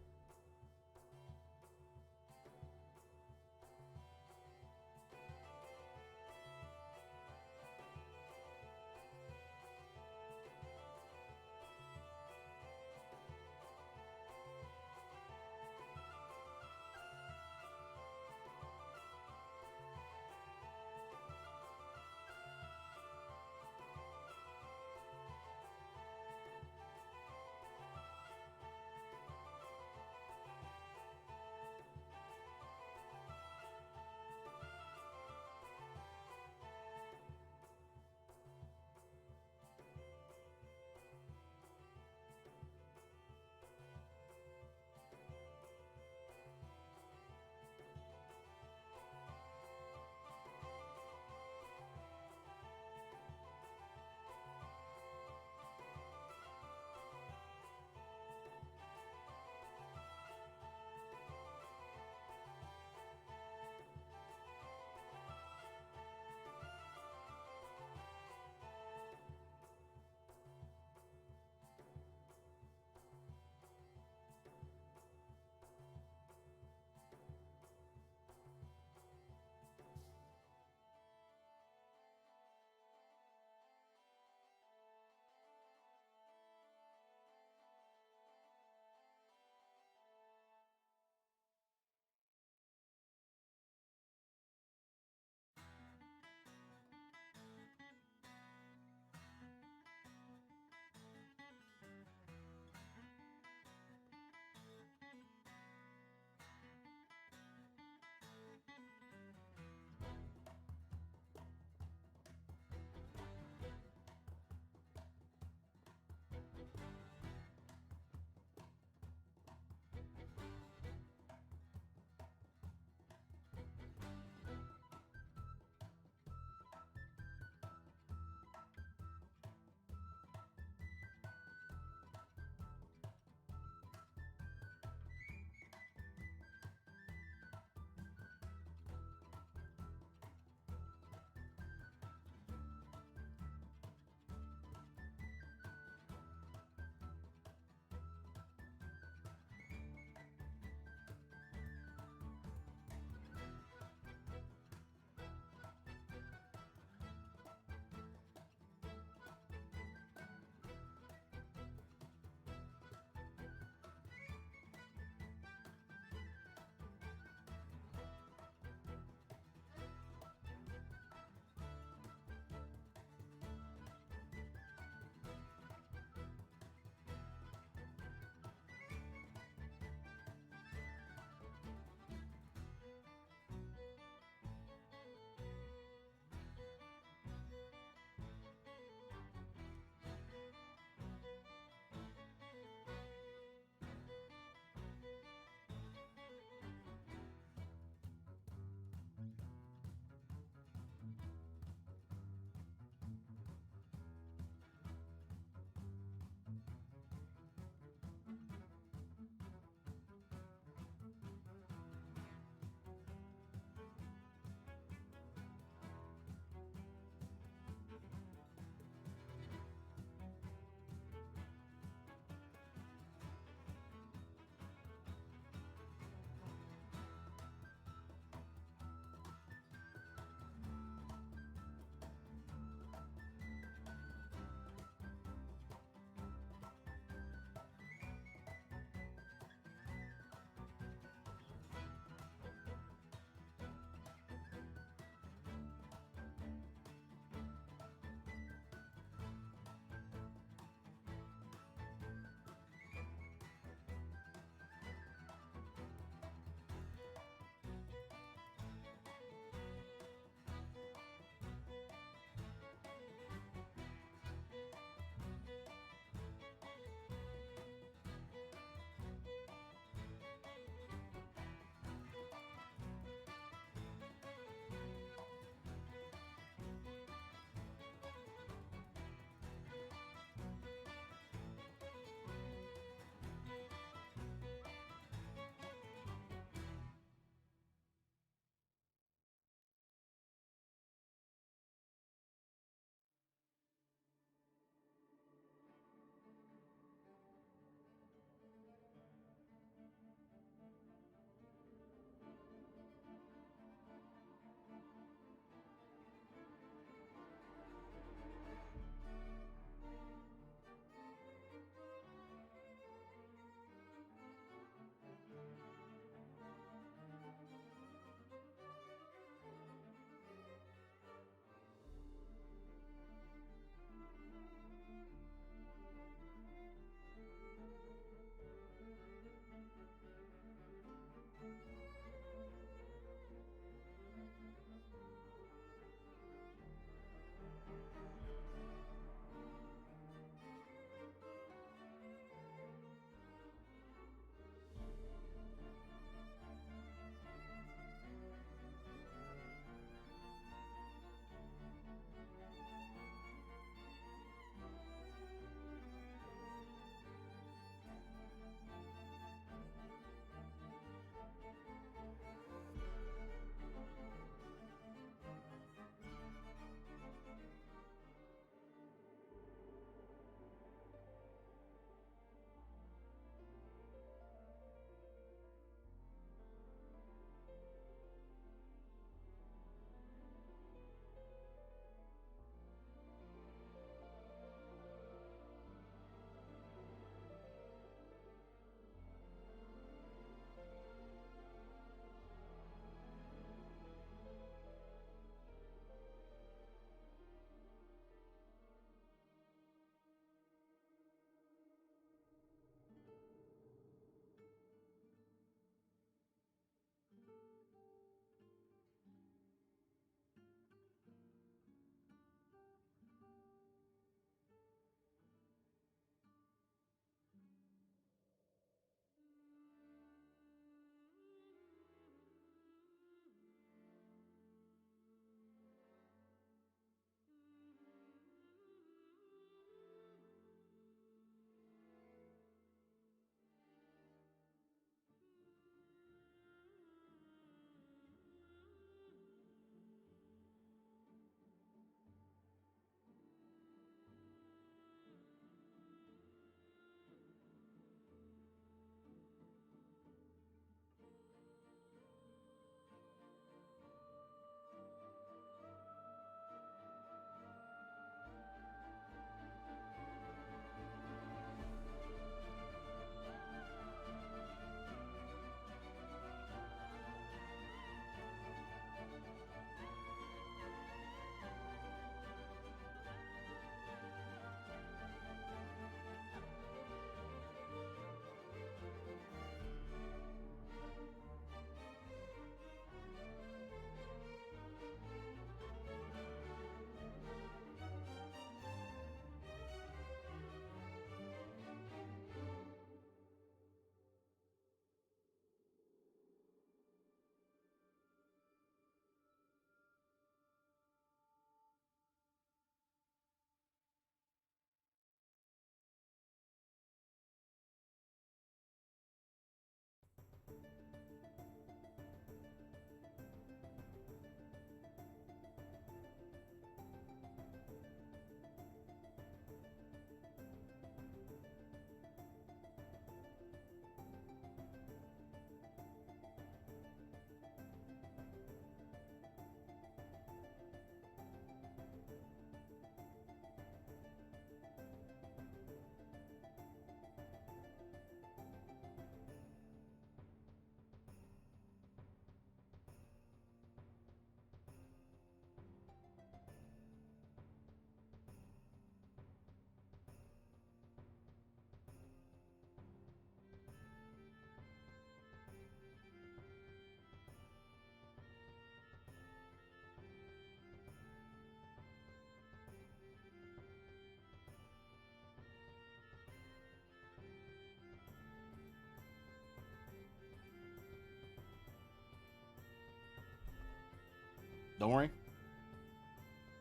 Don't worry.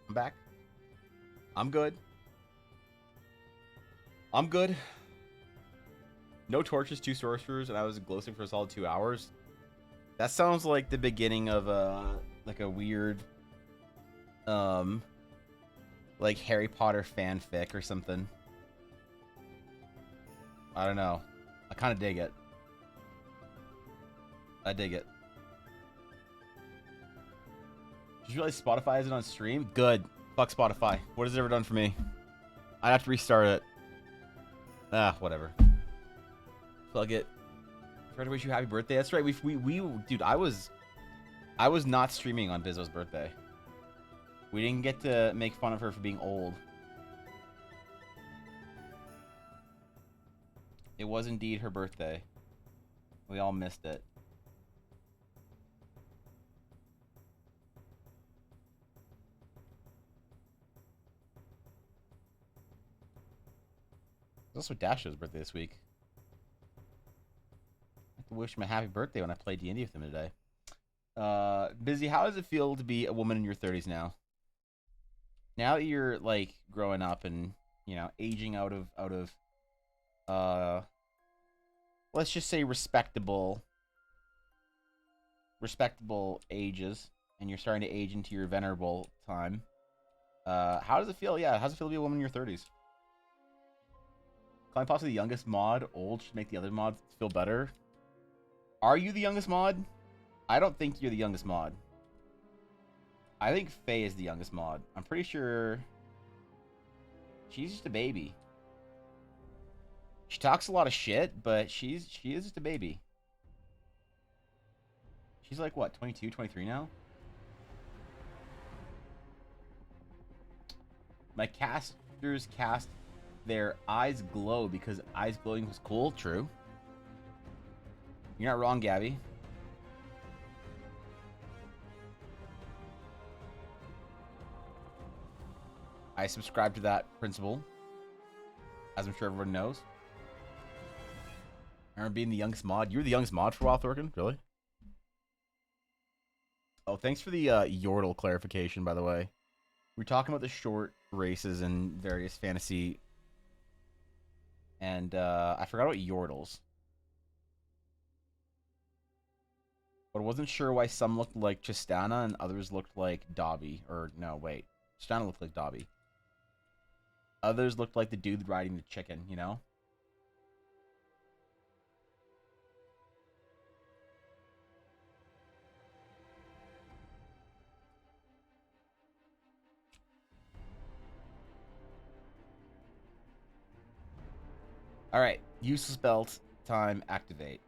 I'm back. I'm good. I'm good. No torches, 2 sorcerers, and I was glowsing for a solid 2 hours. That sounds like the beginning of like a weird, like Harry Potter fanfic or something. I don't know. I kind of dig it. I dig it. Did you realize Spotify isn't on stream? Good. Fuck Spotify. What has it ever done for me? I'd have to restart it. Ah, whatever. Plug it. Try to wish you happy birthday. That's right. We dude, I was not streaming on Bizzo's birthday. We didn't get to make fun of her for being old. It was indeed her birthday. We all missed it. It's also Dash's birthday this week. I have to wish him a happy birthday when I play D&D with him today. Busy, how does it feel to be a woman in your 30s now? Now that you're like growing up and, you know, aging out of let's just say respectable ages, and you're starting to age into your venerable time. How does it feel? Yeah, how does it feel to be a woman in your 30s? Calling possibly the youngest mod old should make the other mods feel better. Are you the youngest mod? I don't think you're the youngest mod. I think Faye is the youngest mod. I'm pretty sure she's just a baby. She talks a lot of shit, but she is just a baby. She's like, what, 22, 23 now? My casters cast their eyes glow because eyes glowing was cool. True. You're not wrong, Gabby. I subscribe to that principle, as I'm sure everyone knows. I remember being the youngest mod. You were the youngest mod for a while, Thorkin? Really? Oh, thanks for the Yordle clarification, by the way. We were talking about the short races and various fantasy, and I forgot about Yordles. But I wasn't sure why some looked like Chistana and others looked like Dobby. Or, no, wait. Chistana looked like Dobby. Others looked like the dude riding the chicken, you know? Alright. Useless belt. Time. Activate.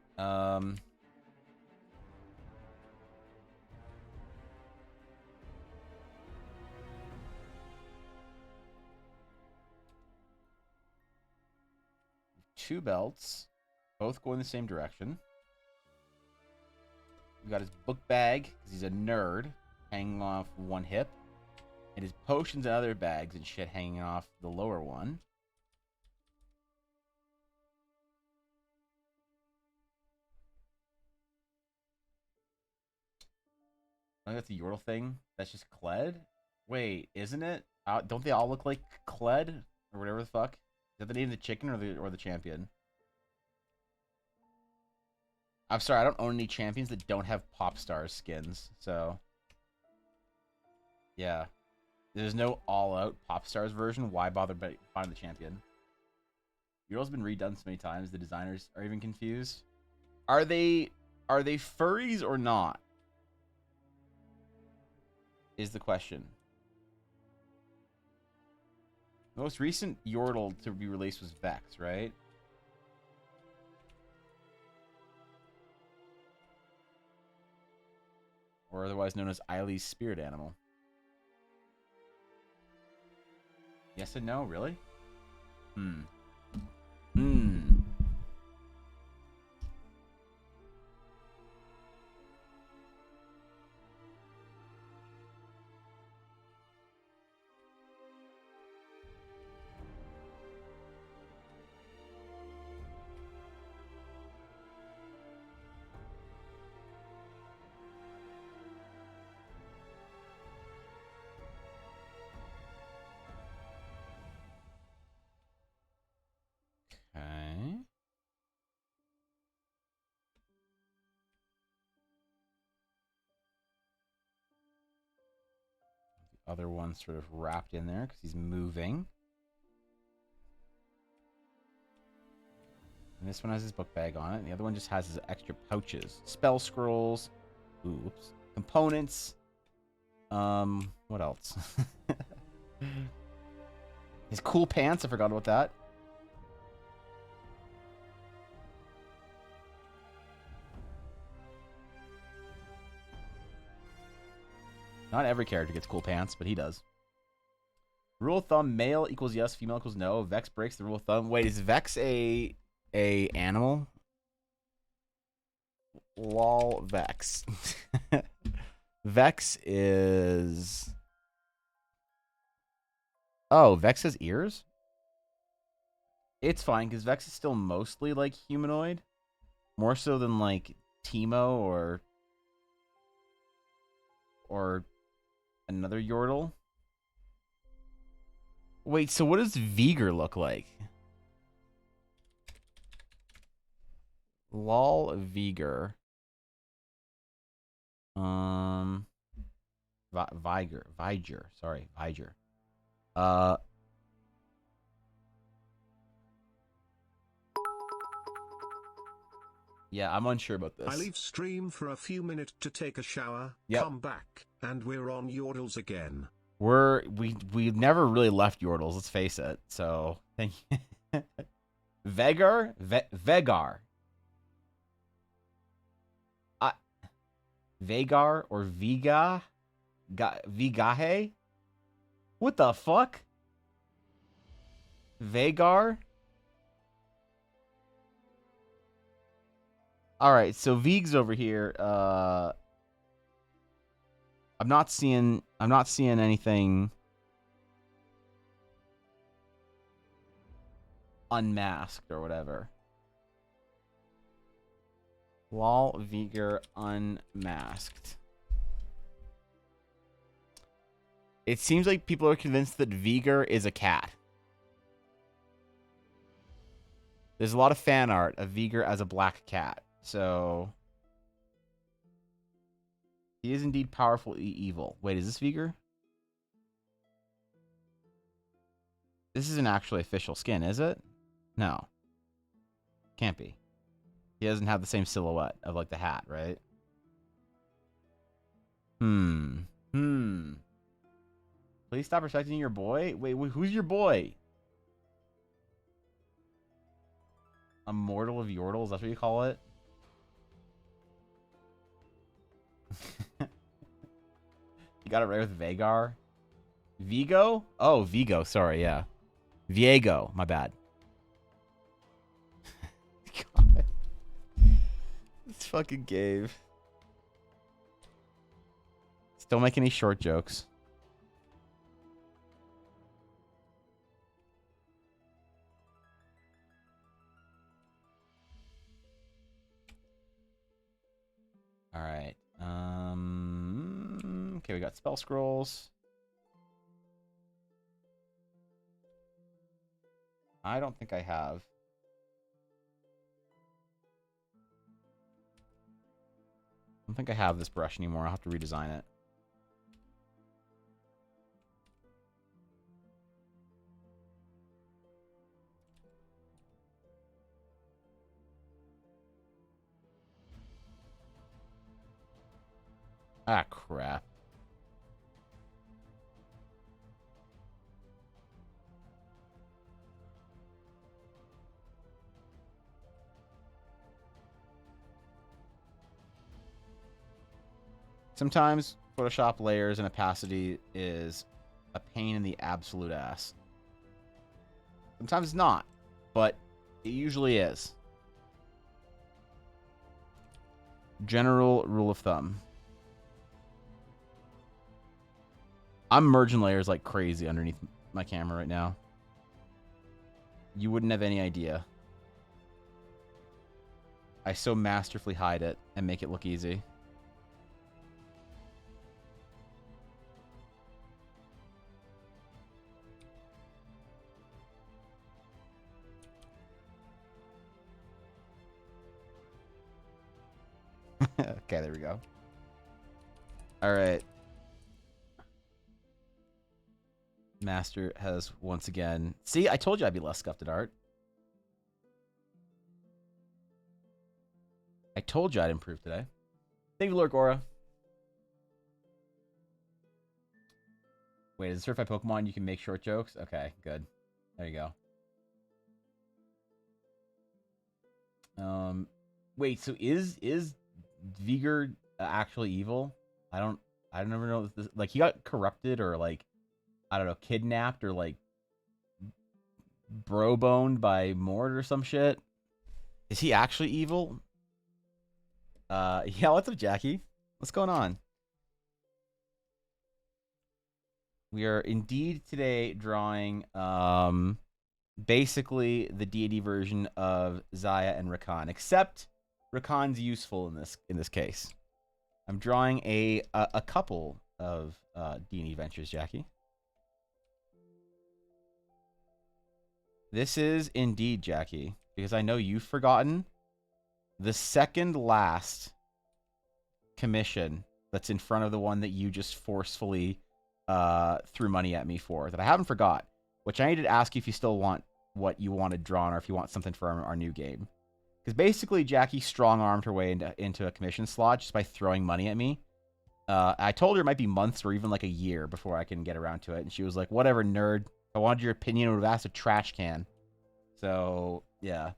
Two belts. Both go in the same direction. We got his book bag, because he's a nerd, hanging off one hip. And his potions and other bags and shit hanging off the lower one. I think that's the Yordle thing. That's just Kled? Wait, isn't it? Don't they all look like Kled? Or whatever the fuck? Is that the name of the chicken or the champion? I'm sorry, I don't own any champions that don't have pop stars skins, so yeah. There's no all-out pop stars version. Why bother buying the champion? Yordle's been redone so many times, the designers are even confused. Are they furries or not? Is the question. The most recent Yordle to be released was Vex, right? Or otherwise known as Eileen's spirit animal. Yes and no, really? Hmm. other one sort of wrapped in there because he's moving. And this one has his book bag on it. And the other one just has his extra pouches. Spell scrolls. Ooh, whoops. Components. What else? His cool pants. I forgot about that. Not every character gets cool pants, but he does. Rule of thumb, male equals yes, female equals no. Vex breaks the rule of thumb. Wait, is Vex a animal? Lol, Vex. Vex is... Oh, Vex has ears? It's fine, because Vex is still mostly, like, humanoid. More so than, like, Teemo or another Yordle. Wait, so what does Vigor look like? Lol Vigor. Viger. Sorry, Viger. Yeah, I'm unsure about this. I leave stream for a few minutes to take a shower, come back, and we're on Yordles again. We never really left Yordles, let's face it. So thank you. Vegar? Vegar. Vagar or Viga? Vigahe? What the fuck? Vagar? Alright, so Vig's over here. I'm not seeing anything unmasked or whatever. Lol Vigor unmasked. It seems like people are convinced that Vigor is a cat. There's a lot of fan art of Vigor as a black cat. So he is indeed powerfully evil. Wait, is this Vigor? This isn't actually official skin, is it? No. Can't be. He doesn't have the same silhouette of, like, the hat, right? Please stop protecting your boy? Wait, who's your boy? Immortal of Yordles, that's what you call it? You got it right with Vagar. Vigo? Oh, Vigo, sorry, yeah. Viego, my bad. God. This fucking game. Still make any short jokes. All right. Okay, we got spell scrolls. I don't think I have. I don't think I have this brush anymore. I'll have to redesign it. Ah, crap. Sometimes Photoshop layers and opacity is a pain in the absolute ass. Sometimes it's not, but it usually is. General rule of thumb. I'm merging layers like crazy underneath my camera right now. You wouldn't have any idea. I so masterfully hide it and make it look easy. Okay, there we go. All right. Master has once again... See, I told you I'd be less scuffed at art. I told you I'd improve today. Thank you, Lord Gora. Wait, is it certified Pokemon you can make short jokes? Okay, good. There you go. Wait, so is Vigor actually evil? I don't ever know if this, like, he got corrupted or, like, I don't know, kidnapped or, like, bro-boned by Mord or some shit. Is he actually evil? Yeah, what's up, Jackie? What's going on? We are indeed today drawing basically the deity version of Zaya and Rakan, except Rakan's useful in this case. I'm drawing a couple of deity adventures, Jackie. This is indeed, Jackie, because I know you've forgotten the second last commission that's in front of the one that you just forcefully threw money at me for that I haven't forgot, which I needed to ask you if you still want what you wanted drawn or if you want something for our new game. Because basically, Jackie strong-armed her way into a commission slot just by throwing money at me. I told her it might be months or even like a year before I can get around to it. And she was like, whatever, nerd. If I wanted your opinion, I would have asked a trash can. So, yeah.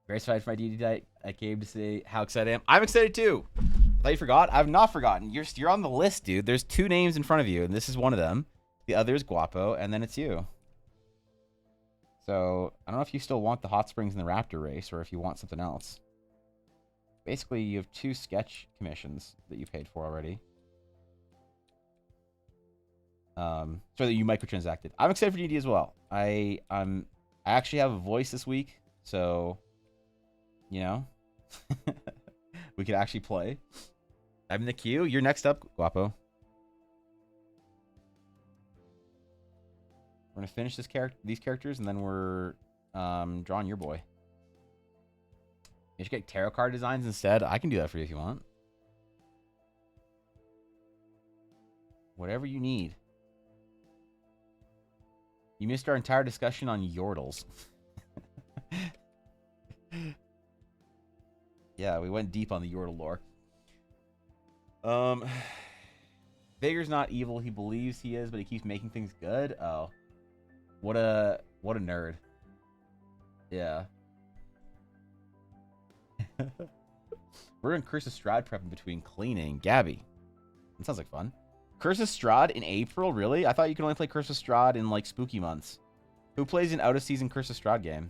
Very excited for my DD. I came to say how excited I am. I'm excited too. I thought you forgot. I've not forgotten. You're on the list, dude. There's 2 names in front of you, and this is one of them. The other is Guapo, and then it's you. So, I don't know if you still want the Hot Springs and the Raptor race, or if you want something else. Basically, you have 2 sketch commissions that you paid for already. So that you microtransacted. I'm excited for DD as well. I actually have a voice this week, so you know, we could actually play. I'm in the queue. You're next up, Guapo. We're gonna finish these characters, and then we're drawing your boy. You should get tarot card designs instead. I can do that for you if you want. Whatever you need. You missed our entire discussion on Yordles. Yeah, we went deep on the Yordle lore. Vager's not evil. He believes he is, but he keeps making things good. Oh. What a nerd. Yeah. We're in Curse of Strahd prepping between cleaning. Gabby. That sounds like fun. Curse of Strahd in April? Really? I thought you could only play Curse of Strahd in, like, spooky months. Who plays an out-of-season Curse of Strahd game?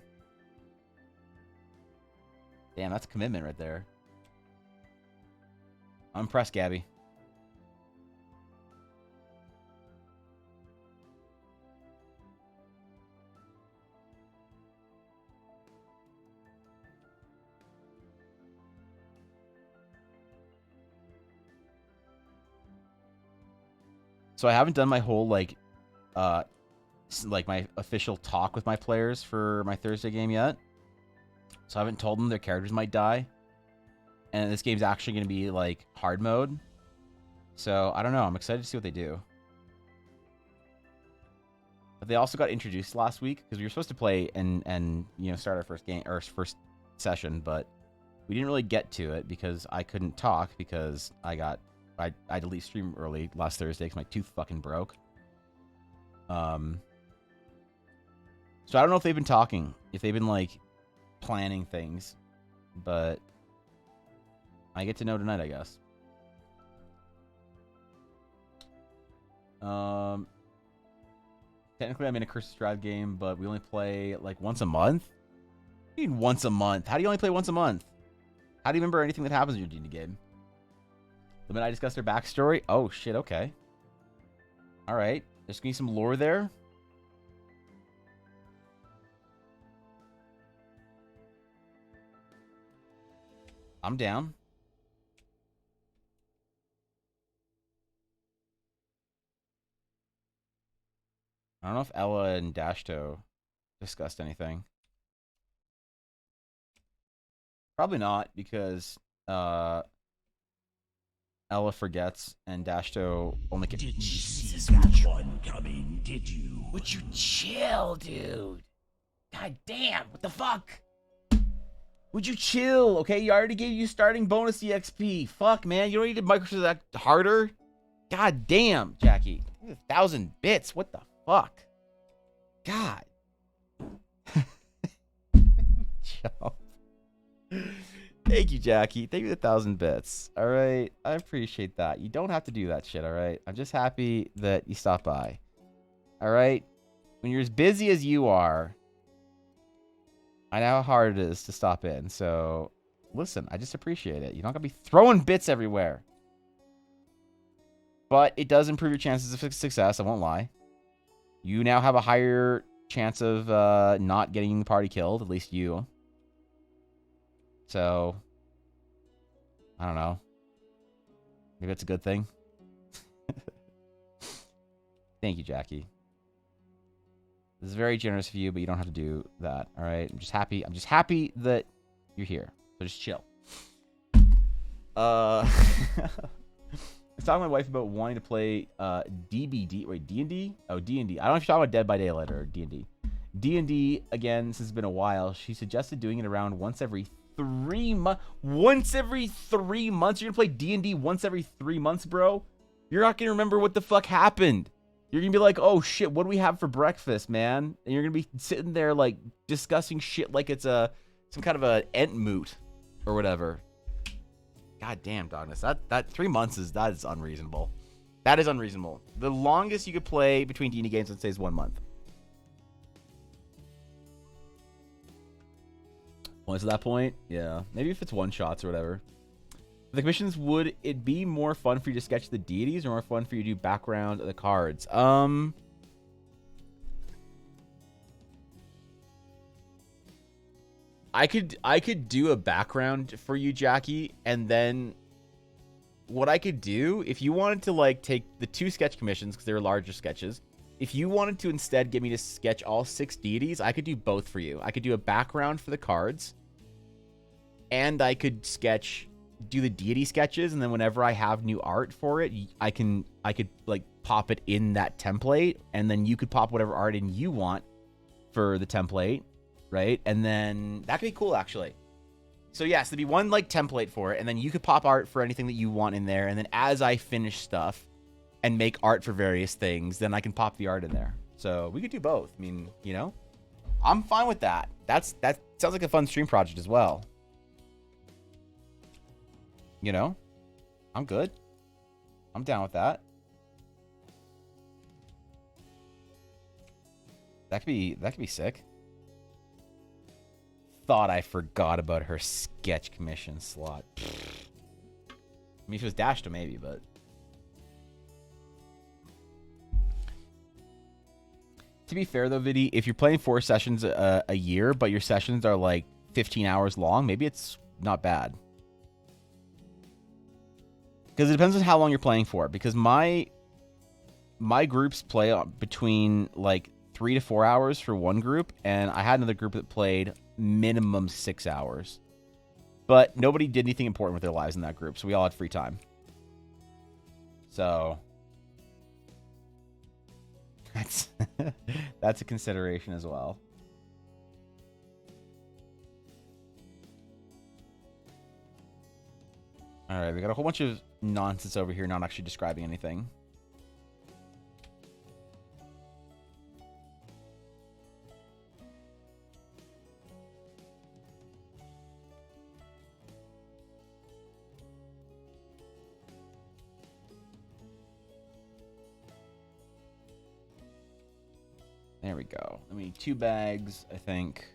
Damn, that's a commitment right there. I'm impressed, Gabby. So I haven't done my whole, like my official talk with my players for my Thursday game yet. So I haven't told them their characters might die. And this game's actually going to be, like, hard mode. So, I don't know. I'm excited to see what they do. But they also got introduced last week, because we were supposed to play and you know, start our first game, or first session, but we didn't really get to it because I couldn't talk because I had to leave stream early last Thursday because my tooth fucking broke. So I don't know if they've been talking, if they've been, like, planning things, but I get to know tonight, I guess. Technically, I'm in a Curse of Strahd game, but we only play, like, once a month? What do you mean once a month? How do you only play once a month? How do you remember anything that happens in your D&D game? The minute I discuss their backstory? Oh, shit, okay. Alright. There's gonna be some lore there. I'm down. I don't know if Ella and Dashto discussed anything. Probably not, because Ella forgets, and Dashto only can. Did you see that one coming, did you? Would you chill, dude? God damn, what the fuck? Would you chill? Okay, you already gave you starting bonus EXP. Fuck, man, you don't need to micro that harder. God damn, Jackie. 1,000 bits. What the fuck? God. Thank you, Jackie. Thank you for the 1,000 bits. All right. I appreciate that. You don't have to do that shit, all right? I'm just happy that you stopped by. All right? When you're as busy as you are, I know how hard it is to stop in. So, listen, I just appreciate it. You're not going to be throwing bits everywhere. But it does improve your chances of success, I won't lie. You now have a higher chance of not getting the party killed, at least you. So, I don't know. Maybe that's a good thing. Thank you, Jackie. This is very generous of you, but you don't have to do that, all right? I'm just happy that you're here. So just chill. I was talking to my wife about wanting to play DBD. Wait, D&D? Oh, D&D. I don't know if you're talking about Dead by Daylight or D&D. D&D, again, since it's been a while, she suggested doing it around once every 3 months. Once every 3 months? You're going to play D&D once every 3 months, bro? You're not going to remember what the fuck happened. You're going to be like, oh, shit, what do we have for breakfast, man? And you're going to be sitting there, like, discussing shit like it's some kind of a ent moot or whatever. God damn, Dogness. That 3 months is unreasonable. That is unreasonable. The longest you could play between D&D games, let's say, is 1 month. Once at that point, yeah. Maybe if it's one-shots or whatever. The commissions, would it be more fun for you to sketch the deities or more fun for you to do background of the cards? I could do a background for you, Jackie, and then what I could do, if you wanted to like take the 2 sketch commissions, because they're larger sketches, if you wanted to instead get me to sketch all 6 deities, I could do both for you. I could do a background for the cards, and I could do the deity sketches, and then whenever I have new art for it, I could like pop it in that template, and then you could pop whatever art in you want for the template, right? And then that could be cool, actually. So yes, there'd be one like template for it, and then you could pop art for anything that you want in there, and then as I finish stuff and make art for various things, then I can pop the art in there. So we could do both. I mean, you know, I'm fine with that. That sounds like a fun stream project as well. You know, I'm good. I'm down with that. That could be sick. Thought I forgot about her sketch commission slot. I mean, if it was Dashto, maybe, but to be fair though, Viddy, if you're playing 4 sessions a year, but your sessions are like 15 hours long, maybe it's not bad. Because it depends on how long you're playing for. Because my groups play between like 3 to 4 hours for one group, and I had another group that played minimum 6 hours. But nobody did anything important with their lives in that group, so we all had free time. So that's a consideration as well. All right, we got a whole bunch of nonsense over here, not actually describing anything. There we go. I mean, 2 bags, I think.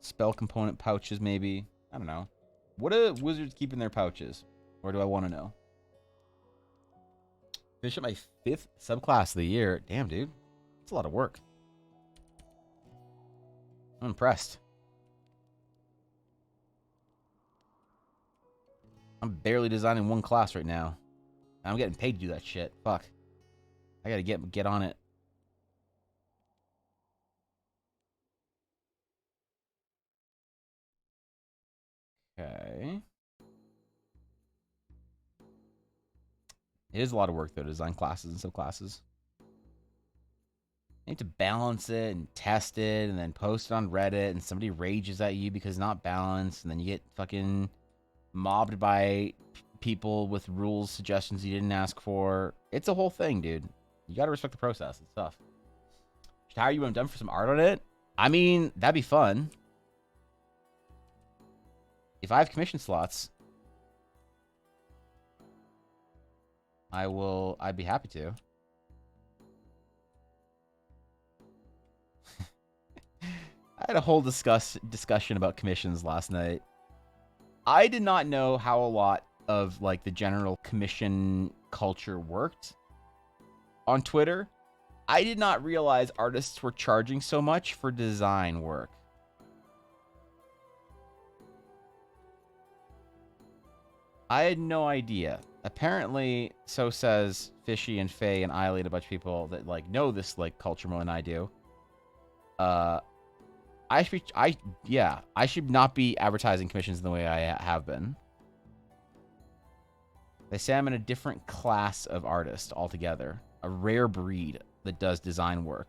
Spell component pouches, maybe. I don't know. What do wizards keep in their pouches? Or do I want to know? Finish up my 5th subclass of the year. Damn, dude. That's a lot of work. I'm impressed. I'm barely designing 1 class right now. I'm getting paid to do that shit. Fuck. I gotta get on it. It is a lot of work, though, to design classes and subclasses. You need to balance it and test it and then post it on Reddit, and somebody rages at you because it's not balanced, and then you get fucking mobbed by people with rules suggestions you didn't ask for. It's a whole thing, dude. You gotta respect the process and stuff. Should hire you when I'm done for some art on it? I mean, that'd be fun. If I have commission slots, I'd be happy to. I had a whole discussion about commissions last night. I did not know how a lot of like the general commission culture worked on Twitter. I did not realize artists were charging so much for design work. I had no idea. Apparently, so says Fishy and Faye and Eiley and a bunch of people that like know this like culture more than I do. I should not be advertising commissions in the way I have been. They say I'm in a different class of artist altogether, a rare breed that does design work.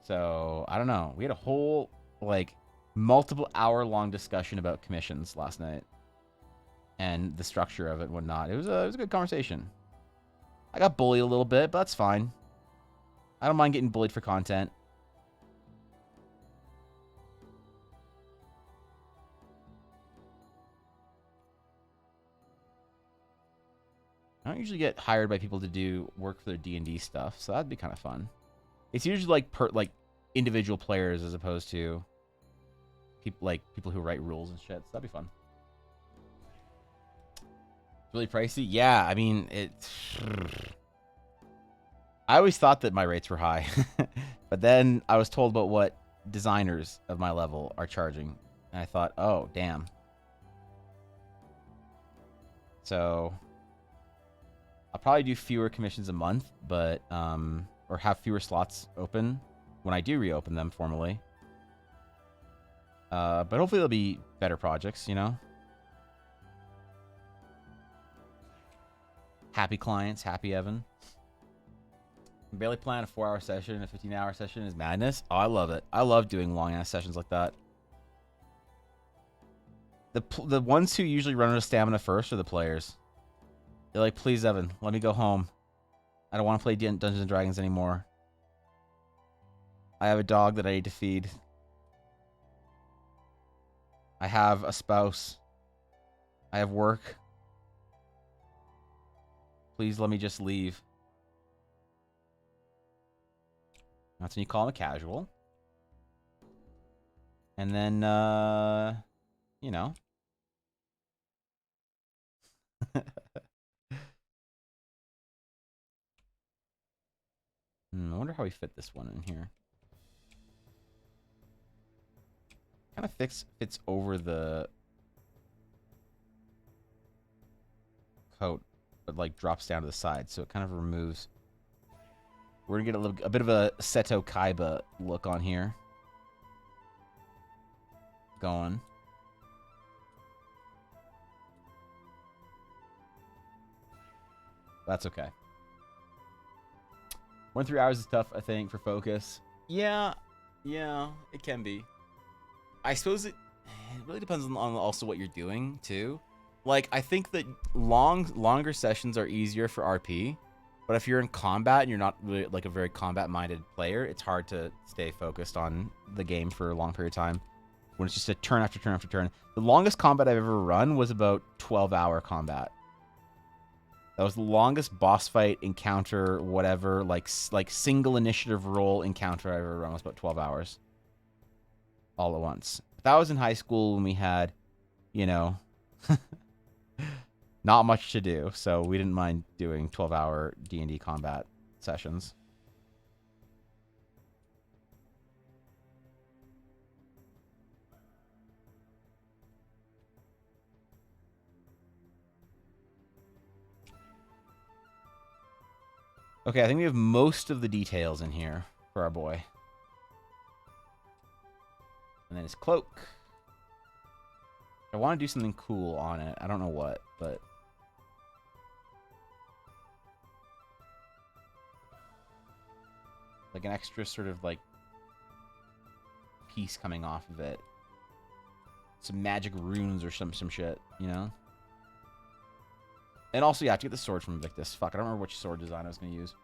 So I don't know. We had a whole like multiple hour-long discussion about commissions last night and the structure of it and whatnot. It was a good conversation. I got bullied a little bit, but that's fine. I don't mind getting bullied for content. I don't usually get hired by people to do work for their D&D stuff, so that'd be kind of fun. It's usually like individual players as opposed to people who write rules and shit. So that'd be fun. Really pricey? Yeah, I mean, I always thought that my rates were high, but then I was told about what designers of my level are charging, and I thought, oh, damn. So I'll probably do fewer commissions a month, but or have fewer slots open when I do reopen them formally. But hopefully there'll be better projects, you know? Happy clients, happy Evan. Barely plan a 4-hour session, a 15-hour session is madness. Oh, I love it. I love doing long-ass sessions like that. The ones who usually run out of stamina first are the players. They're like, please, Evan, let me go home. I don't want to play Dungeons and Dragons anymore. I have a dog that I need to feed. I have a spouse. I have work. Please let me just leave. That's when you call him a casual. And then, you know. I wonder how we fit this one in here. Kind of fits over the coat, but like drops down to the side, so it kind of removes. We're gonna get a bit of a Seto Kaiba look on here. Going. That's okay. More than 3 hours is tough, I think, for focus. Yeah, it can be. I suppose it really depends on also what you're doing, too. Like, I think that longer sessions are easier for RP, but if you're in combat and you're not really, like, a very combat-minded player, it's hard to stay focused on the game for a long period of time when it's just a turn after turn after turn. The longest combat I've ever run was about 12-hour combat. That was the longest boss fight encounter, whatever, like single initiative role encounter I ever run was about 12 hours. All at once. But that was in high school when we had, you know, not much to do. So we didn't mind doing 12-hour D&D combat sessions. Okay, I think we have most of the details in here for our boy. And then his cloak. I want to do something cool on it. I don't know what, but Like an extra sort of like piece coming off of it. Some magic runes or some shit, you know? And also, yeah, I have to get the sword from Invictus. Fuck, I don't remember which sword design I was going to use.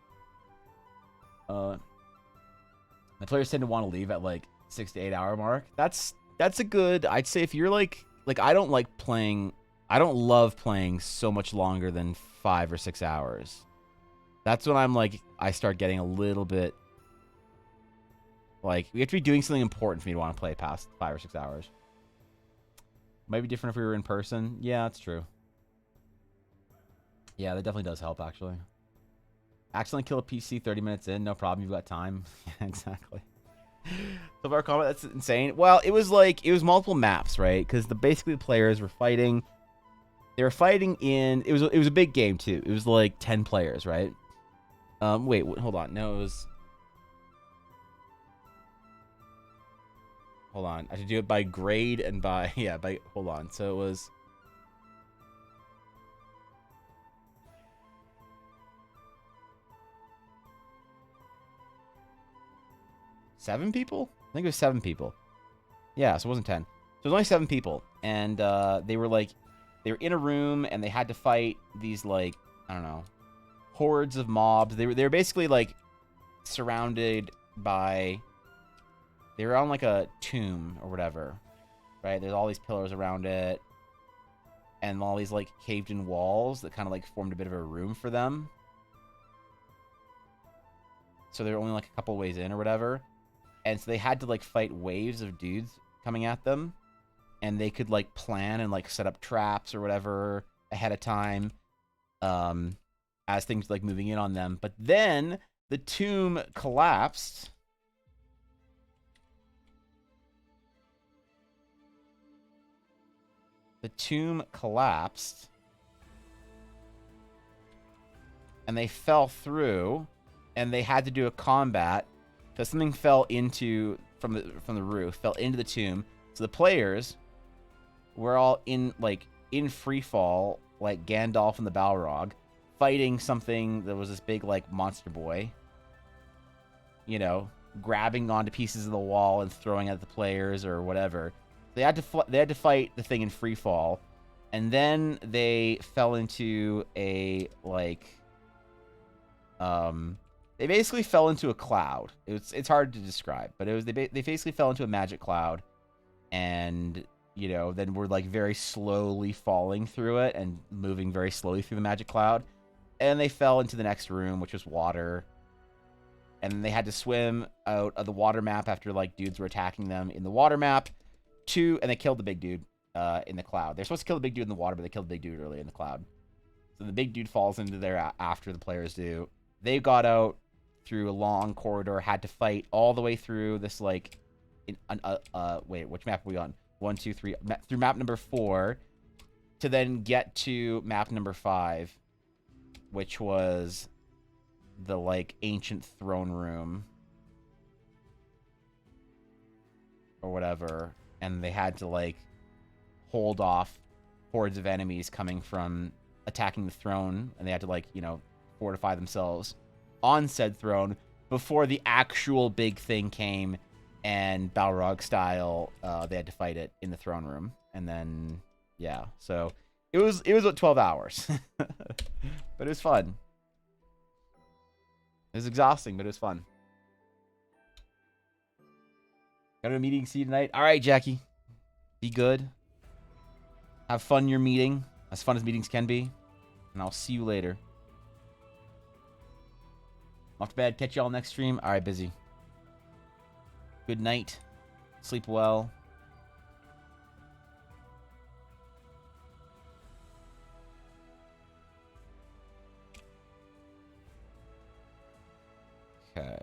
The players tend to want to leave at like 6 to 8 hour mark. That's a good, I'd say if you're like I don't love playing so much longer than 5 or 6 hours. That's when I'm like, I start getting a little bit, like, we have to be doing something important for me to want to play past 5 or 6 hours. Might be different if we were in person. Yeah, that's true. Yeah, that definitely does help, actually. Accidentally kill a PC 30 minutes in, no problem, you've got time. Yeah, exactly. So far combat, that's insane. Well, it was multiple maps, right? Because basically the players were fighting. They were fighting in, it was a big game too. It was like 10 players, right? Wait, hold on. No, it was, hold on. I had to do it by grade and by, yeah, by, hold on. So it was, seven people? I think it was 7 people. Yeah, so it wasn't 10. So it was only 7 people. And they were in a room and they had to fight these, like, I don't know, hordes of mobs. They were basically like surrounded by, they were on like a tomb or whatever, right? There's all these pillars around it and all these like caved in walls that kind of like formed a bit of a room for them. So they're only like a couple ways in or whatever. And so they had to like fight waves of dudes coming at them. And they could like plan and like set up traps or whatever ahead of time. As things like moving in on them. But then the tomb collapsed. The tomb collapsed. And they fell through. And they had to do a combat. Because something fell into, from the roof, fell into the tomb. So the players were all in free fall, like Gandalf and the Balrog, fighting something that was this big, like, monster boy. You know, grabbing onto pieces of the wall and throwing at the players or whatever. They had to fight the thing in free fall, and then they fell into a like, they basically fell into a cloud. It's hard to describe, but they basically fell into a magic cloud, and you know, then we're like very slowly falling through it and moving very slowly through the magic cloud. And they fell into the next room, which was water. And they had to swim out of the water map after like dudes were attacking them in the water map. And they killed the big dude in the cloud. They're supposed to kill the big dude in the water, but they killed the big dude early in the cloud. So the big dude falls into there after the players do. They got out through a long corridor, had to fight all the way through this like, wait, which map are we on? 1, 2, 3, through map number 4 to then get to map number 5, which was the like ancient throne room or whatever, and they had to like hold off hordes of enemies coming from attacking the throne, and they had to like, you know, fortify themselves on said throne before the actual big thing came. And Balrog style, they had to fight it in the throne room, and then yeah, so it was about 12 hours, but it was fun. It was exhausting, but it was fun. Got a meeting, see you tonight. All right, Jackie, be good. Have fun in your meeting, as fun as meetings can be, and I'll see you later. Off to bed. Catch y'all next stream. All right, busy. Good night. Sleep well. Okay.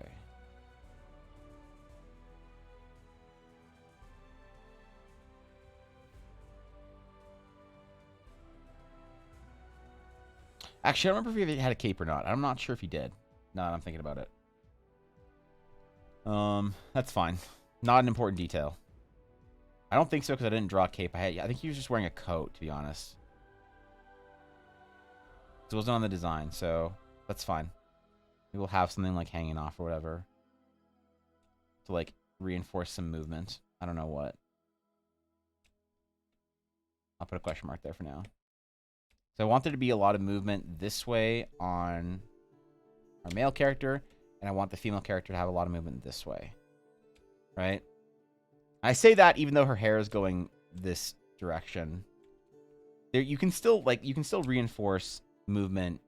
Actually, I don't remember if he had a cape or not. I'm not sure if he did. Now that I'm thinking about it. That's fine. Not an important detail. I don't think so because I didn't draw a cape. I think he was just wearing a coat, to be honest. It wasn't on the design, so that's fine. We will have something like hanging off or whatever. to like reinforce some movement. I don't know what. I'll put a question mark there for now. So I want there to be a lot of movement this way on our male character, and I want the female character to have a lot of movement this way. Right? I say that even though her hair is going this direction. There you can still reinforce movement.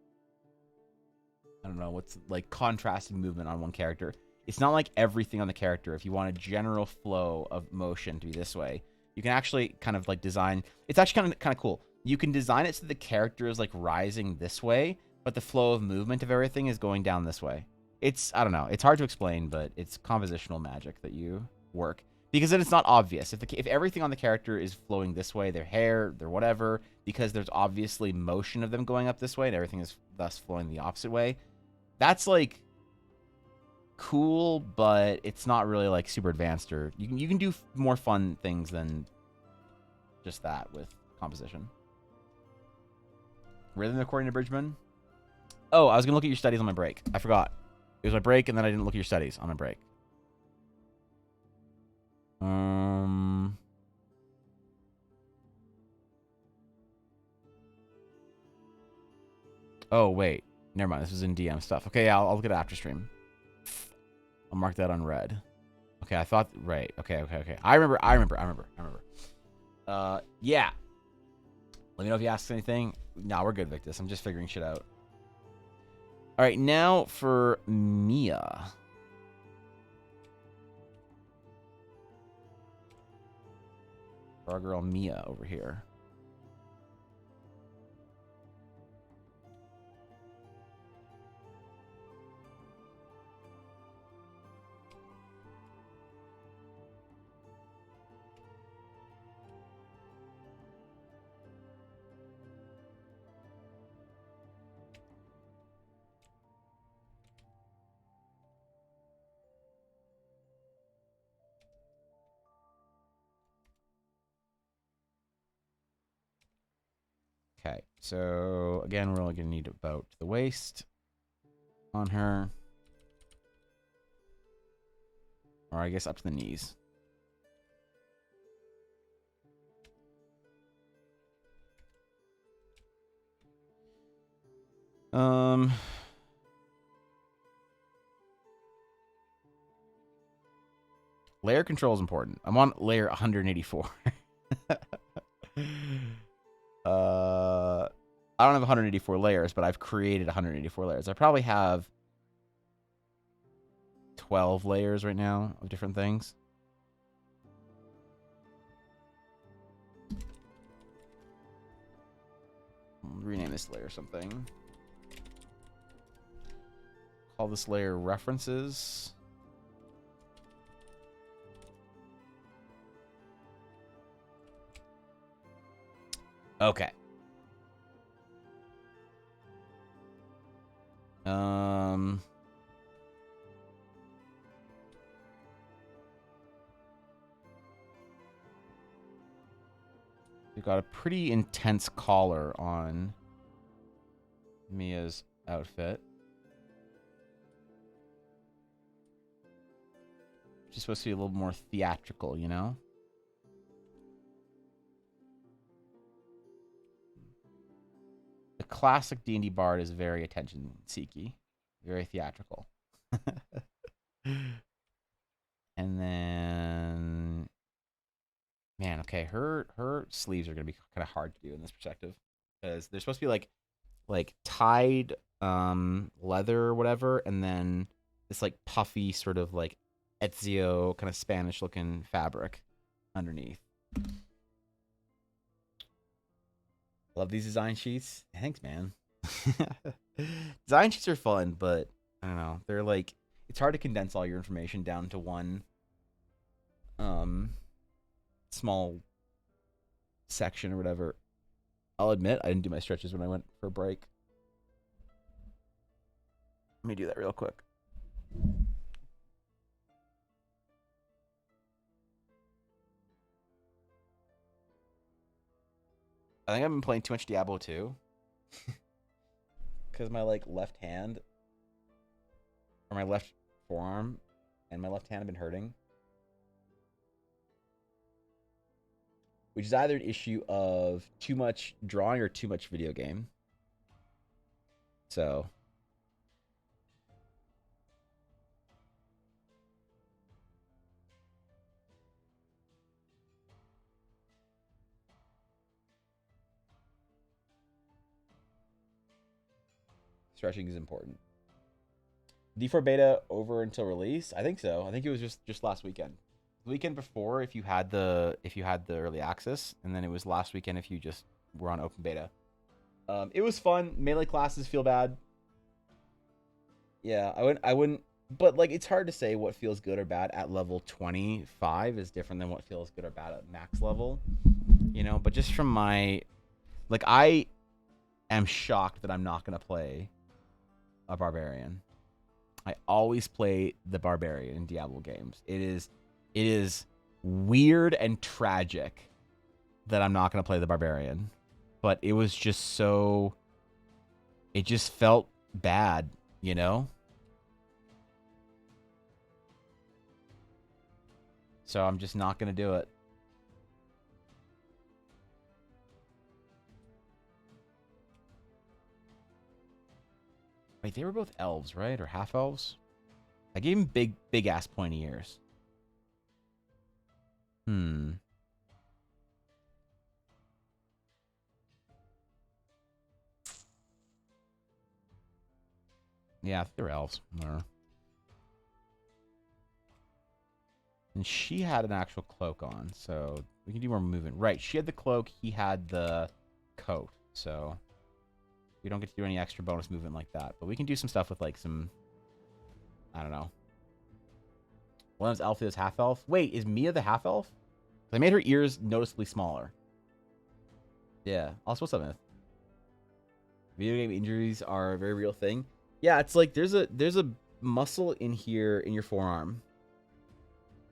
I don't know what's like contrasting movement on one character. It's not like everything on the character. If you want a general flow of motion to be this way, you can actually kind of like design. It's actually kind of cool. You can design it so the character is like rising this way, but the flow of movement of everything is going down this way. It's, I don't know. It's hard to explain, but it's compositional magic that you work because then it's not obvious. If everything on the character is flowing this way, their hair, their whatever, because there's obviously motion of them going up this way and everything is thus flowing the opposite way. That's like cool, but it's not really like super advanced, or you can do more fun things than just that with composition. Rhythm according to Bridgman. Oh, I was gonna look at your studies on my break. I forgot. It was my break, and then I didn't look at your studies on my break. Oh wait, never mind. This was in DM stuff. Okay, yeah, I'll look at it after stream. I'll mark that on red. Okay, I thought right. Okay. I remember. Yeah. Let me know if you ask anything. Nah, we're good, Victus. I'm just figuring shit out. All right, now for Mia. For our girl Mia over here. Okay, so again, we're only going to need about the waist on her. Or I guess up to the knees. Layer control is important. I'm on layer 184. I don't have 184 layers, but I've created 184 layers. I probably have 12 layers right now of different things. I'll rename this layer something. Call this layer references. Okay. We've got a pretty intense collar on Mia's outfit. She's supposed to be a little more theatrical, you know? The classic D&D bard is very attention-seeky, very theatrical. And then, man, okay, her sleeves are gonna be kind of hard to do in this perspective because they're supposed to be like tied leather or whatever, and then this like puffy sort of like Ezio kind of Spanish looking fabric underneath. Love these design sheets. Thanks, man. Design sheets are fun, but I don't know. They're like, it's hard to condense all your information down to one small section or whatever. I'll admit I didn't do my stretches when I went for a break. Let me do that real quick. I think I've been playing too much Diablo 2. Because my like left hand or my left forearm and my left hand had been hurting. Which is either an issue of too much drawing or too much video game. So stretching is important. D4 beta over until release? I think so. I think it was just last weekend. The weekend before if you had the early access, and then it was last weekend if you just were on open beta. It was fun. Melee classes feel bad. Yeah, I wouldn't but like it's hard to say what feels good or bad at level 25 is different than what feels good or bad at max level. You know, but just from my like I am shocked that I'm not going to play a barbarian. I always play the barbarian in Diablo games. It is weird and tragic that I'm not going to play the barbarian. But it was just so... It just felt bad, you know? So I'm just not going to do it. Wait, they were both elves, right? Or half elves? I gave him big ass pointy ears. Yeah, I think they're elves. And she had an actual cloak on, so we can do more movement. Right, she had the cloak, he had the coat, so we don't get to do any extra bonus movement like that. But we can do some stuff with, like, some... I don't know. One of them's elf, the other's half-elf. Wait, is Mia the half-elf? I made her ears noticeably smaller. Yeah. Also, what's up, Myth? Video game injuries are a very real thing. Yeah, it's like there's a muscle in here in your forearm.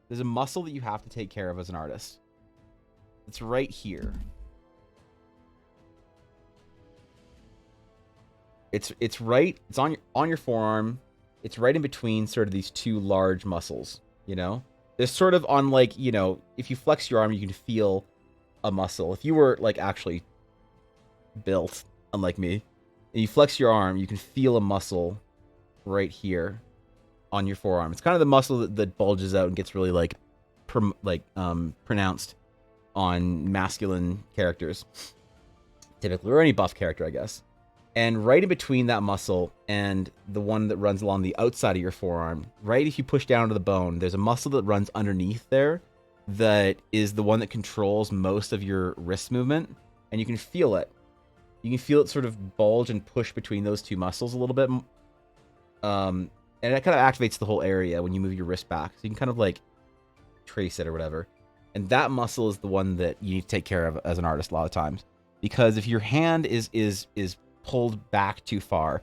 There's a muscle that you have to take care of as an artist. It's right here. It's on your forearm. It's right in between sort of these two large muscles, you know? There's sort of on, like, you know, if you flex your arm, you can feel a muscle. If you were, like, actually built, unlike me, and you flex your arm, you can feel a muscle right here on your forearm. It's kind of the muscle that bulges out and gets really, like, pronounced on masculine characters, typically, or any buff character, I guess. And right in between that muscle and the one that runs along the outside of your forearm, right if you push down to the bone, there's a muscle that runs underneath there that is the one that controls most of your wrist movement, and you can feel it. You can feel it sort of bulge and push between those two muscles a little bit. And it kind of activates the whole area when you move your wrist back. So you can kind of like trace it or whatever. And that muscle is the one that you need to take care of as an artist a lot of times. Because if your hand is pulled back too far,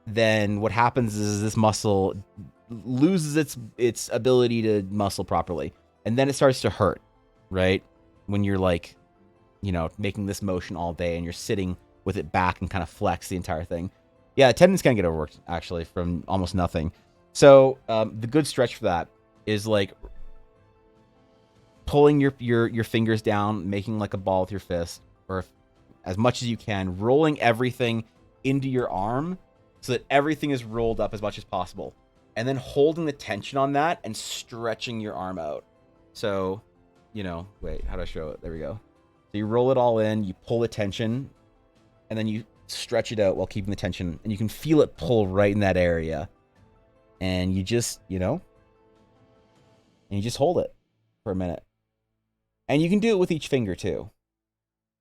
then what happens is this muscle loses its ability to muscle properly. And then it starts to hurt, right? When you're like, you know, making this motion all day and you're sitting with it back and kind of flex the entire thing. Yeah, tendons can get overworked, actually, from almost nothing. So the good stretch for that is like pulling your fingers down, making like a ball with your fist, or as much as you can, rolling everything into your arm so that everything is rolled up as much as possible. And then holding the tension on that and stretching your arm out. So, you know, wait, how do I show it? There we go. So you roll it all in, you pull the tension, and then you stretch it out while keeping the tension, and you can feel it pull right in that area. And you just, you know, and you just hold it for a minute. And you can do it with each finger too.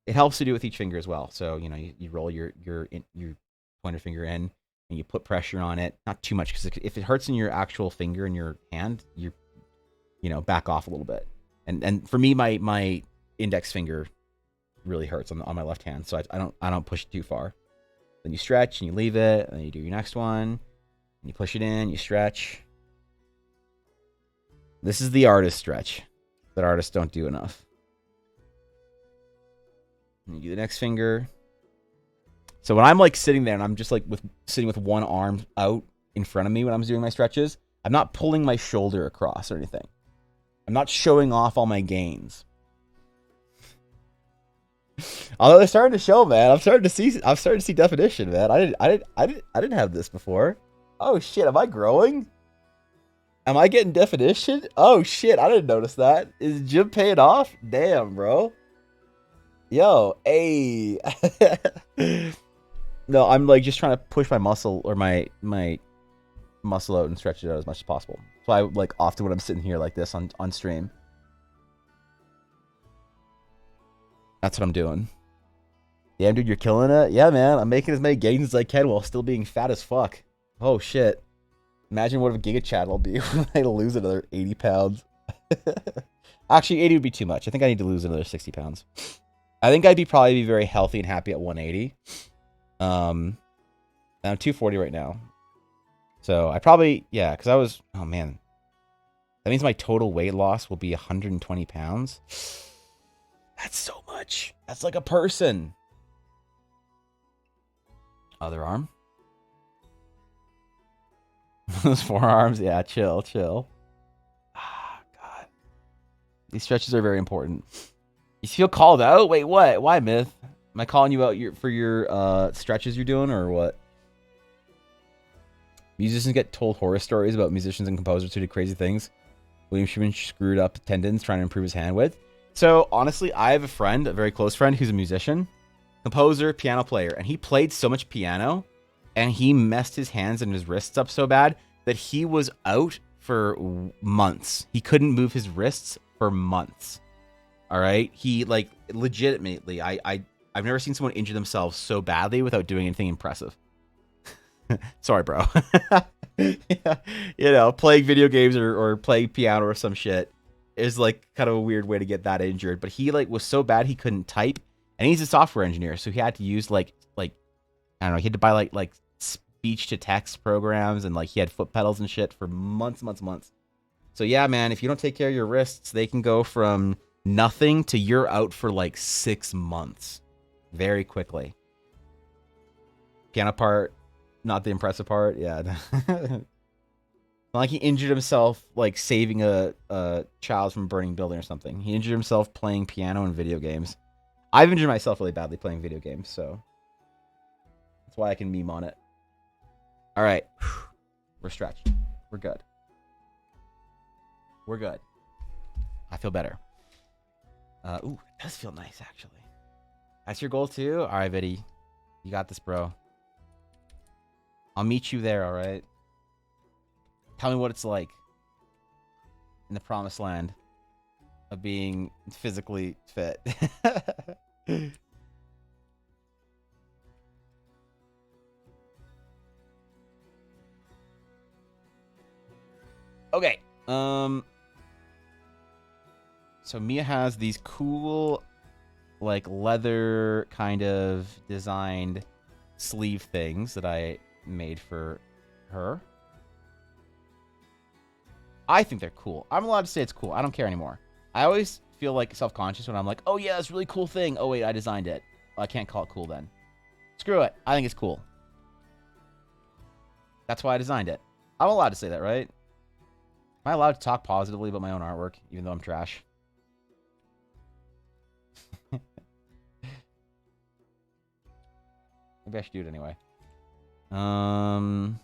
It helps to do it with each finger as well. So, you know, you roll your pointer finger in, and you put pressure on it. Not too much, because if it hurts in your actual finger in your hand, you know, back off a little bit. And for me, my index finger really hurts on my left hand, so I don't push it too far. Then you stretch and you leave it, and then you do your next one, and you push it in, you stretch. This is the artist stretch that artists don't do enough. And you do the next finger. So when I'm like sitting there and I'm just like sitting with one arm out in front of me when I'm doing my stretches, I'm not pulling my shoulder across or anything. I'm not showing off all my gains. Although they're starting to show, man. I'm starting to see definition, man. I didn't have this before. Oh shit, am I growing? Am I getting definition? Oh shit, I didn't notice that. Is gym paying off? Damn, bro. Yo, hey. No, I'm like just trying to push my muscle or my muscle out and stretch it out as much as possible. So I like often when I'm sitting here like this on stream. That's what I'm doing. Damn, dude, you're killing it. Yeah, man, I'm making as many gains as I can while still being fat as fuck. Oh shit. Imagine what a Giga Chad will be when I lose another 80 pounds. Actually, 80 would be too much. I think I need to lose another 60 pounds. I think I'd probably be very healthy and happy at 180. I'm 240 right now. So I probably, yeah, because I was, oh man. That means my total weight loss will be 120 pounds. That's so much. That's like a person. Other arm. Those forearms, yeah, chill. Ah, God. These stretches are very important. You feel called out? Wait, what? Why, Myth? Am I calling you out for your stretches you're doing, or what? Musicians get told horror stories about musicians and composers who did crazy things. William Schumann screwed up tendons trying to improve his hand with. So, honestly, I have a friend, a very close friend, who's a musician, composer, piano player, and he played so much piano, and he messed his hands and his wrists up so bad that he was out for months. He couldn't move his wrists for months. All right? He, like, legitimately, I've never seen someone injure themselves so badly without doing anything impressive. Sorry, bro. Yeah, you know, playing video games or playing piano or some shit is like kind of a weird way to get that injured. But he like was so bad he couldn't type, and he's a software engineer, so he had to use like I don't know, he had to buy like speech to text programs, and like he had foot pedals and shit for months. So yeah, man, if you don't take care of your wrists, they can go from nothing to you're out for like 6 months very quickly. Piano part. Not the impressive part, yeah. Not like he injured himself, like saving a child from a burning building or something. He injured himself playing piano and video games. I've injured myself really badly playing video games, so that's why I can meme on it. All right, we're stretched. We're good. We're good. I feel better. Ooh, it does feel nice actually. That's your goal too. All right, Viddy, you got this, bro. I'll meet you there, all right? Tell me what it's like in the promised land of being physically fit. Okay. So Mia has these cool, like, leather kind of designed sleeve things that I made for her. I think they're cool. I'm allowed to say it's cool. I don't care anymore. I always feel like self-conscious when I'm like, oh yeah, it's a really cool thing. Oh wait, I designed it. Well, I can't call it cool then. Screw it. I think it's cool. That's why I designed it. I'm allowed to say that, right? Am I allowed to talk positively about my own artwork, even though I'm trash? Maybe I should do it anyway. And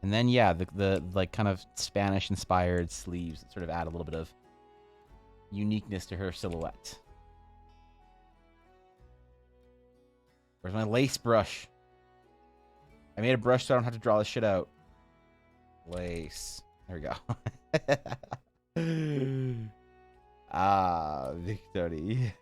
then yeah, the like kind of Spanish inspired sleeves that sort of add a little bit of uniqueness to her silhouette. Where's my lace brush? I made a brush so I don't have to draw this shit out. Lace. There we go. Ah, victory.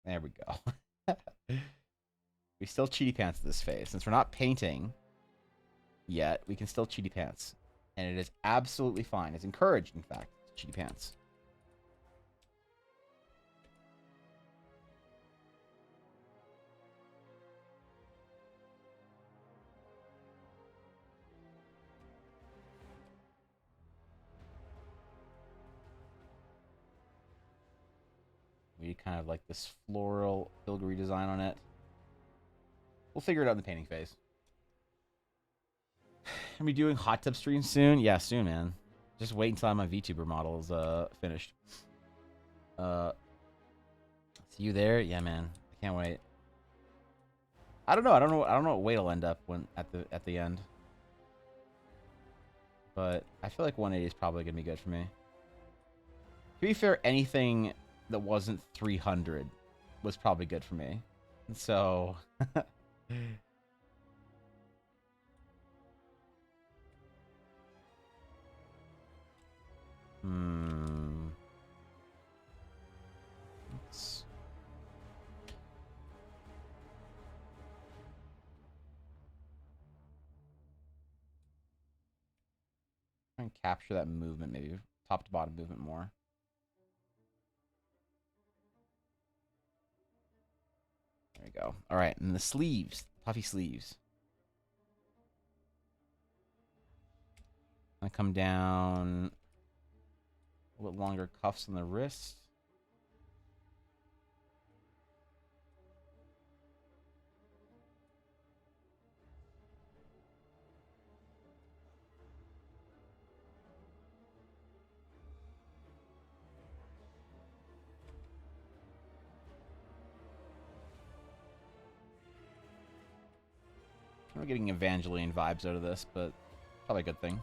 There we go. We still cheaty pants this phase. Since we're not painting yet, we can still cheaty pants. And it is absolutely fine. It's encouraged, in fact, cheaty pants. We kind of like this floral filigree design on it. We'll figure it out in the painting phase. Are we doing hot tub streams soon? Yeah, soon, man. Just wait until my VTuber model is finished. See you there? Yeah, man. I can't wait. I don't know. I don't know what weight I'll end up when at the end. But I feel like 180 is probably gonna be good for me. To be fair, anything that wasn't 300 was probably good for me. So. Let's... Try and capture that movement, maybe top to bottom movement more. There we go. All right, and the sleeves, puffy sleeves. Gonna come down a little longer cuffs on the wrist. I'm not getting Evangeline vibes out of this, but probably a good thing.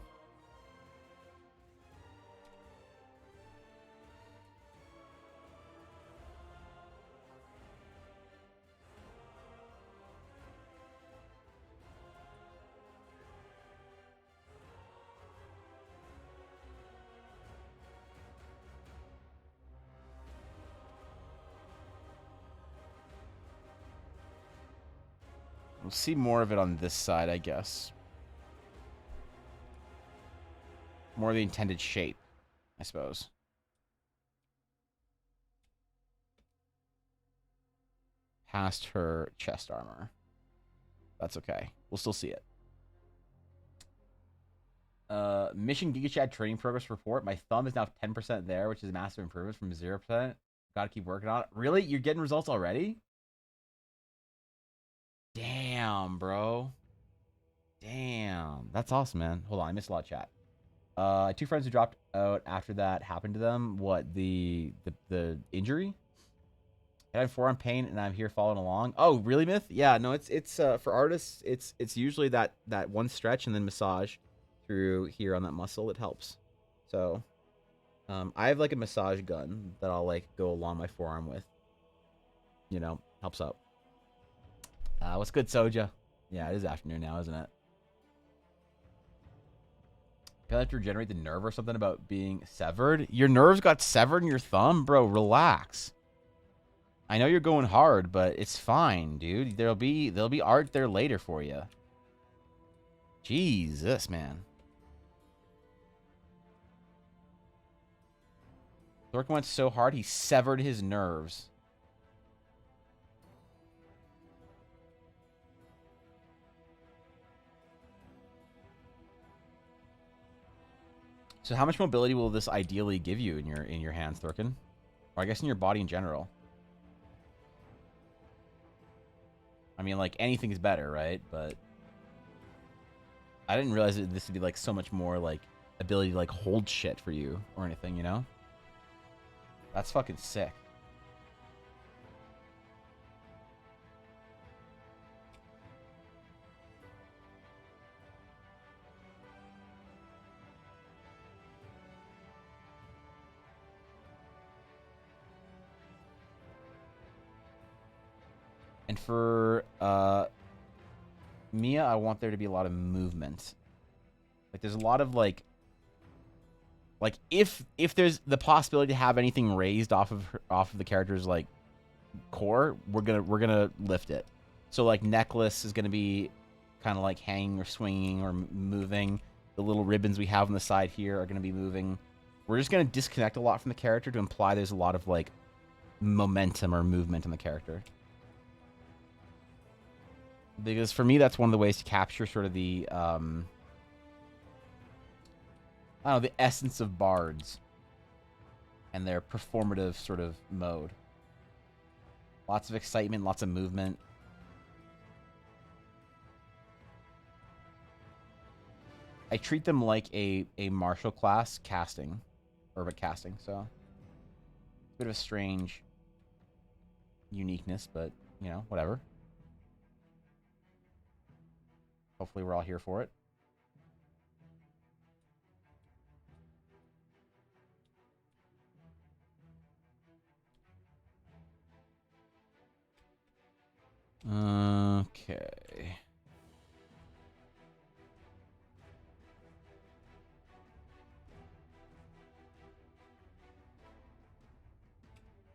We'll see more of it on this side, I guess. More of the intended shape, I suppose. Past her chest armor. That's okay. We'll still see it. Mission Giga Chad training progress report. My thumb is now 10% there, which is a massive improvement from 0%. Gotta keep working on it. Really? You're getting results already? Damn, bro. Damn. That's awesome, man. Hold on, I missed a lot of chat. Two friends who dropped out after that happened to them. What, the injury? I had forearm pain and I'm here following along. Oh, really, Myth? Yeah, no, it's for artists, it's usually that one stretch and then massage through here on that muscle. It helps. So, I have like a massage gun that I'll like go along my forearm with. You know, helps out. What's good, Soja? Yeah, it is afternoon now, isn't it? You have to regenerate the nerve or something about being severed. Your nerves got severed in your thumb, bro. Relax. I know you're going hard, but it's fine, dude. There'll be art there later for you. Jesus, man. Thorkin went so hard he severed his nerves. So how much mobility will this ideally give you in your hands, Thorkin? Or I guess in your body in general? I mean, like, anything's better, right? But I didn't realize that this would be, like, so much more, like, ability to, like, hold shit for you or anything, you know? That's fucking sick. And for Mia, I want there to be a lot of movement. Like, there's a lot of, like if there's the possibility to have anything raised off of the character's, like, core, we're gonna lift it. So, like, necklace is gonna be kind of like hanging or swinging or moving. The little ribbons we have on the side here are gonna be moving. We're just gonna disconnect a lot from the character to imply there's a lot of, like, momentum or movement in the character. Because for me, that's one of the ways to capture sort of the, I don't know, the essence of bards and their performative sort of mode. Lots of excitement, lots of movement. I treat them like a martial class casting. Urban casting, so. It's a bit of a strange uniqueness, but, you know, whatever. Hopefully we're all here for it. Okay.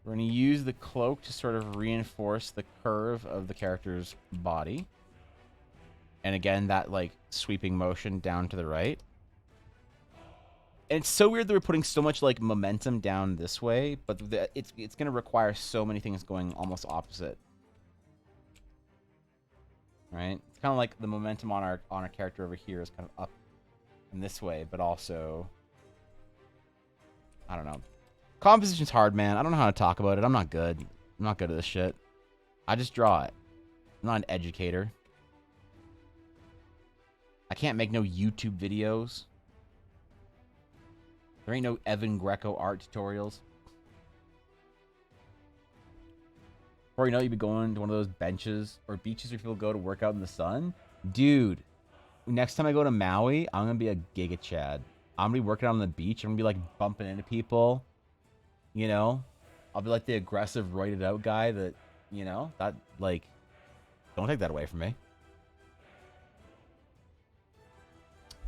We're going to use the cloak to sort of reinforce the curve of the character's body. And again, that, like, sweeping motion down to the right. And it's so weird that we're putting so much, like, momentum down this way, but it's going to require so many things going almost opposite. Right? It's kind of like the momentum on our character over here is kind of up in this way, but also, I don't know. Composition's hard, man. I don't know how to talk about it. I'm not good. I'm not good at this shit. I just draw it. I'm not an educator. I can't make no YouTube videos. There ain't no Evan Greco art tutorials. Or you know, you'd be going to one of those benches or beaches where people go to work out in the sun. Dude, next time I go to Maui, I'm going to be a Giga Chad. I'm going to be working out on the beach. I'm going to be like bumping into people. You know? I'll be like the aggressive, roided out guy that, you know, that, like, don't take that away from me.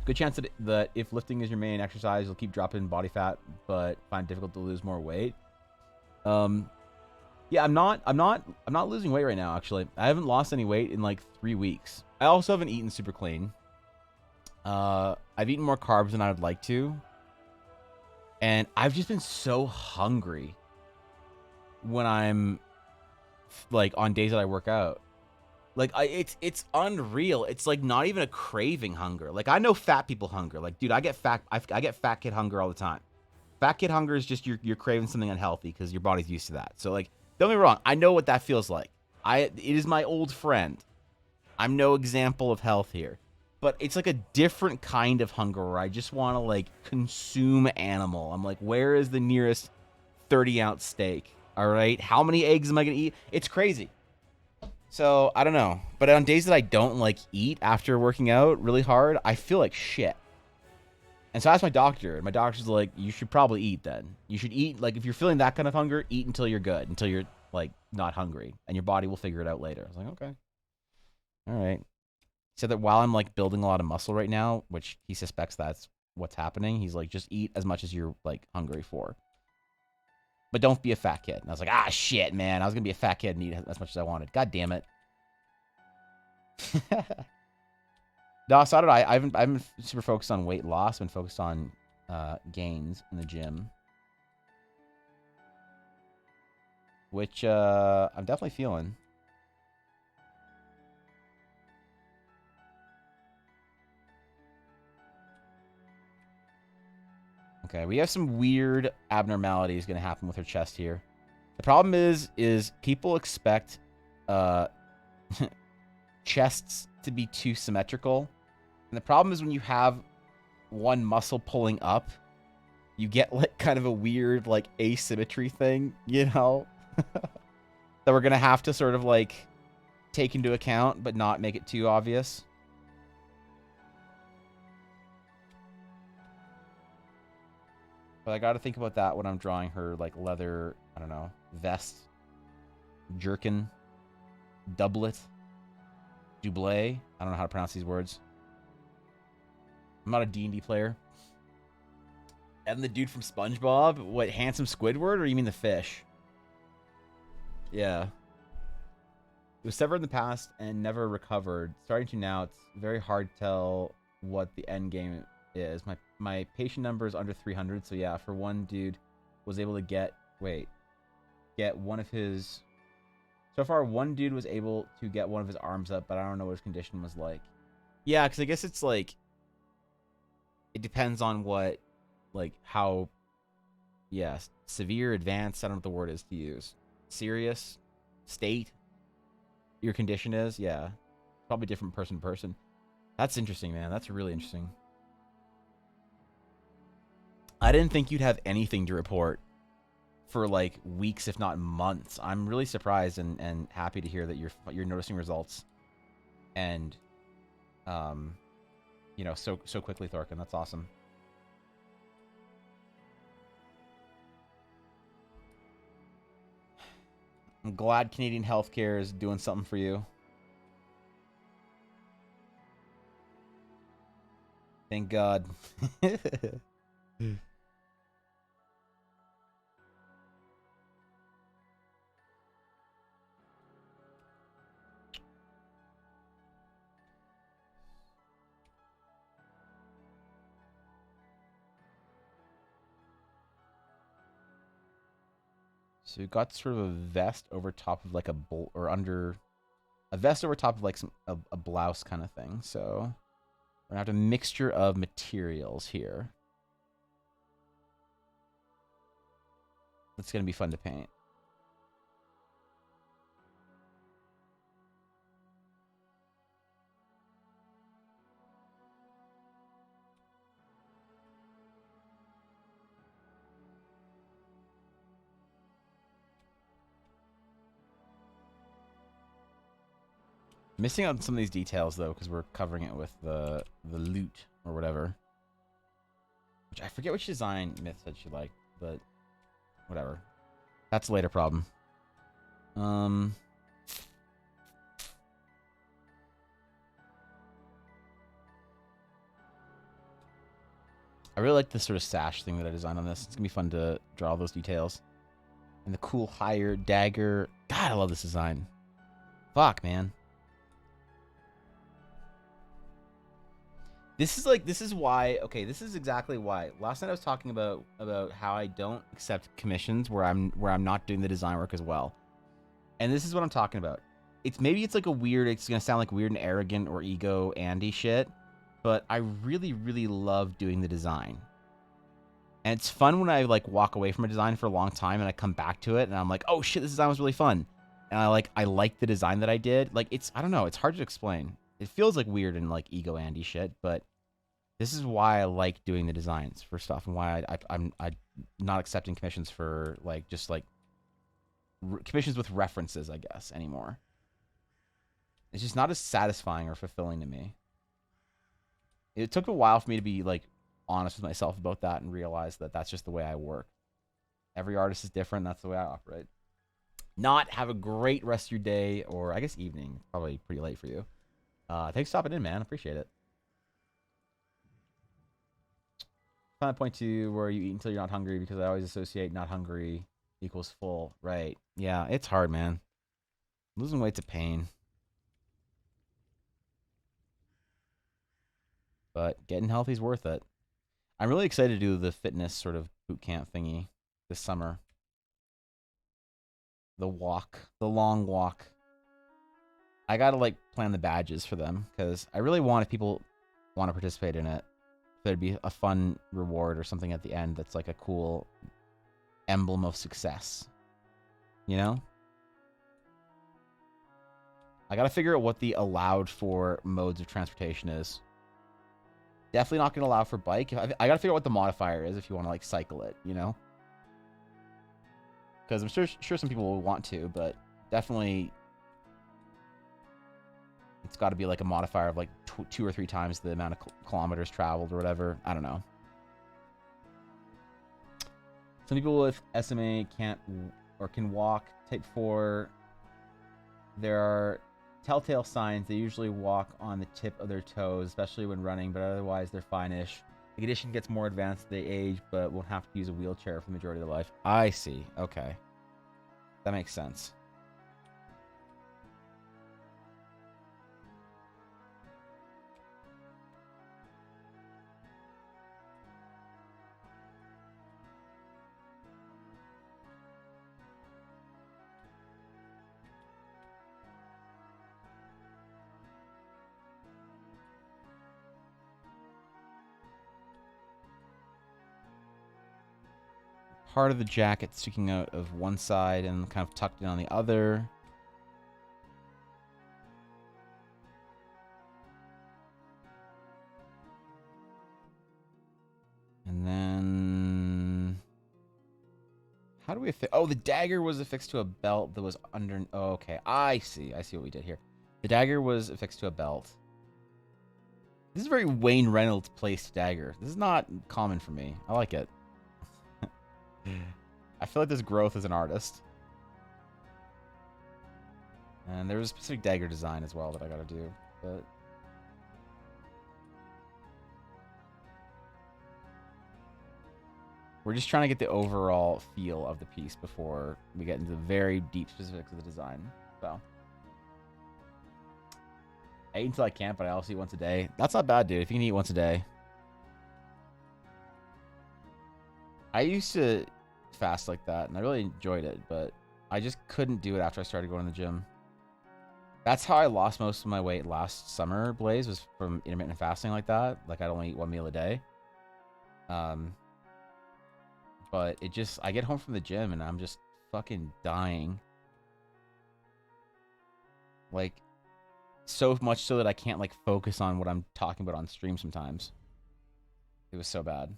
Good chance that if lifting is your main exercise, you'll keep dropping body fat, but find it difficult to lose more weight. Yeah, I'm not losing weight right now, actually. I haven't lost any weight in like 3 weeks. I also haven't eaten super clean. I've eaten more carbs than I would like to. And I've just been so hungry when I'm like on days that I work out. Like it's unreal. It's like not even a craving hunger. Like I know fat people hunger. Like dude, I get fat kid hunger all the time. Fat kid hunger is just you're craving something unhealthy because your body's used to that. So like don't get me wrong, I know what that feels like. It is my old friend. I'm no example of health here. But it's like a different kind of hunger where I just want to like consume animal. I'm like, where is the nearest 30-ounce steak? All right, how many eggs am I gonna eat? It's crazy. So I don't know. But on days that I don't like eat after working out really hard, I feel like shit. And so I asked my doctor, and my doctor's like, you should probably eat then. You should eat, like, if you're feeling that kind of hunger, eat until you're good, until you're, like, not hungry. And your body will figure it out later. I was like, okay. All right. He said that while I'm, like, building a lot of muscle right now, which he suspects that's what's happening, he's like, just eat as much as you're, like, hungry for. But don't be a fat kid. And I was like, ah, shit, man. I was going to be a fat kid and eat as much as I wanted. God damn it. No, so I don't know. I haven't super focused on weight loss. I've been focused on gains in the gym. Which I'm definitely feeling. Okay, we have some weird abnormalities going to happen with her chest here. The problem is people expect chests to be too symmetrical. And the problem is when you have one muscle pulling up, you get like kind of a weird like asymmetry thing, you know? That we're going to have to sort of like take into account, but not make it too obvious. But I got to think about that when I'm drawing her like leather, I don't know, vest, jerkin, doublet, doublet. I don't know how to pronounce these words. I'm not a D&D player. And the dude from SpongeBob? What, Handsome Squidward? Or you mean the fish? Yeah. It was severed in the past and never recovered. Starting to now, it's very hard to tell what the end game is. My patient number is under 300, so yeah, for one dude was able to get one of his... So far, one dude was able to get one of his arms up, but I don't know what his condition was like. Yeah, because I guess it's like... It depends on what, like, how, yeah, severe, advanced, I don't know what the word is to use. Serious, state your condition is. Yeah. Probably different person to person. That's interesting, man. That's really interesting. I didn't think you'd have anything to report for like weeks, if not months. I'm really surprised and happy to hear that you're noticing results, and you know, so quickly, Thorkin. That's awesome. I'm glad Canadian healthcare is doing something for you. Thank God. So you've got sort of a vest over top of like a or under a vest over top of like a blouse kind of thing. So we're gonna have a mixture of materials here. It's gonna be fun to paint. Missing out on some of these details though, because we're covering it with the loot or whatever. Which I forget which design Myth said she liked, but whatever. That's a later problem. I really like this sort of sash thing that I designed on this. It's gonna be fun to draw all those details. And the cool higher dagger. God, I love this design. Fuck, man. This is why, okay, this is exactly why. Last night I was talking about how I don't accept commissions where I'm not doing the design work as well. And this is what I'm talking about. Maybe it's like a weird, it's going to sound like weird and arrogant or ego Andy shit, but I really, really love doing the design. And it's fun when I like walk away from a design for a long time and I come back to it and I'm like, "Oh shit, this design was really fun." And I like the design that I did. Like I don't know, it's hard to explain. It feels like weird and like ego Andy shit, but this is why I like doing the designs for stuff and why I'm not accepting commissions for like just like commissions with references, I guess, anymore. It's just not as satisfying or fulfilling to me. It took a while for me to be like honest with myself about that and realize that that's just the way I work. Every artist is different. That's the way I operate. Not have a great rest of your day, or I guess evening. Probably pretty late for you. Thanks for stopping in, man. Appreciate it. Find a point to where you eat until you're not hungry, because I always associate not hungry equals full. Right. Yeah, it's hard, man. Losing weight's a pain. But getting healthy is worth it. I'm really excited to do the fitness sort of boot camp thingy this summer. The walk. The long walk. I gotta like plan the badges for them, because I really want, if people want to participate in it, there'd be a fun reward or something at the end that's like a cool emblem of success. You know? I gotta figure out what the allowed for modes of transportation is. Definitely not gonna allow for bike. I gotta figure out what the modifier is if you want to like cycle it, you know? Because I'm sure some people will want to, but definitely it's got to be like a modifier of like 2 or 3 times the amount of kilometers traveled or whatever. I don't know. Some people with SMA can't or can walk. Type 4, there are telltale signs. They usually walk on the tip of their toes, especially when running, but otherwise they're fine-ish. The condition gets more advanced as they age, but won't have to use a wheelchair for the majority of their life. I see. Okay. That makes sense. Part of the jacket sticking out of one side and kind of tucked in on the other. And then... How do we affix... Oh, the dagger was affixed to a belt that was under... Oh, okay. I see. I see what we did here. The dagger was affixed to a belt. This is a very Wayne Reynolds placed dagger. This is not common for me. I like it. I feel like there's growth as an artist. And there's a specific dagger design as well that I gotta do. But... We're just trying to get the overall feel of the piece before we get into the very deep specifics of the design. So... I eat until I can't, but I also eat once a day. That's not bad, dude. If you can eat once a day. I used to fast like that, and I really enjoyed it, but I just couldn't do it after I started going to the gym. That's how I lost most of my weight last summer, Blaze, was from intermittent fasting like that. Like, I'd only eat 1 meal a day. But it just... I get home from the gym, and I'm just fucking dying. Like... So much so that I can't, like, focus on what I'm talking about on stream sometimes. It was so bad.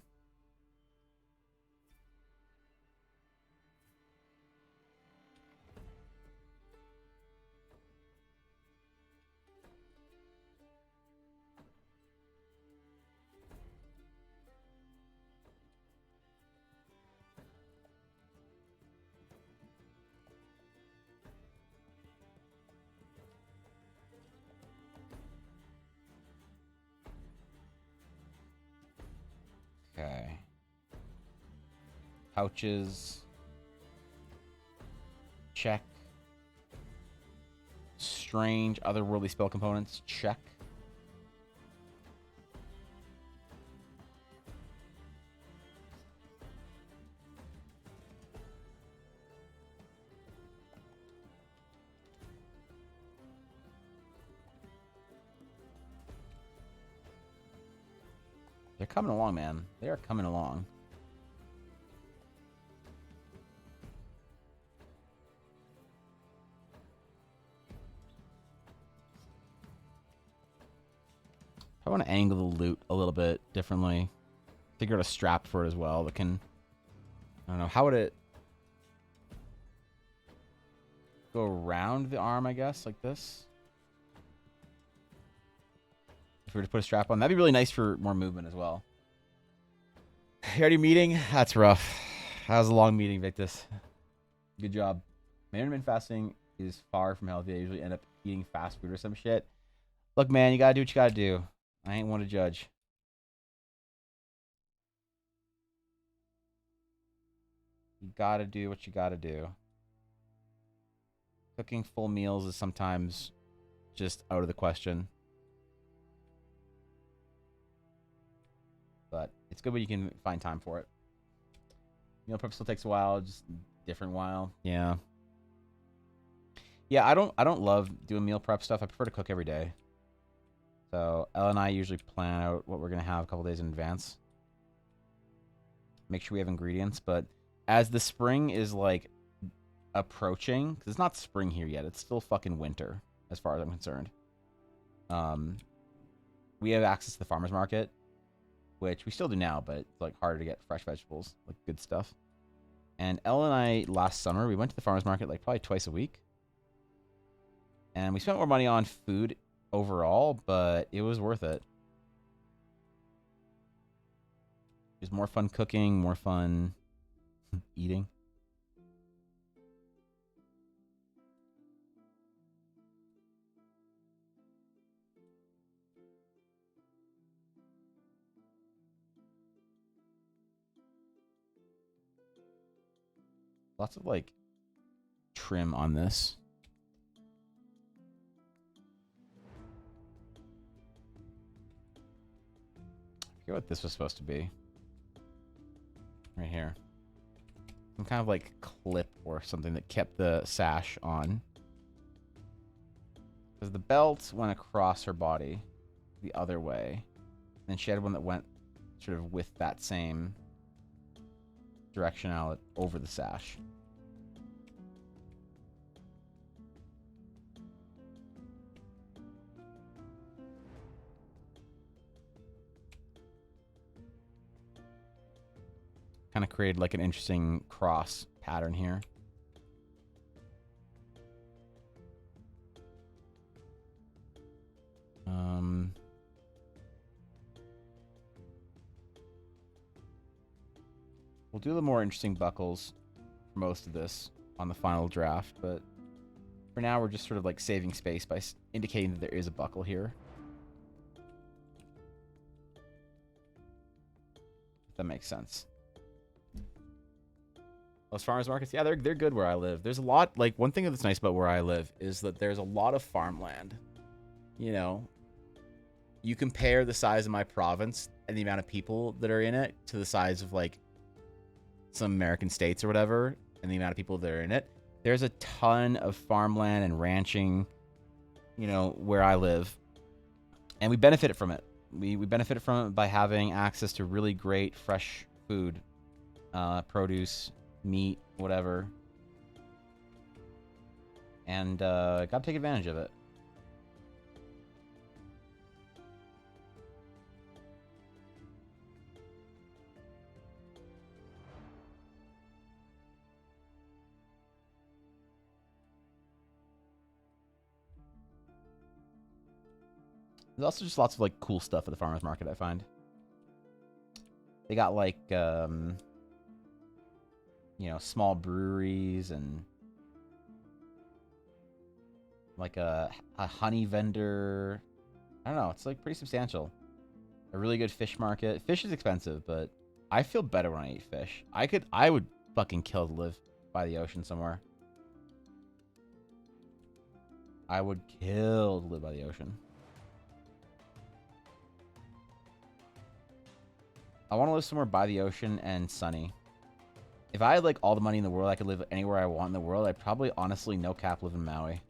Okay. Pouches. Check. Strange otherworldly spell components. Check. They're coming along, man. They are coming along. I want to angle the loot a little bit differently. Figure out a strap for it as well that can... I don't know. How would it... go around the arm, I guess, like this? If we were to put a strap on, that'd be really nice for more movement as well. You already meeting? That's rough. That was a long meeting, Victus. Good job. My intermittent fasting is far from healthy. I usually end up eating fast food or some shit. Look, man, you gotta do what you gotta do. I ain't one to judge. You gotta do what you gotta do. Cooking full meals is sometimes just out of the question. But it's good when you can find time for it. Meal prep still takes a while, just different while. Yeah. Yeah, I don't love doing meal prep stuff. I prefer to cook every day. So Elle and I usually plan out what we're gonna have a couple days in advance. Make sure we have ingredients, but as the spring is like approaching, because it's not spring here yet, it's still fucking winter as far as I'm concerned. We have access to the farmer's market, which we still do now, but it's like harder to get fresh vegetables, like good stuff. And Elle and I last summer we went to the farmer's market like probably twice a week, and we spent more money on food overall, but it was worth it. It was more fun cooking, more fun eating. Lots of like trim on this. I forget what this was supposed to be. Right here. Some kind of like clip or something that kept the sash on. Because the belt went across her body the other way. And she had one that went sort of with that same directionality over the sash. Kind of created like an interesting cross pattern here. We'll do the more interesting buckles for most of this on the final draft, but for now we're just sort of like saving space by indicating that there is a buckle here. If that makes sense. Those farmers markets, yeah, they're good where I live. There's a lot, like, one thing that's nice about where I live is that there's a lot of farmland. You know, you compare the size of my province and the amount of people that are in it to the size of, like, some American states or whatever, and the amount of people that are in it. There's a ton of farmland and ranching, you know, where I live. And we benefit from it. We benefit from it by having access to really great fresh food, produce, meat, whatever. And gotta take advantage of it. There's also just lots of, like, cool stuff at the farmer's market, I find. They got, like, you know, small breweries and, like, a honey vendor. I don't know. It's, like, pretty substantial. A really good fish market. Fish is expensive, but I feel better when I eat fish. I would fucking kill to live by the ocean somewhere. I would kill to live by the ocean. I want to live somewhere by the ocean and sunny. If I had, like, all the money in the world, I could live anywhere I want in the world, I'd probably, honestly, no cap, live in Maui.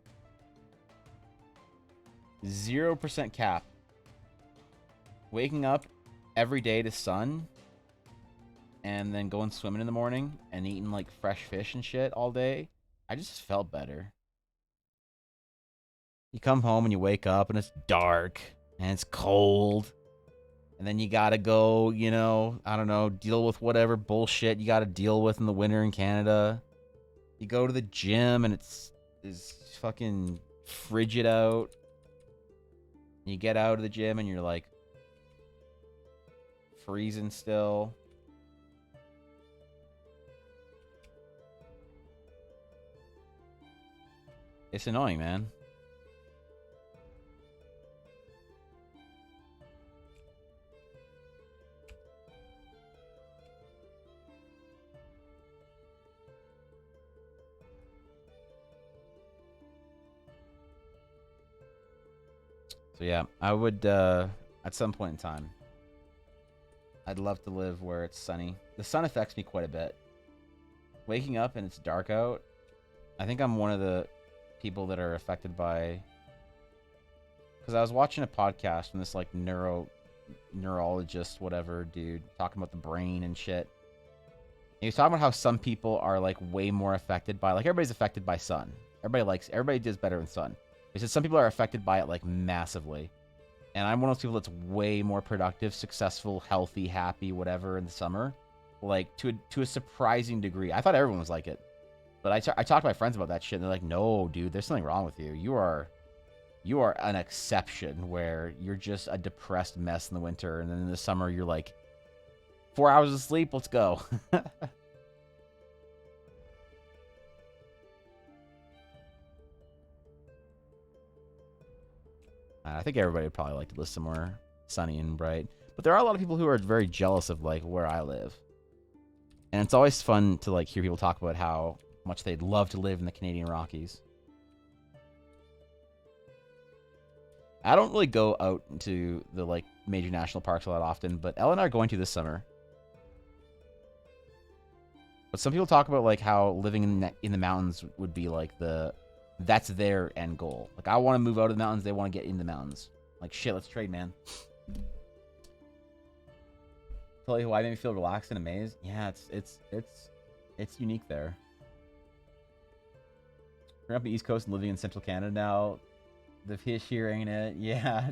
0% cap. Waking up every day to sun, and then going swimming in the morning, and eating, like, fresh fish and shit all day, I just felt better. You come home and you wake up, and it's dark, and it's cold. And then you gotta go, you know, I don't know, deal with whatever bullshit you gotta deal with in the winter in Canada. You go to the gym and it's fucking frigid out. You get out of the gym and you're like freezing still. It's annoying, man. So yeah, I would, at some point in time, I'd love to live where it's sunny. The sun affects me quite a bit. Waking up and it's dark out, I think I'm one of the people that are affected by... Because I was watching a podcast from this, like, neurologist, whatever, dude, talking about the brain and shit. And he was talking about how some people are, like, way more affected by... Like, everybody's affected by sun. Everybody does better in sun. He said some people are affected by it, like, massively. And I'm one of those people that's way more productive, successful, healthy, happy, whatever, in the summer. Like, to a surprising degree. I thought everyone was like it. But I talked to my friends about that shit, and they're like, no, dude, there's something wrong with you. You are an exception where you're just a depressed mess in the winter, and then in the summer you're like, 4 hours of sleep, let's go. I think everybody would probably like to live somewhere sunny and bright. But there are a lot of people who are very jealous of, like, where I live. And it's always fun to, like, hear people talk about how much they'd love to live in the Canadian Rockies. I don't really go out into the, like, major national parks a lot often, but Elle and I are going to this summer. But some people talk about, like, how living in the mountains would be, like, that's their end goal. Like, I want to move out of the mountains. They want to get in the mountains. Like, shit, let's trade, man. Tell you why it made me feel relaxed and amazed. Yeah, it's unique there. Growing up on the East Coast and living in Central Canada now, the fish here ain't it. Yeah,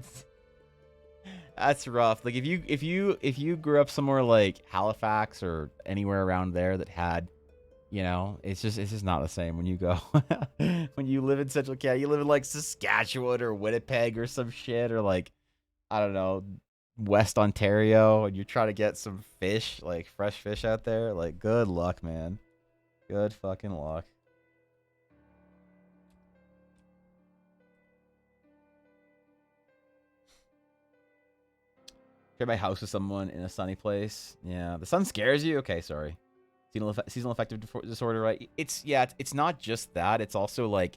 That's rough. Like if you grew up somewhere like Halifax or anywhere around there that had, you know, it's just not the same when you go when you live in Central Canada. You live in like Saskatchewan or Winnipeg or some shit, or like, I don't know, West Ontario, and you're trying to get some fish, like fresh fish out there. Like, good luck, man. Good fucking luck. Share my house with someone in a sunny place. Yeah, the sun scares you. Okay, sorry. Seasonal affective disorder, right? It's not just that. It's also like,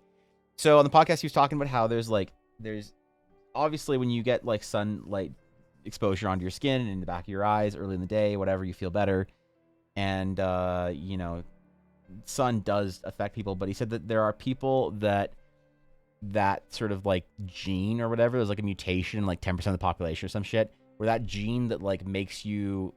so on the podcast he was talking about how there's obviously when you get like sunlight exposure onto your skin and in the back of your eyes early in the day, whatever, you feel better, and you know, sun does affect people. But he said that there are people that sort of like gene or whatever, there's like a mutation, like 10% of the population or some shit, where that gene that like makes you,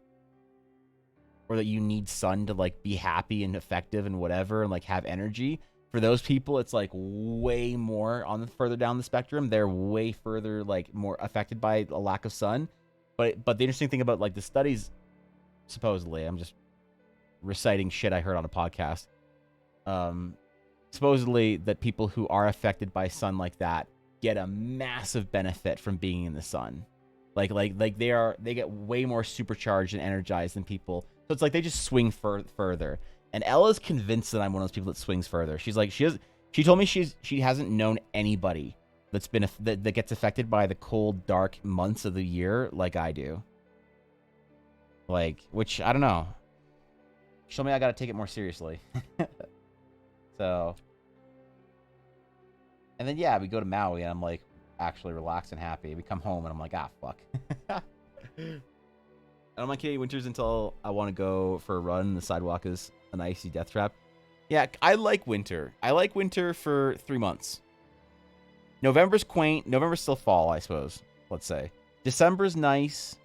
or that you need sun to like be happy and effective and whatever and like have energy, for those people it's like way more on the further down the spectrum. They're way further like more affected by a lack of sun. But the interesting thing about like the studies, supposedly, I'm just reciting shit I heard on a podcast, supposedly that people who are affected by sun like that get a massive benefit from being in the sun. Like they get way more supercharged and energized than people. So it's like they just swing further. And Ella's convinced that I'm one of those people that swings further. She's like, she told me she hasn't known anybody that's been that gets affected by the cold, dark months of the year like I do. Like, which I don't know. She told me I got to take it more seriously. So, and then yeah, we go to Maui and I'm like actually relaxed and happy. We come home and I'm like, ah, fuck. I don't mind Canadian winters until I want to go for a run. The sidewalk is an icy death trap. Yeah, I like winter. I like winter for 3 months. November's quaint. November's still fall, I suppose. Let's say December's nice.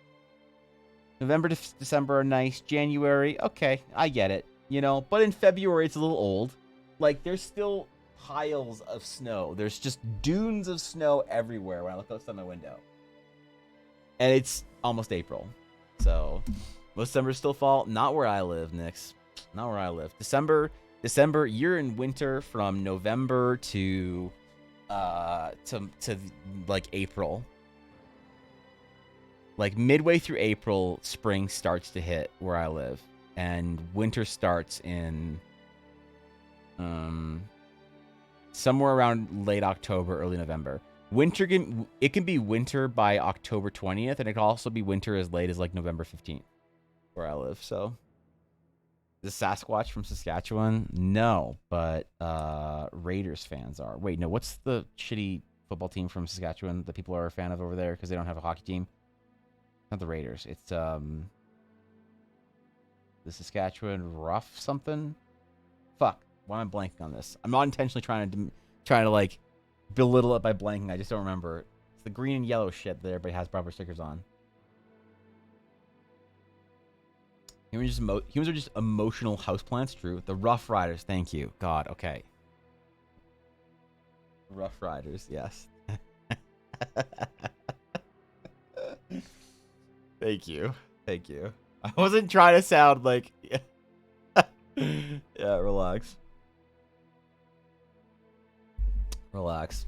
November to December are nice. January, okay, I get it. You know, but in February it's a little old. Like there's still piles of snow. There's just dunes of snow everywhere when I look outside my window. And it's almost April. So, most December still fall. Not where I live, Nix. Not where I live. December, you're in winter from November to like April. Like midway through April, spring starts to hit where I live, and winter starts in somewhere around late October, early November. Winter can be winter by October 20th, and it can also be winter as late as like November 15th, where I live. So, is Sasquatch from Saskatchewan? No, but Raiders fans are. Wait, no, what's the shitty football team from Saskatchewan that people are a fan of over there because they don't have a hockey team? Not the Raiders. It's the Saskatchewan Rough something. Fuck. Why am I blanking on this? I'm not intentionally trying to like belittle it by blanking. I just don't remember. It's the green and yellow shit that everybody has bumper stickers on. Humans are just emotional houseplants. True. The Rough Riders. Thank you. God. Okay. Rough Riders. Yes. Thank you. Thank you. I wasn't trying to sound like... Yeah, relax. Relax.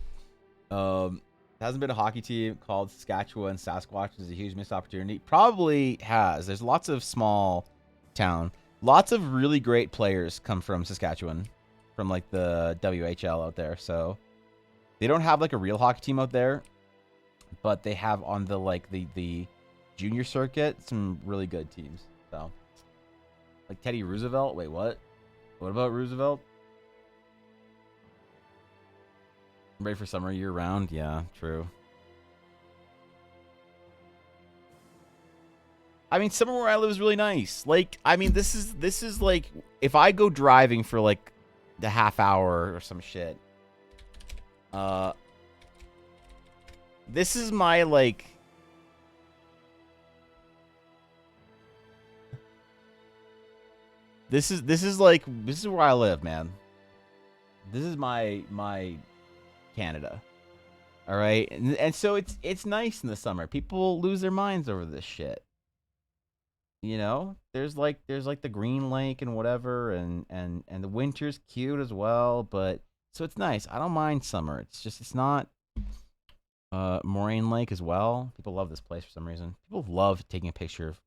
Hasn't been a hockey team called Saskatchewan Sasquatch. Is a huge missed opportunity. Probably has. There's lots of small town. Lots of really great players come from Saskatchewan. From like the WHL out there. So they don't have like a real hockey team out there. But they have on the like the junior circuit some really good teams. So like Teddy Roosevelt. Wait, what? What about Roosevelt? Ready for summer year round? Yeah, true. I mean, summer where I live is really nice. Like, I mean, this is like if I go driving for like the half hour or some shit. This is my like. This is where I live, man. This is my Canada. All right, and so it's nice in the summer. People lose their minds over this shit. You know, there's like the Green Lake and whatever, and the winter's cute as well. But so it's nice. I don't mind summer. It's just it's not Moraine Lake as well. People love this place for some reason. People love taking a picture of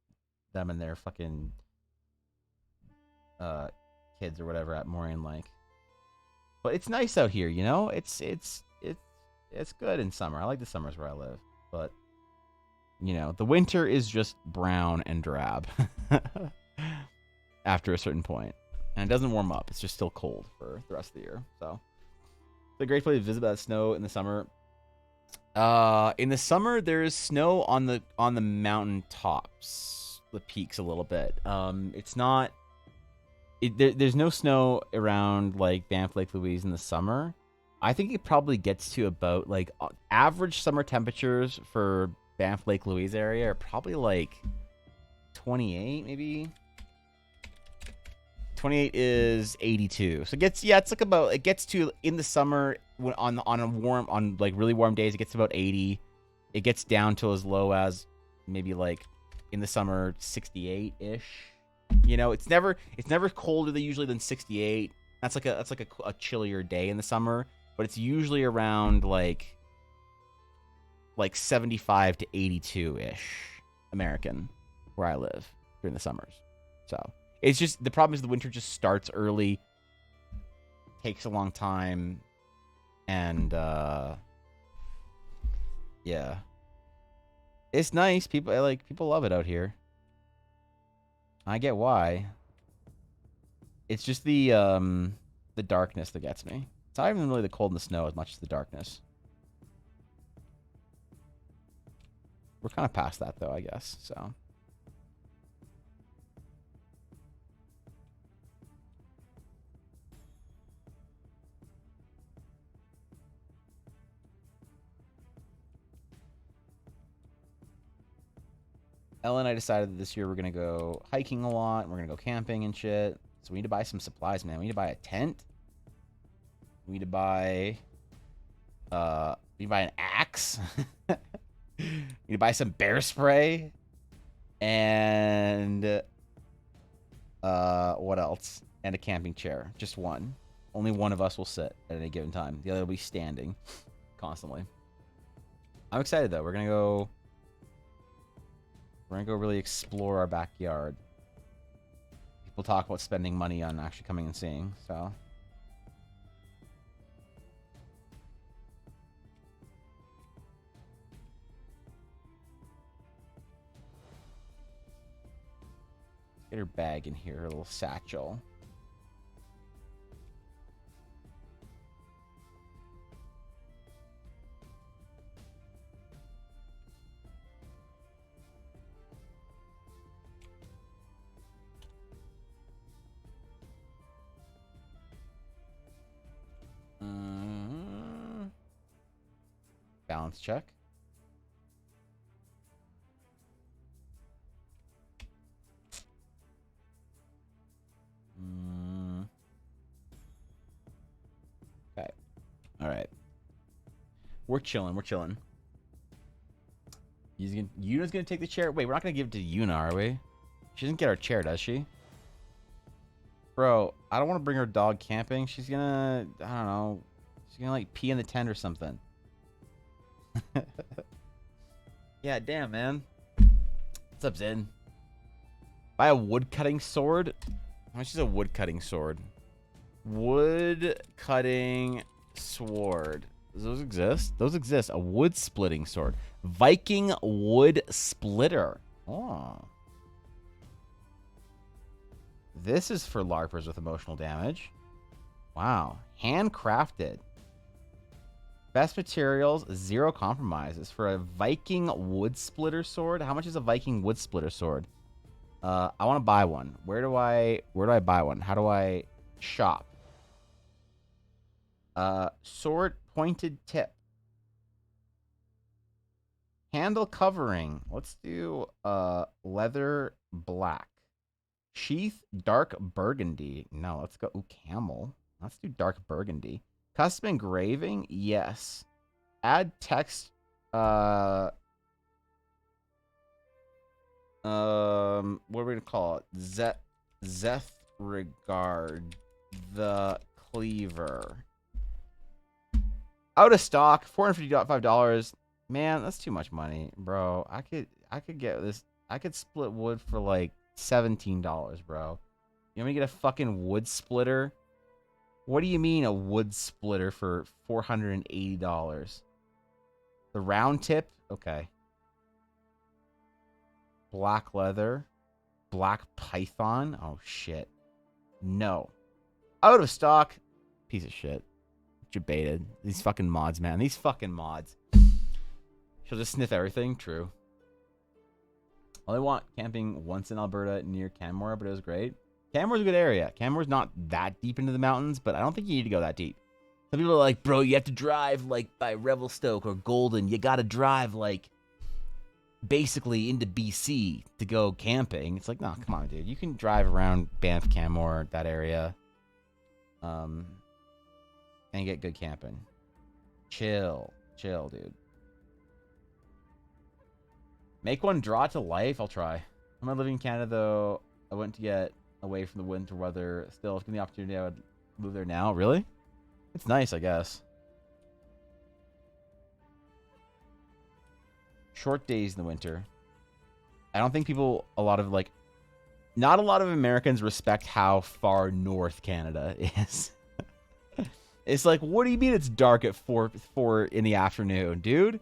them and their fucking uh kids or whatever at Moraine Lake. But it's nice out here, you know? It's good in summer. I like the summers where I live. But you know, the winter is just brown and drab after a certain point. And it doesn't warm up. It's just still cold for the rest of the year. So it's a great place to visit that snow in the summer. In the summer there is snow on the mountain tops, the peaks a little bit. It's not there's no snow around like Banff Lake Louise in the summer. I think it probably gets to about like average summer temperatures for Banff Lake Louise area are probably like 28 maybe. 28 is 82. So it gets to in the summer when on like really warm days it gets to about 80. It gets down to as low as maybe like in the summer 68-ish. You know, it's never colder than 68. That's like a chillier day in the summer, but it's usually around like 75 to 82-ish American where I live during the summers. So it's just the problem is the winter just starts early, takes a long time, and yeah, it's nice. People love it out here. I get why. It's just the darkness that gets me. It's not even really the cold and the snow as much as the darkness. We're kind of past that though, I guess. So. Ella and I decided that this year we're going to go hiking a lot. And we're going to go camping and shit. So we need to buy some supplies, man. We need to buy a tent. We need to buy... we need to buy an axe. We need to buy some bear spray. And... what else? And a camping chair. Just one. Only one of us will sit at any given time. The other will be standing constantly. I'm excited, though. We're going to go really explore our backyard. People talk about spending money on actually coming and seeing, so. Get her bag in here, her little satchel. Balance check. Okay. All right. We're chilling. Yuna's gonna take the chair. Wait, we're not gonna give it to Yuna, are we? She doesn't get our chair, does she? Bro, I don't want to bring her dog camping. She's gonna, I don't know. She's gonna like pee in the tent or something. Yeah, damn, man. What's up, Zin? Buy a wood cutting sword? How much is a wood cutting sword? Wood cutting sword. Does those exist? Those exist. A wood splitting sword. Viking wood splitter. Oh. This is for LARPers with emotional damage. Wow. Handcrafted. Best materials, zero compromises for a Viking wood splitter sword. How much is a Viking wood splitter sword? I want to buy one. Where do I buy one? How do I shop? Sword pointed tip. Handle covering. Let's do leather black. Sheath dark burgundy. No, let's go. Ooh, camel. Let's do dark burgundy. Custom engraving? Yes. Add text. What are we gonna call it? Zeth regard the cleaver. Out of stock, $455. Man, that's too much money, bro. I could get this. I could split wood for like $17, bro. You want me to get a fucking wood splitter? What do you mean a wood splitter for $480? The round tip? Okay. Black leather. Black python. Oh, shit. No. Out of stock. Piece of shit. Debated. These fucking mods, man. These fucking mods. She'll just sniff everything. True. Only want camping once in Alberta near Canmore, but it was great. Canmore's a good area. Canmore's not that deep into the mountains, but I don't think you need to go that deep. Some people are like, bro, you have to drive like by Revelstoke or Golden. You got to drive like basically into BC to go camping. It's like, nah, come on, dude. You can drive around Banff, Canmore, that area, and get good camping. Chill, dude. Make one draw to life. I'll try. I'm not living in Canada though. I went to get away from the winter weather. Still, if given the opportunity, I would move there now. Really? It's nice, I guess. Short days in the winter. I don't think people, not a lot of Americans respect how far north Canada is. It's like, what do you mean it's dark at 4 in the afternoon, dude?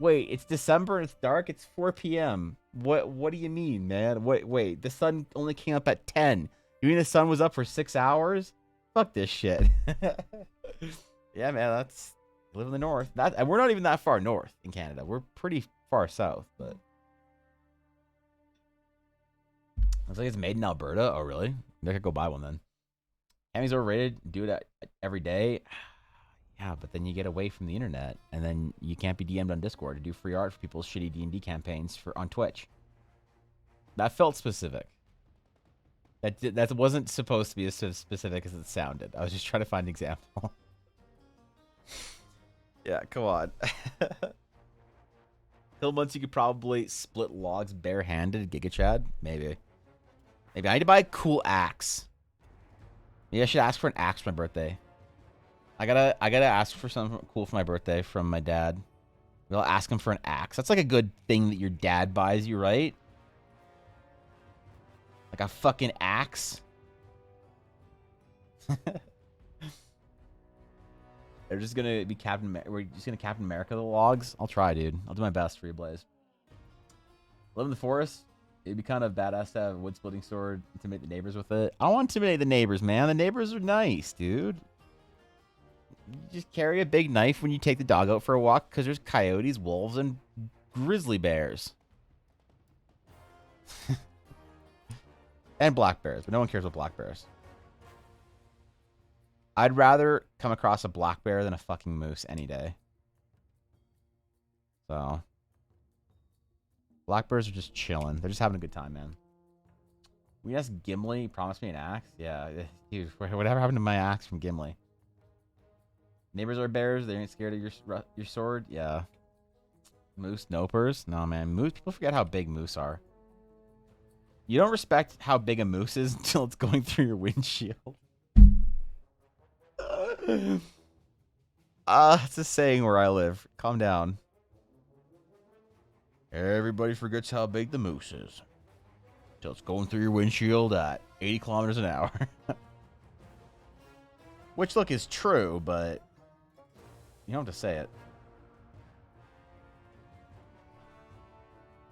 Wait, it's December and it's dark? It's 4 p.m. What do you mean, man? Wait, the sun only came up at 10. You mean the sun was up for 6 hours? Fuck this shit. Yeah, man, that's live in the north. And we're not even that far north in Canada. We're pretty far south, but looks like it's made in Alberta. Oh, really? Maybe I could go buy one then. Cammy's overrated. Do it every day. Yeah, but then you get away from the internet, and then you can't be DM'd on Discord to do free art for people's shitty D&D campaigns on Twitch. That felt specific. That wasn't supposed to be as specific as it sounded. I was just trying to find an example. Yeah, come on. Hill months you could probably split logs barehanded. Giga Chad? Maybe. I need to buy a cool axe. Maybe I should ask for an axe for my birthday. I gotta ask for something cool for my birthday from my dad. I'll ask him for an axe. That's like a good thing that your dad buys you, right? Like a fucking axe. They're just gonna be we're just gonna Captain America the logs. I'll try, dude. I'll do my best for you, Blaze. Live in the forest. It'd be kind of badass to have a wood splitting sword, intimidate the neighbors with it. I don't want to intimidate the neighbors, man. The neighbors are nice, dude. You just carry a big knife when you take the dog out for a walk because there's coyotes, wolves, and grizzly bears. And black bears, but no one cares about black bears. I'd rather come across a black bear than a fucking moose any day. So, black bears are just chilling. They're just having a good time, man. We asked Gimli, promised me an axe. Yeah, dude, whatever happened to my axe from Gimli? Neighbors are bears. They ain't scared of your sword. Yeah. Moose nopers. No, man. Moose. People forget how big moose are. You don't respect how big a moose is until it's going through your windshield. It's a saying where I live. Calm down. Everybody forgets how big the moose is until it's going through your windshield at 80 kilometers an hour. Which, look, is true, but you don't have to say it.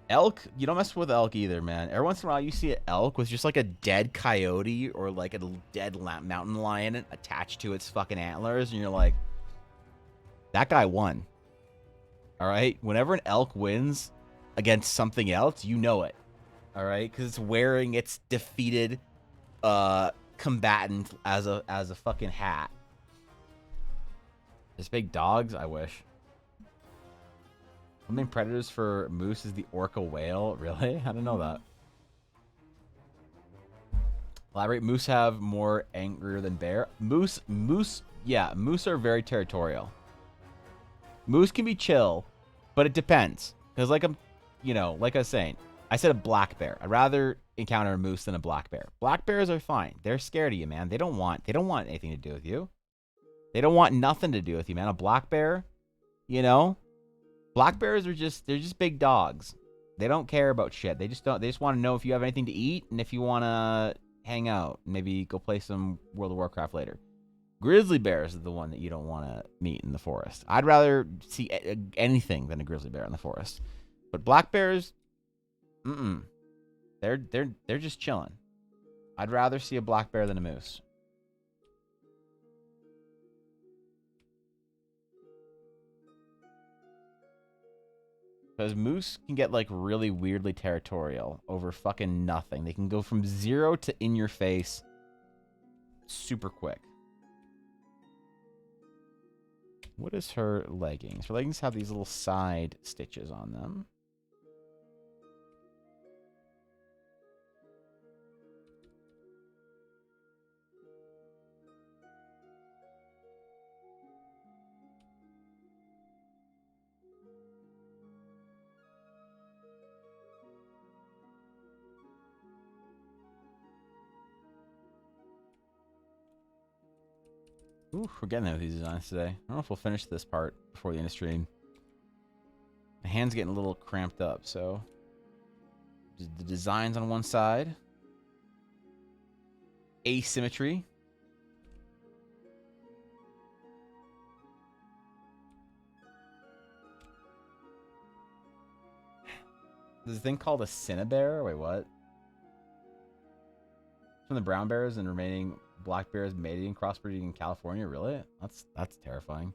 Elk, you don't mess with elk either, man. Every once in a while, you see an elk with just like a dead coyote or like a dead mountain lion attached to its fucking antlers, and you're like, that guy won. All right? Whenever an elk wins against something else, you know it. All right? Because it's wearing its defeated combatant as a fucking hat. There's big dogs? I wish. One main predators for moose is the orca whale. Really? I didn't know that. Elaborate. Moose have more anger than bear. Moose, yeah, moose are very territorial. Moose can be chill, but it depends. Because like like I was saying, I said a black bear. I'd rather encounter a moose than a black bear. Black bears are fine. They're scared of you, man. They don't want anything to do with you. They don't want nothing to do with you, man. A black bear, black bears they're just big dogs. They don't care about shit. They just want to know if you have anything to eat and if you want to hang out, maybe go play some World of Warcraft later. Grizzly bears is the one that you don't want to meet in the forest. I'd rather see anything than a grizzly bear in the forest. But black bears, they're just chilling. I'd rather see a black bear than a moose. Because moose can get, like, really weirdly territorial over fucking nothing. They can go from 0 to in your face super quick. What is her leggings? Her leggings have these little side stitches on them. Ooh, we're getting there with these designs today. I don't know if we'll finish this part before the end of stream. My hand's getting a little cramped up, so... The designs on one side. Asymmetry. There's a thing called a cinnabear. Wait, what? From the brown bears and remaining black bears mating and crossbreeding in California. Really? That's terrifying.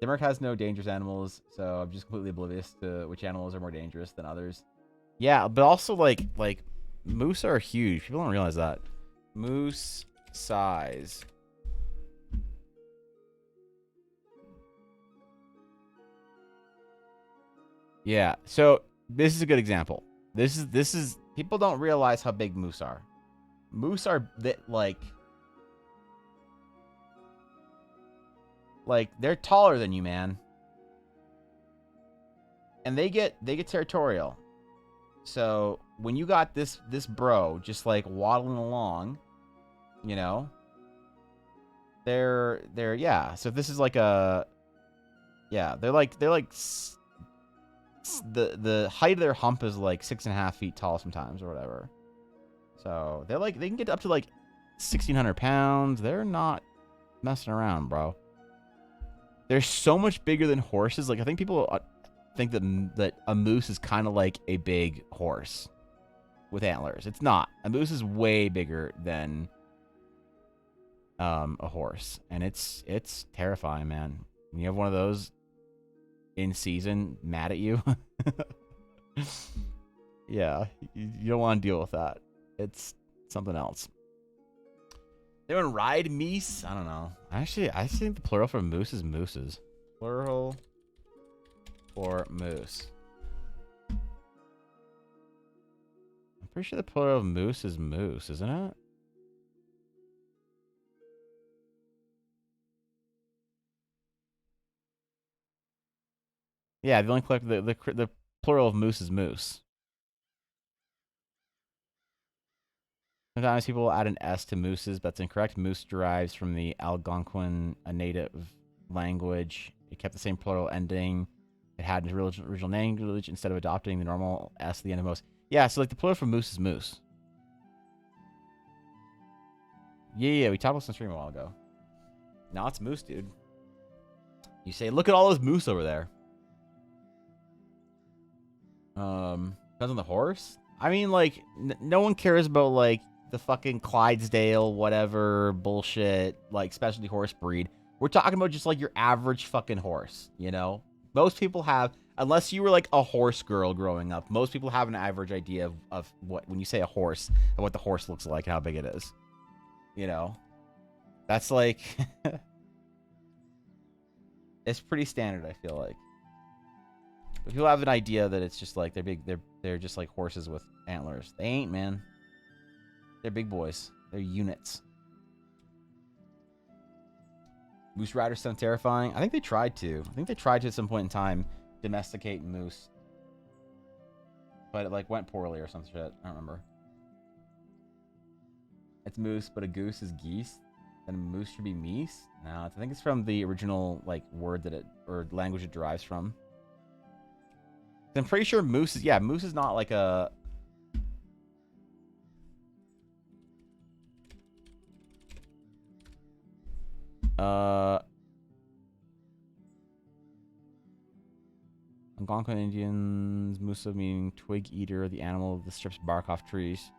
Denmark has no dangerous animals, so I'm just completely oblivious to which animals are more dangerous than others. Yeah, but also like moose are huge. People don't realize that. Moose size. Yeah, so this is a good example. This is people don't realize how big moose are. Moose are like they're taller than you, man. And they get territorial. So when you got this bro just like waddling along, they're yeah. So this is like they're like the height of their hump is like 6.5 feet tall sometimes or whatever. So they can get up to like 1,600 pounds. They're not messing around, bro. They're so much bigger than horses. Like I think people think that a moose is kind of like a big horse with antlers. It's not. A moose is way bigger than a horse, and it's terrifying, man. When you have one of those in season mad at you, yeah, you don't want to deal with that. It's something else. Anyone ride meese? I don't know. Actually, I think the plural for moose is mooses. Plural for moose. I'm pretty sure the plural of moose is moose, isn't it? Yeah, the only the plural of moose is moose. Sometimes people will add an S to mooses, but that's incorrect. Moose derives from the Algonquin, a native language. It kept the same plural ending. It had an original language instead of adopting the normal S at the end of moose. Yeah, so like the plural for moose is moose. Yeah, we talked about some stream a while ago. Now it's moose, dude. You say, look at all those moose over there. Depends on the horse. I mean, like, no one cares about, like, the fucking Clydesdale, whatever, bullshit, like, specialty horse breed. We're talking about just, like, your average fucking horse, Most people have, unless you were, like, a horse girl growing up, most people have an average idea of what, when you say a horse, of what the horse looks like and how big it is. That's, like, it's pretty standard, I feel like. But people have an idea that it's just, like, they're big, they're just, like, horses with antlers. They ain't, man. They're big boys. They're units. Moose riders sound terrifying. I think they tried to. I think they tried to at some point in time domesticate moose. But it like went poorly or some shit. I don't remember. It's moose, but a goose is geese. Then a moose should be meese? No, I think it's from the original like word that it or language it derives from. I'm pretty sure moose is moose is not like a Algonquin Indians, musa meaning twig eater, the animal that strips bark off trees.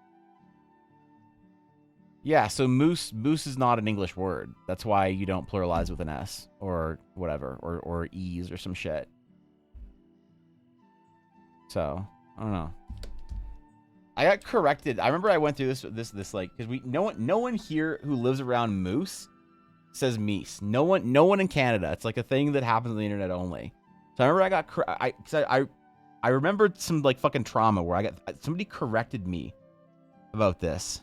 Yeah, so moose is not an English word. That's why you don't pluralize with an S or whatever, or E's or some shit. So, I don't know. I got corrected. I remember I went through this like, because no one here who lives around moose says meese. No one in Canada. It's like a thing that happens on the internet only. So I remember I remembered some like fucking trauma where somebody corrected me about this.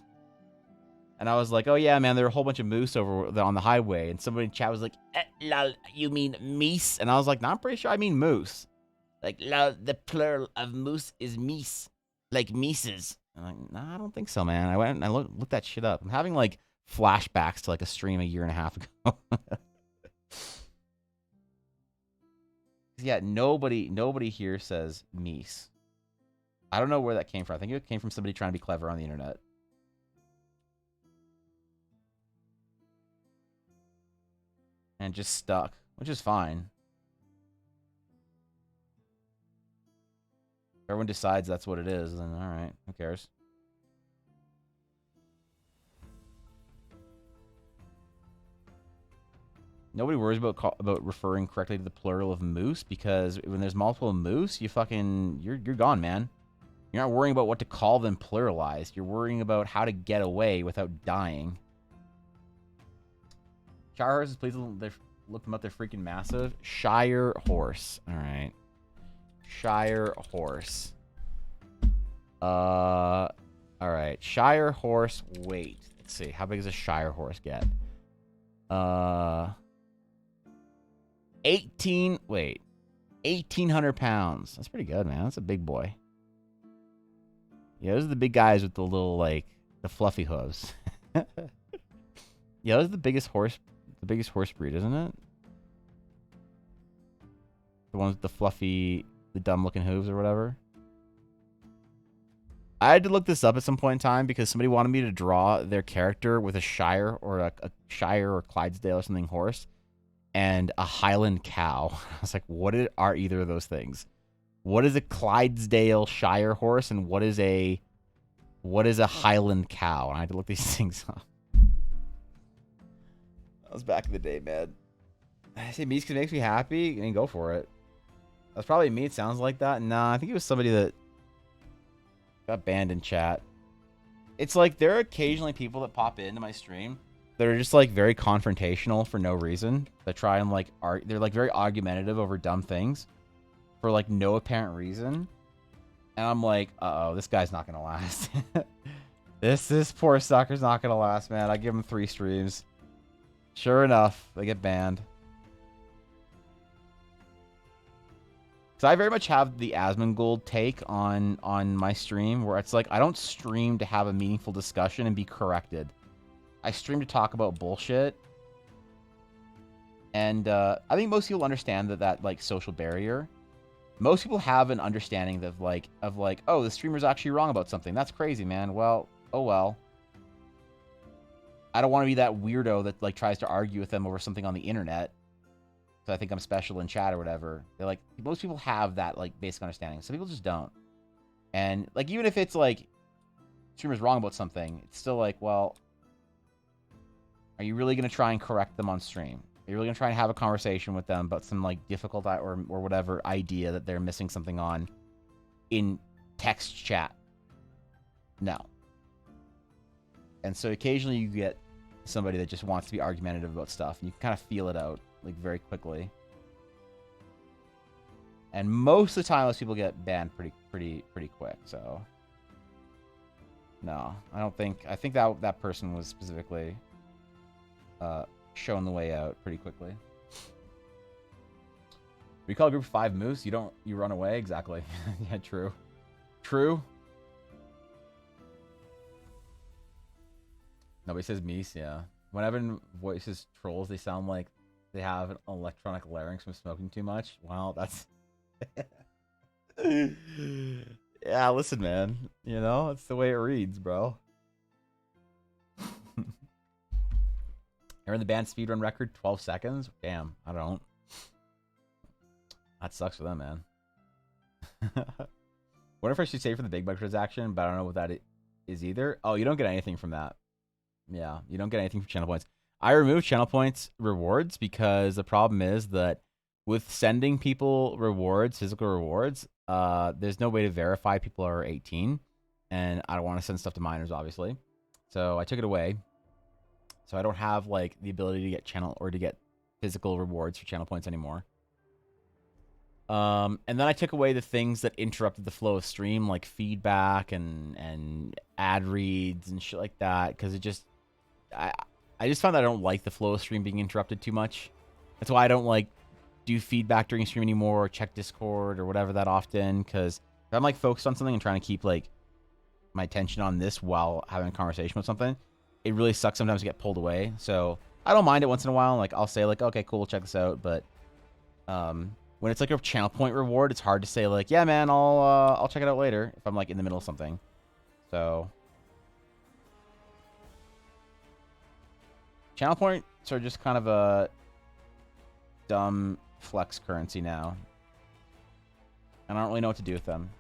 And I was like, oh yeah, man, there are a whole bunch of moose over on the highway. And somebody in chat was like, lol, you mean meese? And I was like, no, I'm pretty sure I mean moose. Like, lol, the plural of moose is meese. Like meeses. I'm like, nah, I don't think so, man. I went and I looked that shit up. I'm having like flashbacks to like a stream a year and a half ago. Yeah, nobody here says meese. I don't know where that came from. I think it came from somebody trying to be clever on the internet. And just stuck, which is fine. If everyone decides that's what it is, then all right, who cares? Nobody worries about referring correctly to the plural of moose, because when there's multiple moose, you're gone, man. You're not worrying about what to call them pluralized. You're worrying about how to get away without dying. Shire horses, please look them up. They're freaking massive. Shire horse. All right. Shire horse. All right. Shire horse weight. Let's see. How big does a Shire horse get? 1,800 pounds. That's pretty good, man. That's a big boy. Yeah, those are the big guys with the little, like, the fluffy hooves. Yeah, those are the biggest horse breed, isn't it? The ones with the fluffy, the dumb-looking hooves or whatever. I had to look this up at some point in time because somebody wanted me to draw their character with a Shire or a Shire or Clydesdale or something horse and a Highland cow. I was like, what are either of those things? What is a Clydesdale Shire horse and what is a Highland cow? And I had to look these things up. That was back in the day, man. I say meat because it makes me happy, and go for it. That's probably me. It sounds like that. Nah, I think it was somebody that got banned in chat. It's like there are occasionally people that pop into my stream that are just like very confrontational for no reason. They try and like they're like very argumentative over dumb things for like no apparent reason. And I'm like, uh-oh, this guy's not gonna last. This poor sucker's not gonna last, man. I give him 3 streams. Sure enough, they get banned. So I very much have the Asmongold take on my stream, where it's like I don't stream to have a meaningful discussion and be corrected. I stream to talk about bullshit. And I think most people understand that like social barrier. Most people have an understanding of like, oh, the streamer's actually wrong about something. That's crazy, man. Well, oh well. I don't want to be that weirdo that like tries to argue with them over something on the internet. So I think I'm special in chat or whatever. They're like, most people have that like basic understanding. Some people just don't. And like, even if it's like streamer's wrong about something, it's still like, well, are you really going to try and correct them on stream? Are you really going to try and have a conversation with them about some like difficult or whatever idea that they're missing something on in text chat? No. And so occasionally you get somebody that just wants to be argumentative about stuff, and you can kind of feel it out like very quickly. And most of the time, those people get banned pretty quick. So no, I don't think. I think that person was specifically shown the way out pretty quickly. We call group 5 moose. You run away? Exactly. Yeah, true. True. Nobody says meese, yeah. When Evan voices trolls, they sound like they have an electronic larynx from smoking too much. Wow, that's... Yeah, listen, man. You know, it's the way it reads, bro. You're in the band speedrun record, 12 seconds? Damn, I don't. That sucks for them, man. What if I should say for the big bug transaction, but I don't know what that is either. Oh, you don't get anything from that. Yeah, you don't get anything from channel points. I removed channel points rewards because the problem is that with sending people rewards, physical rewards, there's no way to verify people are 18. And I don't want to send stuff to minors, obviously. So I took it away. So I don't have like the ability to get channel or to get physical rewards for channel points anymore. And then I took away the things that interrupted the flow of stream, like feedback and ad reads and shit like that, because it just I just found that I don't like the flow of stream being interrupted too much. That's why I don't like do feedback during stream anymore, or check Discord or whatever that often, because if I'm like focused on something and trying to keep like my attention on this while having a conversation with something, it really sucks sometimes to get pulled away. So I don't mind it once in a while. Like I'll say like, okay, cool, check this out. But when it's like a channel point reward, it's hard to say like, yeah, man, I'll check it out later if I'm like in the middle of something. So channel points are just kind of a dumb flex currency now. And I don't really know what to do with them.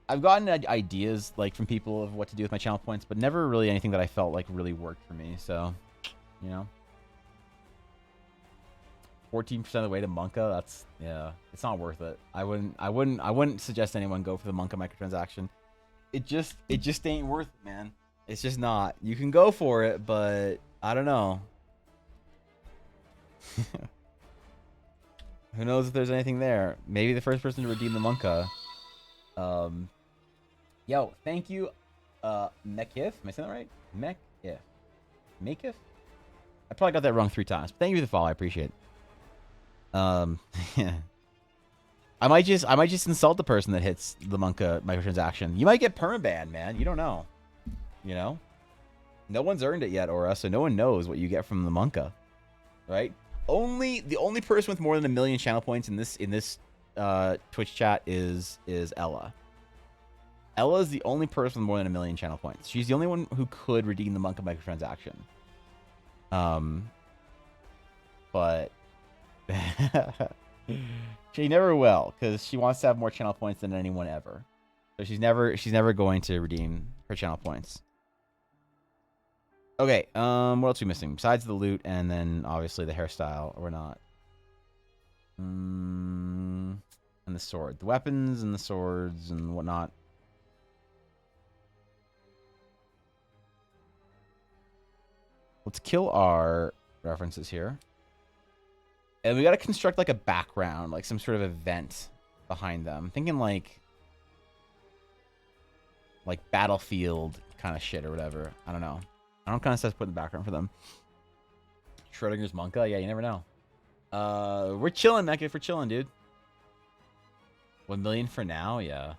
I've gotten ideas like from people of what to do with my channel points, but never really anything that I felt like really worked for me. So, you know, 14% of the way to Monka. That's, yeah, it's not worth it. I wouldn't suggest anyone go for the Monka microtransaction. It just ain't worth it, man. It's just not. You can go for it, but I don't know. Who knows if there's anything there? Maybe the first person to redeem the Monka. Yo, thank you, Mekif. Am I saying that right? Mekif. Mekif? I probably got that wrong 3 times. But thank you for the follow. I appreciate it. Yeah. I might just insult the person that hits the Monka microtransaction. You might get permaban, man. You don't know. You know? No one's earned it yet, Aura, so no one knows what you get from the Monka. Right? The only person with more than 1 million channel points in this Twitch chat is Ella. Ella is the only person with more than 1 million channel points. She's the only one who could redeem the Monka microtransaction. But she never will, because she wants to have more channel points than anyone ever. So she's never going to redeem her channel points. Okay, what else are we missing? Besides the loot and then obviously the hairstyle, or not. And the sword. The weapons and the swords and whatnot. Let's kill our references here. And we got to construct like a background, like some sort of event behind them. I'm thinking like Battlefield kind of shit or whatever. I don't know. I don't kind of stuff to put in the background for them. Schrodinger's Monka? Yeah, you never know. We're chilling, Mecca. We're chilling, dude. 1 million for now? Yeah.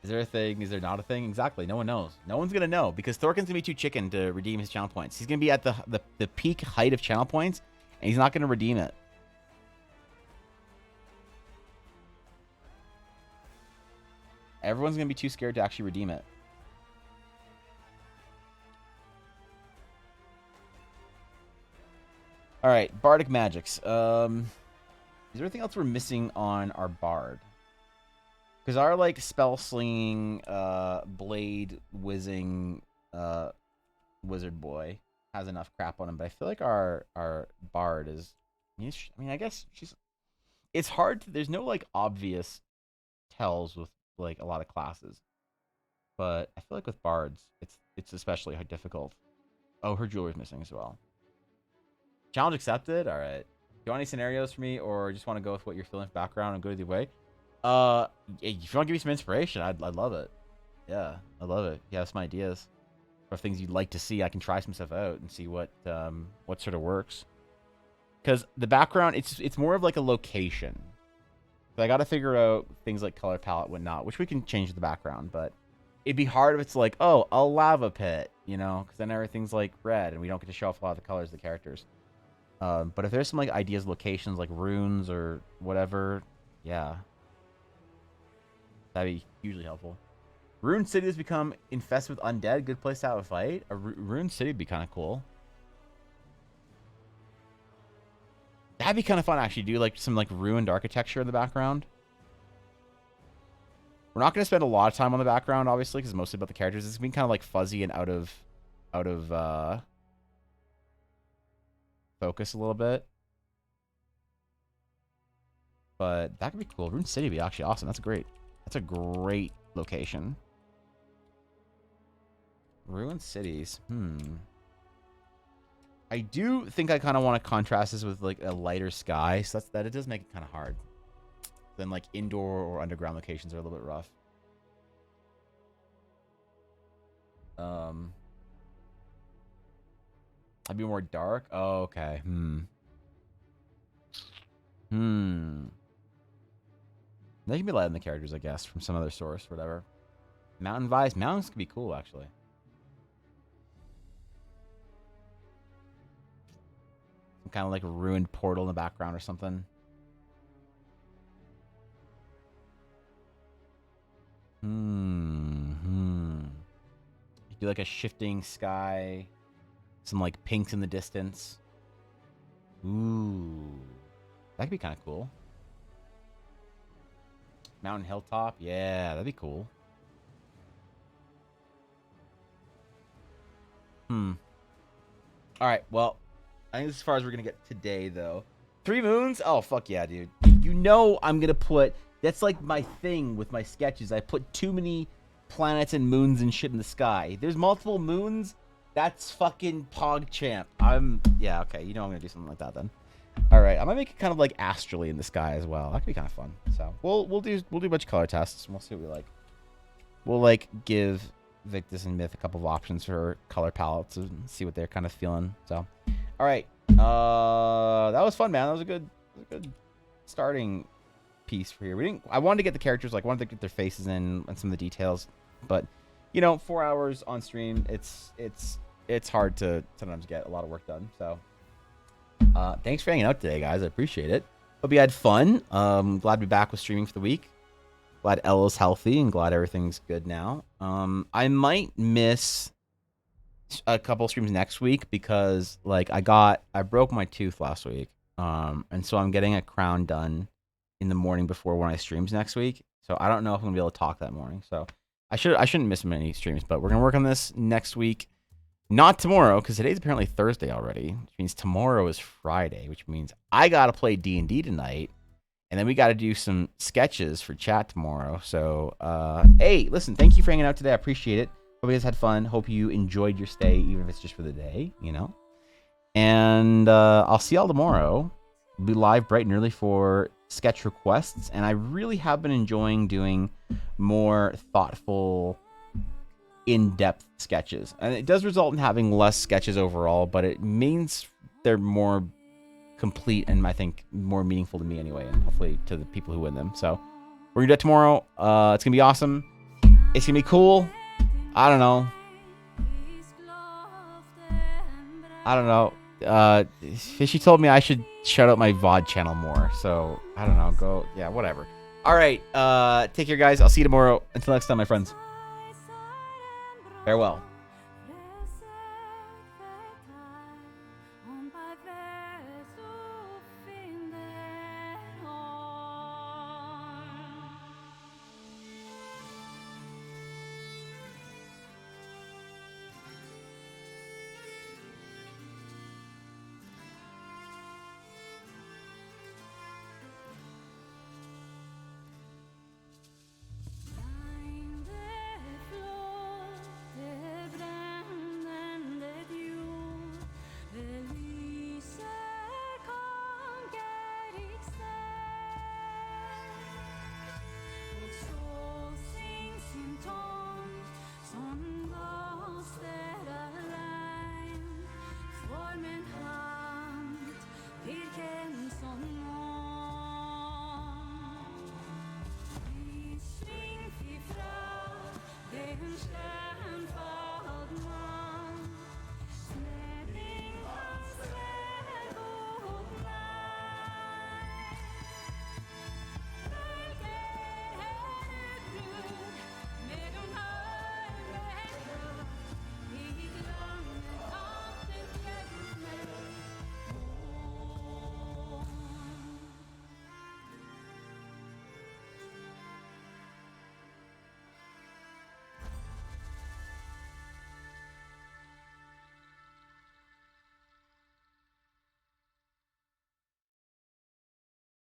Is there a thing? Is there not a thing? Exactly. No one knows. No one's going to know because Thorkin's going to be too chicken to redeem his channel points. He's going to be at the peak height of channel points, and he's not going to redeem it. Everyone's going to be too scared to actually redeem it. All right, Bardic Magics. Is there anything else we're missing on our Bard? Because our, like, spell slinging, blade whizzing, wizard boy has enough crap on him, but I feel like our Bard is... I mean, I guess she's... It's hard to... There's no, like, obvious tells with, like, a lot of classes. But I feel like with Bards, it's especially difficult. Oh, her jewelry's missing as well. Challenge accepted? Alright. Do you want any scenarios for me, or just want to go with what you're feeling background and go the way? If you want to give me some inspiration, I'd love it. Yeah, I love it. You have some ideas. or things you'd like to see, I can try some stuff out and see what sort of works. Because the background, it's more of like a location. So I got to figure out things like color palette, whatnot, which we can change the background. But it'd be hard if it's like, oh, a lava pit, you know, because then everything's like red and we don't get to show off a lot of the colors of the characters. But if there's some like ideas, locations like runes or whatever, yeah, that'd be hugely helpful. Rune City has become infested with undead. Good place to have a fight. A Rune City would be kind of cool. That'd be kind of fun, actually. Do like some like ruined architecture in the background. We're not going to spend a lot of time on the background, obviously, because mostly about the characters. It's been kind of like fuzzy and out of focus a little bit. But that could be cool. Rune City would be actually awesome. That's a great location. Ruined cities. I do think I kind of want to contrast this with like a lighter sky, so that it does make it kind of hard. Then like indoor or underground locations are a little bit rough. I'd be more dark. Oh, okay. They can be light on the characters, I guess, from some other source, whatever. Mountain vibes. Mountains could be cool, actually. Some kind of like a ruined portal in the background or something. Do like a shifting sky. Some like pinks in the distance. Ooh. That could be kind of cool. Mountain hilltop. Yeah, that'd be cool. Alright, well, I think this is as far as we're going to get today, though. 3 moons? Oh, fuck yeah, dude. You know I'm going to put... That's like my thing with my sketches. I put too many planets and moons and shit in the sky. There's multiple moons. That's fucking PogChamp. Yeah, okay. You know I'm going to do something like that, then. Alright, I might make it kind of like astrally in the sky as well. That could be kind of fun. So, we'll do a bunch of color tests, and we'll see what we like. We'll, like, give Victus and Myth a couple of options for color palettes and see what they're kind of feeling. So, all right. That was fun, man. That was a good starting piece for here. I wanted to get the characters, like, I wanted to get their faces in and some of the details, but you know, 4 hours on stream, it's hard to sometimes get a lot of work done. So, thanks for hanging out today, guys. I appreciate it. Hope you had fun. Glad to be back with streaming for the week. Glad Ella's healthy and glad everything's good now. I might miss a couple streams next week because like I broke my tooth last week. And so I'm getting a crown done in the morning before one of my streams next week. So I don't know if I'm gonna be able to talk that morning. So I shouldn't miss many streams, but we're gonna work on this next week. Not tomorrow, because today's apparently Thursday already, which means tomorrow is Friday, which means I gotta play D&D tonight. And then we got to do some sketches for chat tomorrow. So, hey, listen, thank you for hanging out today. I appreciate it. Hope you guys had fun. Hope you enjoyed your stay, even if it's just for the day, you know. And I'll see y'all tomorrow. We'll be live bright and early for sketch requests. And I really have been enjoying doing more thoughtful, in-depth sketches. And it does result in having less sketches overall, but it means they're more complete and I think more meaningful to me anyway, and hopefully to the people who win them. So we're gonna do it tomorrow. It's gonna be awesome. It's gonna be cool. I don't know. Fishy told me I should shout out my VOD channel more. So I don't know. Yeah, whatever. All right. Take care, guys. I'll see you tomorrow. Until next time, my friends. Farewell.